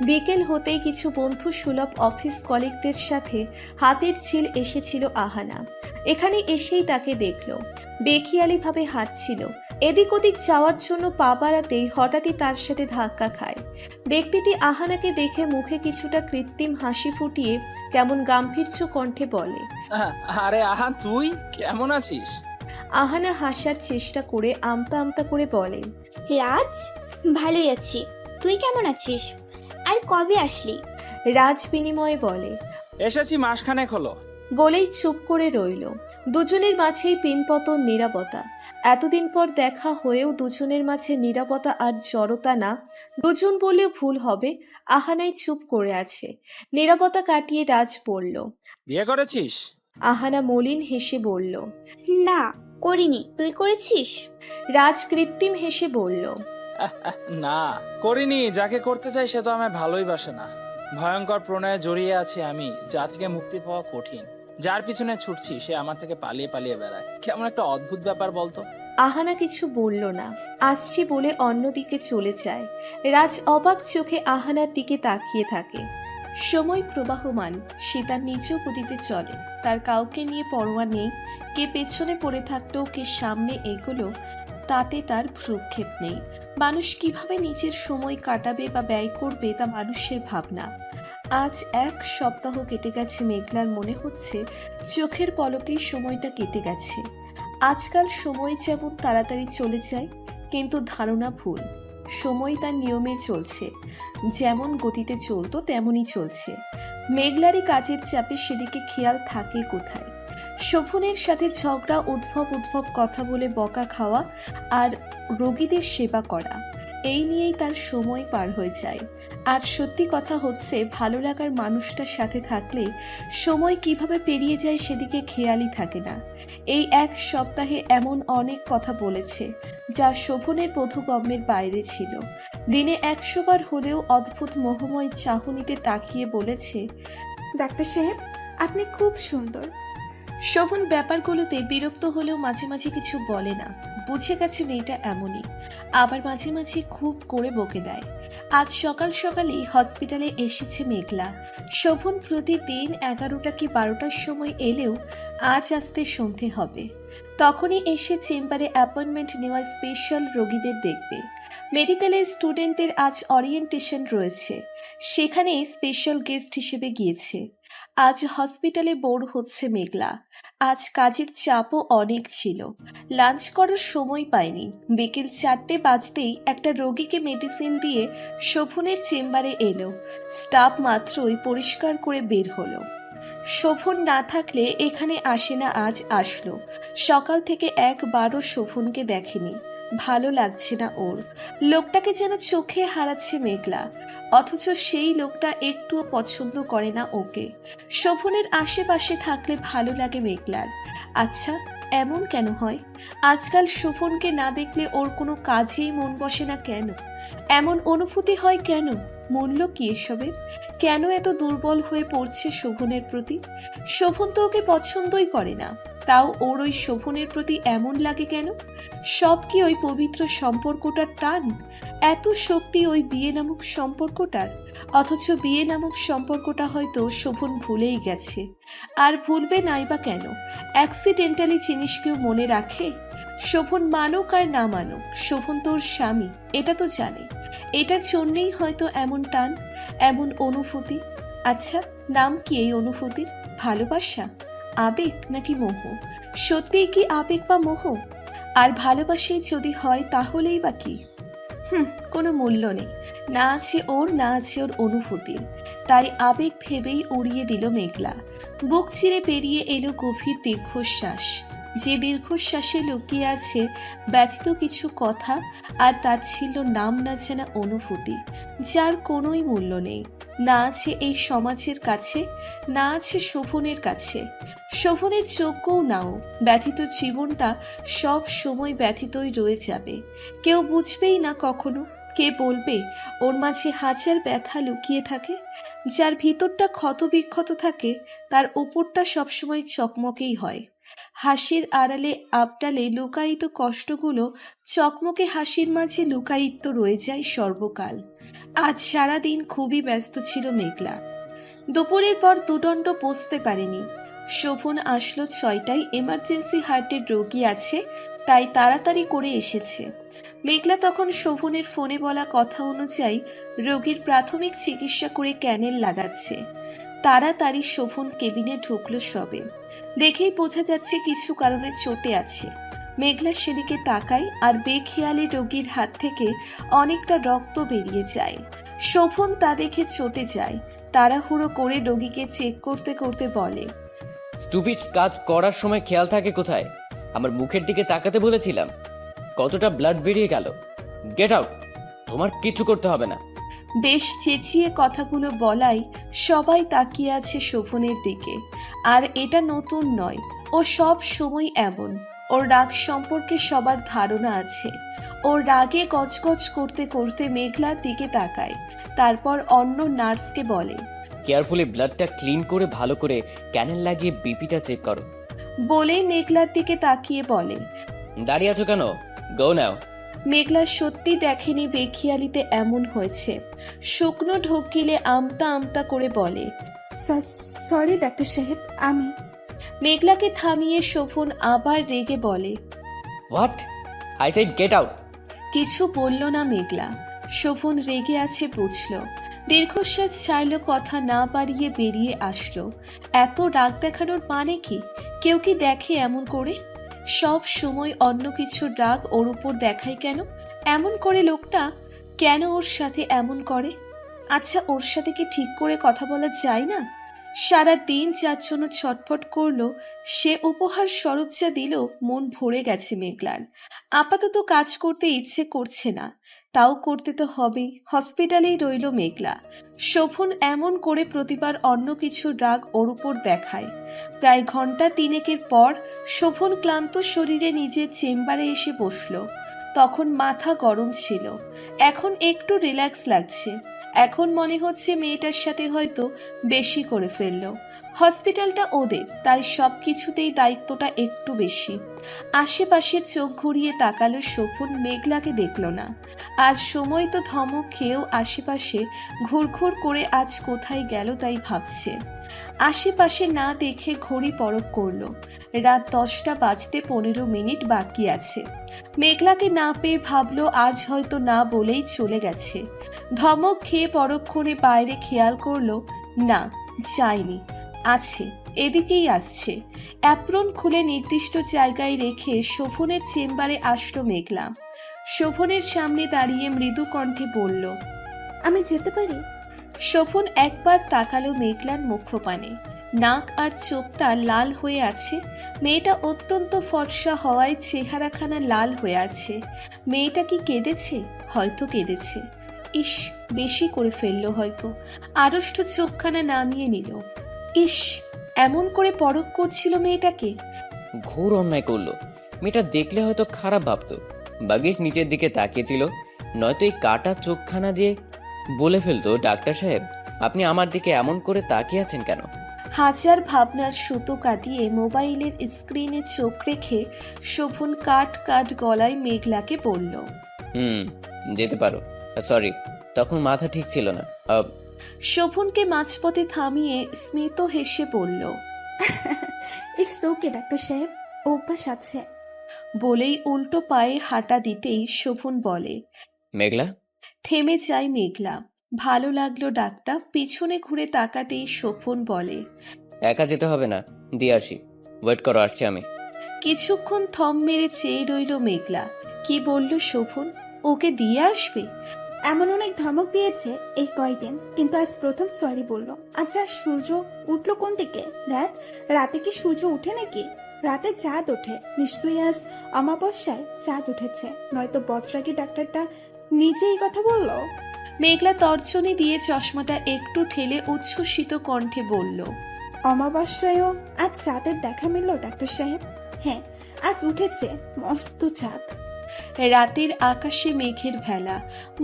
বিকেল হতেই কিছু বন্ধু সুলভ অফিস কলিগদের সাথে হাতের ছিল এসেছিল আহানা। এখানে এসেই তাকে দেখলো। বেখিয়ালিভাবে হাঁটছিল। এদিক ওদিক যাওয়ার জন্য পা বাড়াতেই হঠাৎই তার সাথে ধাক্কা খায়। ব্যক্তিটি আহানাকে দেখে মুখে কিছুটা কৃত্রিম হাসি ফুটিয়ে কেমন গাম্ভীর্য কণ্ঠে বলে, আরে আহান, তুই কেমন আছিস? আহানা হাসার চেষ্টা করে আমতা আমতা করে বলে, রাজ, ভালোই আছি। তুই কেমন আছিস? আর কবে আসলি? রাজ বিনিময়ে বলে, এসেছি মাসখানেক হলো। বলেই চুপ করে রইল। দুজনের মাঝেই পিনপতন, নীরবতা। এতদিন পর দেখা হয়েও দুজনের মাঝে নীরবতা আর জড়তা না, দুজন বললেও ভুল হবে। আহানাই চুপ করে আছে। নীরবতা কাটিয়ে রাজ বলল। বিয়ে করেছিস? আহানা মলিন হেসে বলল। না, করিনি। তুই করেছিস? রাজ কৃত্রিম হেসে বলল। না, করিনি। যাকে করতে চাই সে তো আমায় ভালোই বাসে না। ভয়ঙ্কর প্রণয়ে জড়িয়ে আছি আমি, যা থেকে মুক্তি পাওয়া কঠিন। যার পিছনে ছুটছি সে আমার থেকে পালিয়ে পালিয়ে বেড়ায়। কেমন একটা অদ্ভুত ব্যাপার বলতো। আহানা কিছু বলল না, আসছি বলে অন্যদিকে চলে যায়। রাজ অবাক চোখে আহানার দিকে তাকিয়ে থাকে। সময় প্রবাহমান, সে তার নিজ গতিতে চলে। তার কাউকে নিয়ে পরোয়া নেই। কে পেছনে পড়ে থাকলেও কে সামনে এগোলো তাতে তার ভ্রুক্ষেপ নেই। মানুষ কিভাবে নিজের সময় কাটাবে বা ব্যয় করবে তা মানুষের ভাবনা। আজ 1 সপ্তাহ কেটে গেছে মেঘলার, মনে হচ্ছে চোখের পলকেই সময়টা কেটে গেছে। আজকাল সময় যেমন তাড়াতাড়ি চলে যায়, কিন্তু ধারণা ভুল। সময় তার নিয়মে চলছে, যেমন গতিতে চলতো তেমনই চলছে। মেঘলারই কাজের চাপে সেদিকে খেয়াল থাকে কোথায়। শোভনের সাথে ঝগড়া, উদ্ভব কথা বলে বকা খাওয়া আর রোগীদের সেবা করা, এই নিয়েই তার সময় পার হয়ে যায়। আর সত্যি কথা হচ্ছে, ভালো লাগার মানুষটার সাথে থাকলে সময় কিভাবে পেরিয়ে যায় সেদিকে খেয়ালই থাকে না। এই 1 সপ্তাহে এমন অনেক কথা বলেছে যা শোভনের বোধগম্যের বাইরে ছিল। দিনে 100 বার হলেও অদ্ভুত মোহময় চাহনিতে তাকিয়ে বলেছে, ডাক্তার সাহেব, আপনি খুব সুন্দর। শোভন ব্যাপারগুলোতে বিরক্ত হলেও মাঝে মাঝে কিছু বলে না। বুঝে গেছে মেয়েটা এমনই। আবার মাঝে মাঝে খুব করে বকে দেয়। আজ সকাল সকালই হসপিটালে এসেছে মেঘলা। শোভন প্রতিদিন 11টা কি 12টার সময় এলেও আজ আসতে সন্ধে হবে। তখনই এসে চেম্বারে অ্যাপয়েন্টমেন্ট নেওয়া স্পেশাল রোগীদের দেখবে। মেডিকেলের স্টুডেন্টদের আজ ওরিয়েন্টেশন রয়েছে, সেখানে স্পেশাল গেস্ট হিসেবে গিয়েছে। আজ হসপিটালে বোর হচ্ছে মেঘলা। আজ কাজের চাপও অনেক ছিল। লাঞ্চ করার সময় পায়নি। বিকেল 4টে বাজতেই একটা রোগীকে মেডিসিন দিয়ে শোভনের চেম্বারে এলো। স্টাফ মাত্রই পরিষ্কার করে বের হলো। শোভন না থাকলে এখানে আসে না, আজ আসলো। সকাল থেকে একবারও শোভনকে দেখেনি। ভালো লাগছে না ওর। লোকটাকে যেন চোখে হারাচ্ছে মেঘলা, অথচ সেই লোকটা একটুও পছন্দ করে না ওকে। শোভনের আশেপাশে থাকলে ভালো লাগে মেঘলার। আচ্ছা, এমন কেন হয়? আজকাল শোভনকে না দেখলে ওর কোনো কাজেই মন বসে না কেন? এমন অনুভূতি হয় কেন? মূল্য কি এসবের? কেন এত দুর্বল হয়ে পড়ছে শোভনের প্রতি? শোভন তো ওকে পছন্দই করে না, তাও ওর ওই শোভনের প্রতি এমন লাগে কেন? সব কি ওই পবিত্র সম্পর্কটার টান? এত শক্তি ওই বিয়ে নামক সম্পর্কটার? অথচ বিয়ে নামক সম্পর্কটা হয়তো শোভন ভুলেই গেছে। আর ভুলবে নাই বা কেন? অ্যাক্সিডেন্টালি জিনিস কেউ মনে রাখে? শোভন মানুক আর না মানুক, শোভন তোর স্বামী, এটা তো জানে। এটার জন্যেই হয়তো এমন টান, এমন অনুভূতি। আচ্ছা, নাম কি এই অনুভূতির? ভালোবাসা, আবেগ নাকি মোহ? সত্যিই কি আবেগ বা মোহ? আর ভালোবাসাই যদি হয় তাহলেই বা কি? কোনো মূল্য নেই। না আছে ওর, না আছে ওর অনুভূতির। তাই আবেগ ভেবেই উড়িয়ে দিল মেঘলা। বুক চিরে পেরিয়ে এলো গভীর দীর্ঘশ্বাস। যে দীর্ঘশ্বাসে লুকিয়ে আছে ব্যথিত কিছু কথা আর তাচ্ছিল্য নাম না জানা অনুভূতি, যার কোনোই মূল্য নেই। না আছে এই সমাজের কাছে, না আছে শোভনের কাছে। শোভনের যোগ্যও নাও। ব্যথিত জীবনটা সব সময় ব্যথিতই রয়ে যাবে। কেউ বুঝবেই না কখনো। কে বলবে ওর মাঝে হাজার ব্যথা লুকিয়ে থাকে? যার ভিতরটা ক্ষত বিক্ষত থাকে তার উপরটা সবসময় চকমকেই হয়। হাসির আড়ালে আবডালে লুকায়িত কষ্টগুলো চকমকে হাসির মাঝে লুকায়িত রয়ে যায় সর্বকাল। আজ সারাদিন খুবই ব্যস্ত ছিল মেঘলা। দুপুরের পর দুদণ্ড বসতে পারেনি। শোভন আসলো 6টায়। এমার্জেন্সি হার্টের রোগী আছে, তাই তাড়াতাড়ি করে এসেছে। মেঘলা তখন শোভনের ফোনে বলা কথা অনুযায়ী রোগীর প্রাথমিক চিকিৎসা করে ক্যানেল লাগাচ্ছে। তাড়াতাড়ি শোভন কেবিনে ঢুকলো সবে। দেখেই বোঝা যাচ্ছে কিছু কারণে চোটে আছে। মেঘলা সেদিকে তাকায় আর বেখেয়ালি রোগীর হাত থেকে অনেকটা রক্ত বেরিয়ে যায়। শোভন তা দেখে চটে যায়। তাড়াহুড়ো করে রোগীকে চেক করতে করতে বলে, স্টুপিড কাজ করার সময় খেয়াল থাকে কোথায়? আমার মুখের দিকে তাকাতে বলেছিলাম। কতটা ব্লাড বেরিয়ে গেল। Get out. তোমার কিছু করতে হবে না। বেশ চেঁচিয়ে কথাগুলো বলাই সবাই তাকিয়ে আছে শোভনের দিকে। আর এটা নতুন নয়, ও সব সময় এমন। ওর রাগ সম্পর্কে সবার ধারণা আছে। ওর রাগে গজগজ করতে করতে মেঘলার দিকে তাকায়, তারপর অন্য নার্সকে বলে, কেয়ারফুলি ব্লাডটা ক্লিন করে ভালো করে ক্যানেল লাগিয়ে বিপিটা চেক করো। বলেই মেঘলার দিকে তাকিয়ে বলে। দাঁড়িয়ে আছো কেন? গো নাও। মেঘলা সত্যি দেখেনি বেখিয়ালিতে এমন হয়েছে। শুকনো ঢোক গিলে আমতা আমতা করে বলে। সরি ডাক্তার সাহেব, আমি মেঘলাকে থামিয়ে শোভন আবার রেগে বলে। What? I said get out. কিছু বলল না মেঘলা। শোভন রেগে আছে বুঝল। দীর্ঘশ্বাস ছাড়ল, কথা না বাড়িয়ে বেরিয়ে আসলো। এত রাগ দেখানোর মানে কি? কেউ কি দেখে এমন করে? সব সময় অন্য কিছুর রাগ ওর উপর দেখায় কেন? এমন করে লোকটা কেন ওর সাথে এমন করে? আচ্ছা, ওর সাথে কি ঠিক করে কথা বলা যায় না? সারা দিন যার জন্য ছটফট করলো, সে উপহার স্বরূপ যা দিল, মন ভরে গেছে মেঘলার। আপাতত কাজ করতে ইচ্ছে করছে না, তাও করতে তো হবেই। হসপিটালেই রইল মেঘলা। শোভন এমন করে প্রতিবার অন্য কিছুর রাগ ওর উপর দেখায়। প্রায় ঘন্টা তিনেকের পর শোভন ক্লান্ত শরীরে নিজের চেম্বারে এসে বসল। তখন মাথা গরম ছিল, এখন একটু রিল্যাক্স লাগছে। এখন মনে হচ্ছে মেয়েটার সাথে হয়তো বেশি করে ফেললো। হসপিটালটা ওদের, তাই সব কিছুতেই দায়িত্বটা একটু বেশি। আশেপাশে চোখ ঘুরিয়ে তাকালো শোভন, মেঘলাকে দেখল না। আর সময় তো ধমক খেয়েও আশেপাশে ঘুরঘুর করে আজ কোথায় গেল তাই ভাবছে। আশেপাশে না দেখে ঘড়ি পরখ করলো। রাত 10টা বাজতে 15 মিনিট বাকি আছে। মেঘলাকে না পেয়ে ভাবলো আজ হয়তো না বলেই চলে গেছে। ধমক খেয়ে পরক্ষণে বাইরে খেয়াল করলো, না যায়নি, আছে, এদিকেই আসছে। অ্যাপ্রন খুলে নির্দিষ্ট জায়গায় রেখে শোভনের চেম্বারে আসলো মেঘলা। শোভনের সামনে দাঁড়িয়ে মৃদু কণ্ঠে বলল, আমি যেতে পারি? শোভন একবার তাকালো মেঘলার মুখপানে। নাক আর চোখটা লাল হয়ে আছে। মেয়েটা অত্যন্ত ফর্সা হওয়ায় চেহারাখানা লাল হয়ে আছে। মেয়েটা কি কেঁদেছে? হয়তো কেঁদেছে। ইস, বেশি করে ফেললো হয়তো। আড়ষ্ট চোখখানা নামিয়ে নিল। ইস, এমন করে পরখ করছিল মেয়েটাকে। ঘোর অন্যায় করলো। মেয়েটা দেখলে হয়তো খারাপ ভাবতো। বাগিশ নিচের দিকে তাকিয়েছিল, নয়তো এই কাটা চোখখানা দিয়ে বলে ফেলতো, ডাক্তার সাহেব আপনি আমার দিকে এমন করে তাকিয়ে আছেন কেন? হাজার ভাবনার সুতো কাটিয়ে মোবাইলের স্ক্রিনে চোখ রেখে শোভন কাট কাট গলায় মেঘলাকে বলল, যেতে পারো। সরি, তখন মাথা ঠিক ছিল না। শোভনকে মাঝপথে থামিয়ে স্মিত হেসে বলল, ইটস ওকে ডাক্তার সাহেব, অভ্যাস আছে। বলেই উল্টো পায়ে হাঁটা দিতেই শোভন বলে। মেঘলা। থেমে যায় মেঘলা। ভালো লাগলো ডাকটা। পিছনে ঘুরে তাকাতেই শোভন বলে, একা যেতে হবে না, দিয়ে আসি। ওয়েট করো, আসছি আমি। কিছুক্ষণ থম মেরে চেয়ে রইল মেঘলা। কি বলল শোভন? ওকে দিয়ে আসবে? এমন অনেক ধমক দিয়েছে এই কয়দিন, কিন্তু আজ প্রথম সরি বললো। আচ্ছা, সূর্য উঠলো কোন দিকে? দেখ, রাতে কি সূর্য উঠে নাকি? রাতে চাঁদ ওঠে, নিশ্চয়ই আজ অমাবস্যায় চাঁদ উঠেছে, নয়তো বদরাগী ডাক্তারটা নিজেই কথা বললো। মেঘলা তর্জনী দিয়ে চশমাটা একটু ঠেলে উচ্ছ্বসিত কণ্ঠে বলল, অমাবস্যায়ও আজ চাঁদের দেখা মিলল ডাক্তার সাহেব। হ্যাঁ, আজ উঠেছে মস্ত চাঁদ। রাতের আকাশে মেঘের ভেলা।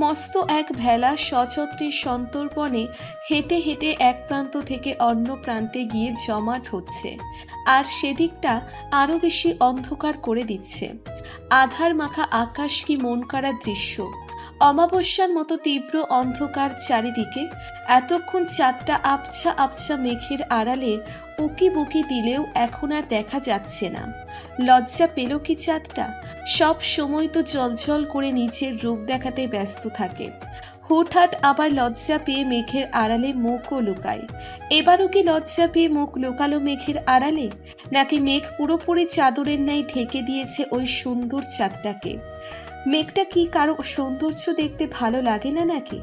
মস্ত এক ভেলা সযত্নে সন্তর্পণে হেঁটে হেঁটে এক প্রান্ত থেকে অন্য প্রান্তে গিয়ে জমাট হচ্ছে। আর সেদিকটা আরো বেশি অন্ধকার করে দিচ্ছে। আধার মাখা আকাশ, কি মন কাড়া দৃশ্য। অমাবস্যার মতো তীব্র অন্ধকার চারিদিকে। এতক্ষণ চাঁদটা আবছা আবছা মেঘের আড়ালে উকি বুকি দিলেও এখন আর দেখা যাচ্ছে না। লজ্জা পেল কি চাঁদটা? সব সময় তো জলজল করে নিচের রূপ দেখাতে ব্যস্ত থাকে। হুটহাট আবার লজ্জা পেয়ে মেঘের আড়ালে মুখও লুকায়। এবারও কি লজ্জা পেয়ে মুখ লুকালো মেঘের আড়ালে? নাকি মেঘ পুরোপুরি চাদরের ন্যায় ঢেকে দিয়েছে ওই সুন্দর চাঁদটাকে? মেঘটা কি কারো সৌন্দর্য দেখতে ভালো লাগে না নাকি?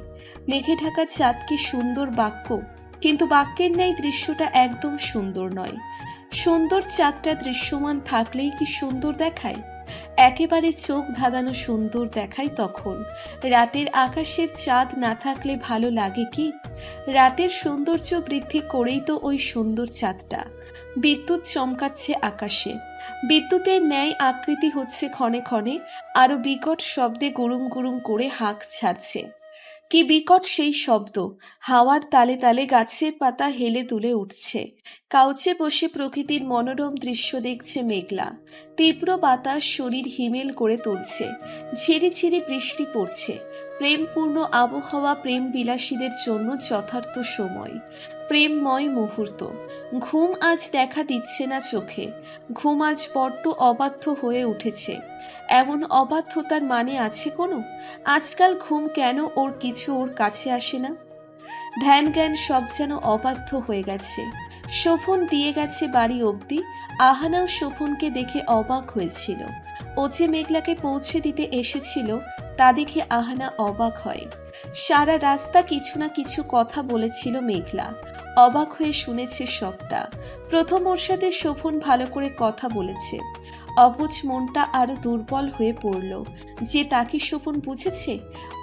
মেঘে ঢাকা চাঁদ কি সুন্দর বাক্য, কিন্তু বাক্যের ন্যায় দৃশ্যটা একদম সুন্দর নয়। সুন্দর চাঁদটা দৃশ্যমান থাকলেই কি সুন্দর দেখায়? একেবারে চোখ ধাঁধানো সুন্দর দেখায় তখন। রাতের আকাশের চাঁদ না থাকলে ভালো লাগে কি? রাতের সৌন্দর্য বৃদ্ধি করেই তো ওই সুন্দর চাঁদটা। বিদ্যুৎ চমকাচ্ছে আকাশে, বিদ্যুতের ন্যায় আকৃতি হচ্ছে ক্ষণে ক্ষণে, আরো বিকট শব্দে গুরুম গুরুম করে হাঁক ছাড়ছে। কি বিকট সেই শব্দ! হাওয়ার তালে তালে গাছের পাতা হেলে দুলে উঠছে। কাউচে বসে প্রকৃতির মনোরম দৃশ্য দেখছে মেঘলা। তীব্র বাতাস শরীর হিমেল করে তুলছে। ঝিরিঝিরি বৃষ্টি পড়ছে। প্রেমপূর্ণ আবহাওয়া প্রেম বিলাসীদের জন্য যথার্থ সময়, প্রেমময় মুহূর্ত। ঘুম আজ দেখা দিচ্ছে না চোখে। ঘুম আজ বড্ড অবাধ্য হয়ে উঠেছে। এমন অবাধ্যতার মানে আছে কোনো? আজকাল ঘুম কেন ওর কাছে আসে না? ধ্যান জ্ঞান সব যেন অবাধ্য হয়ে গেছে। শোভন দিয়ে গেছে বাড়ি অবধি। আহানাও শোভনকে দেখে অবাক হয়েছিল। ও যে মেঘলাকে পৌঁছে দিতে এসেছিল তা দেখে আহানা অবাক হয়। সারা রাস্তা কিছু না কিছু কথা বলেছিল মেঘলা। অবাক হয়ে শুনেছে সবটা। প্রথম ওর সাথে শোভন ভালো করে কথা বলেছে। অবুঝ মনটা আরো দুর্বল হয়ে পড়ল। যে তাকে শোভন বুঝেছে।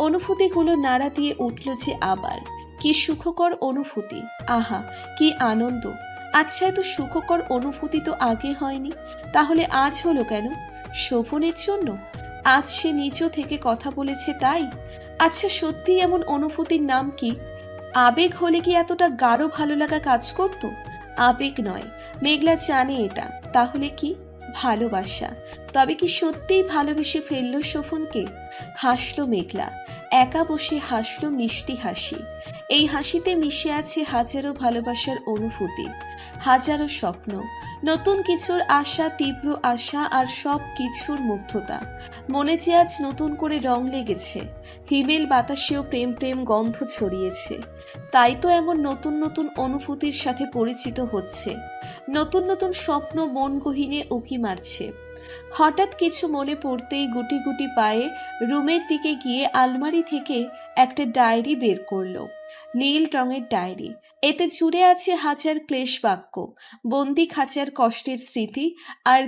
অনুভূতিগুলো নাড়া দিয়ে উঠল যে আবার। কি সুখকর অনুভূতি! আহা, কি আনন্দ! আচ্ছা, এত সুখকর অনুভূতি তো আগে হয়নি, তাহলে আজ হলো কেন? শোভনের জন্য? আজ সে নিজ থেকে কথা বলেছে তাই? আচ্ছা, সত্যি এমন অনুভূতির নাম কি? আবেগ হলে কি এতটা গাঢ় ভালো লাগা কাজ করত? আবেগ নয়, মেঘলা জানে এটা। তাহলে কি? ভালোবাসা। তবে কি সত্যিই ভালোবেসে ফেলল শোভনকে? হাসলো মেঘলা, একা বসে হাসলো মিষ্টি হাসি। এই হাসিতে মিশে আছে হাজারো ভালোবাসার অনুভূতি, হাজারো স্বপ্ন, নতুন কিছুর আশা, তীব্র আশা, আর সব কিছুর মুগ্ধতা। মনে যে আজ নতুন করে রং লেগেছে। হিমেল বাতাসেও প্রেম প্রেম গন্ধ ছড়িয়েছে। তাই তো এমন নতুন নতুন অনুভূতির সাথে পরিচিত হচ্ছে। নতুন নতুন স্বপ্ন মন গহীনে উকি মারছে। হঠাৎ কিছু মনে পড়তেই গুটি গুটি পায়ে রুমের দিকে গিয়ে আলমারি থেকে একটা ডায়েরি বের করলো। নীল রঙের ডায়েরি। এতে জুড়ে আছে হাজার ক্লেশ বাক্য, বন্দি খাঁচার কষ্টের স্মৃতি, আর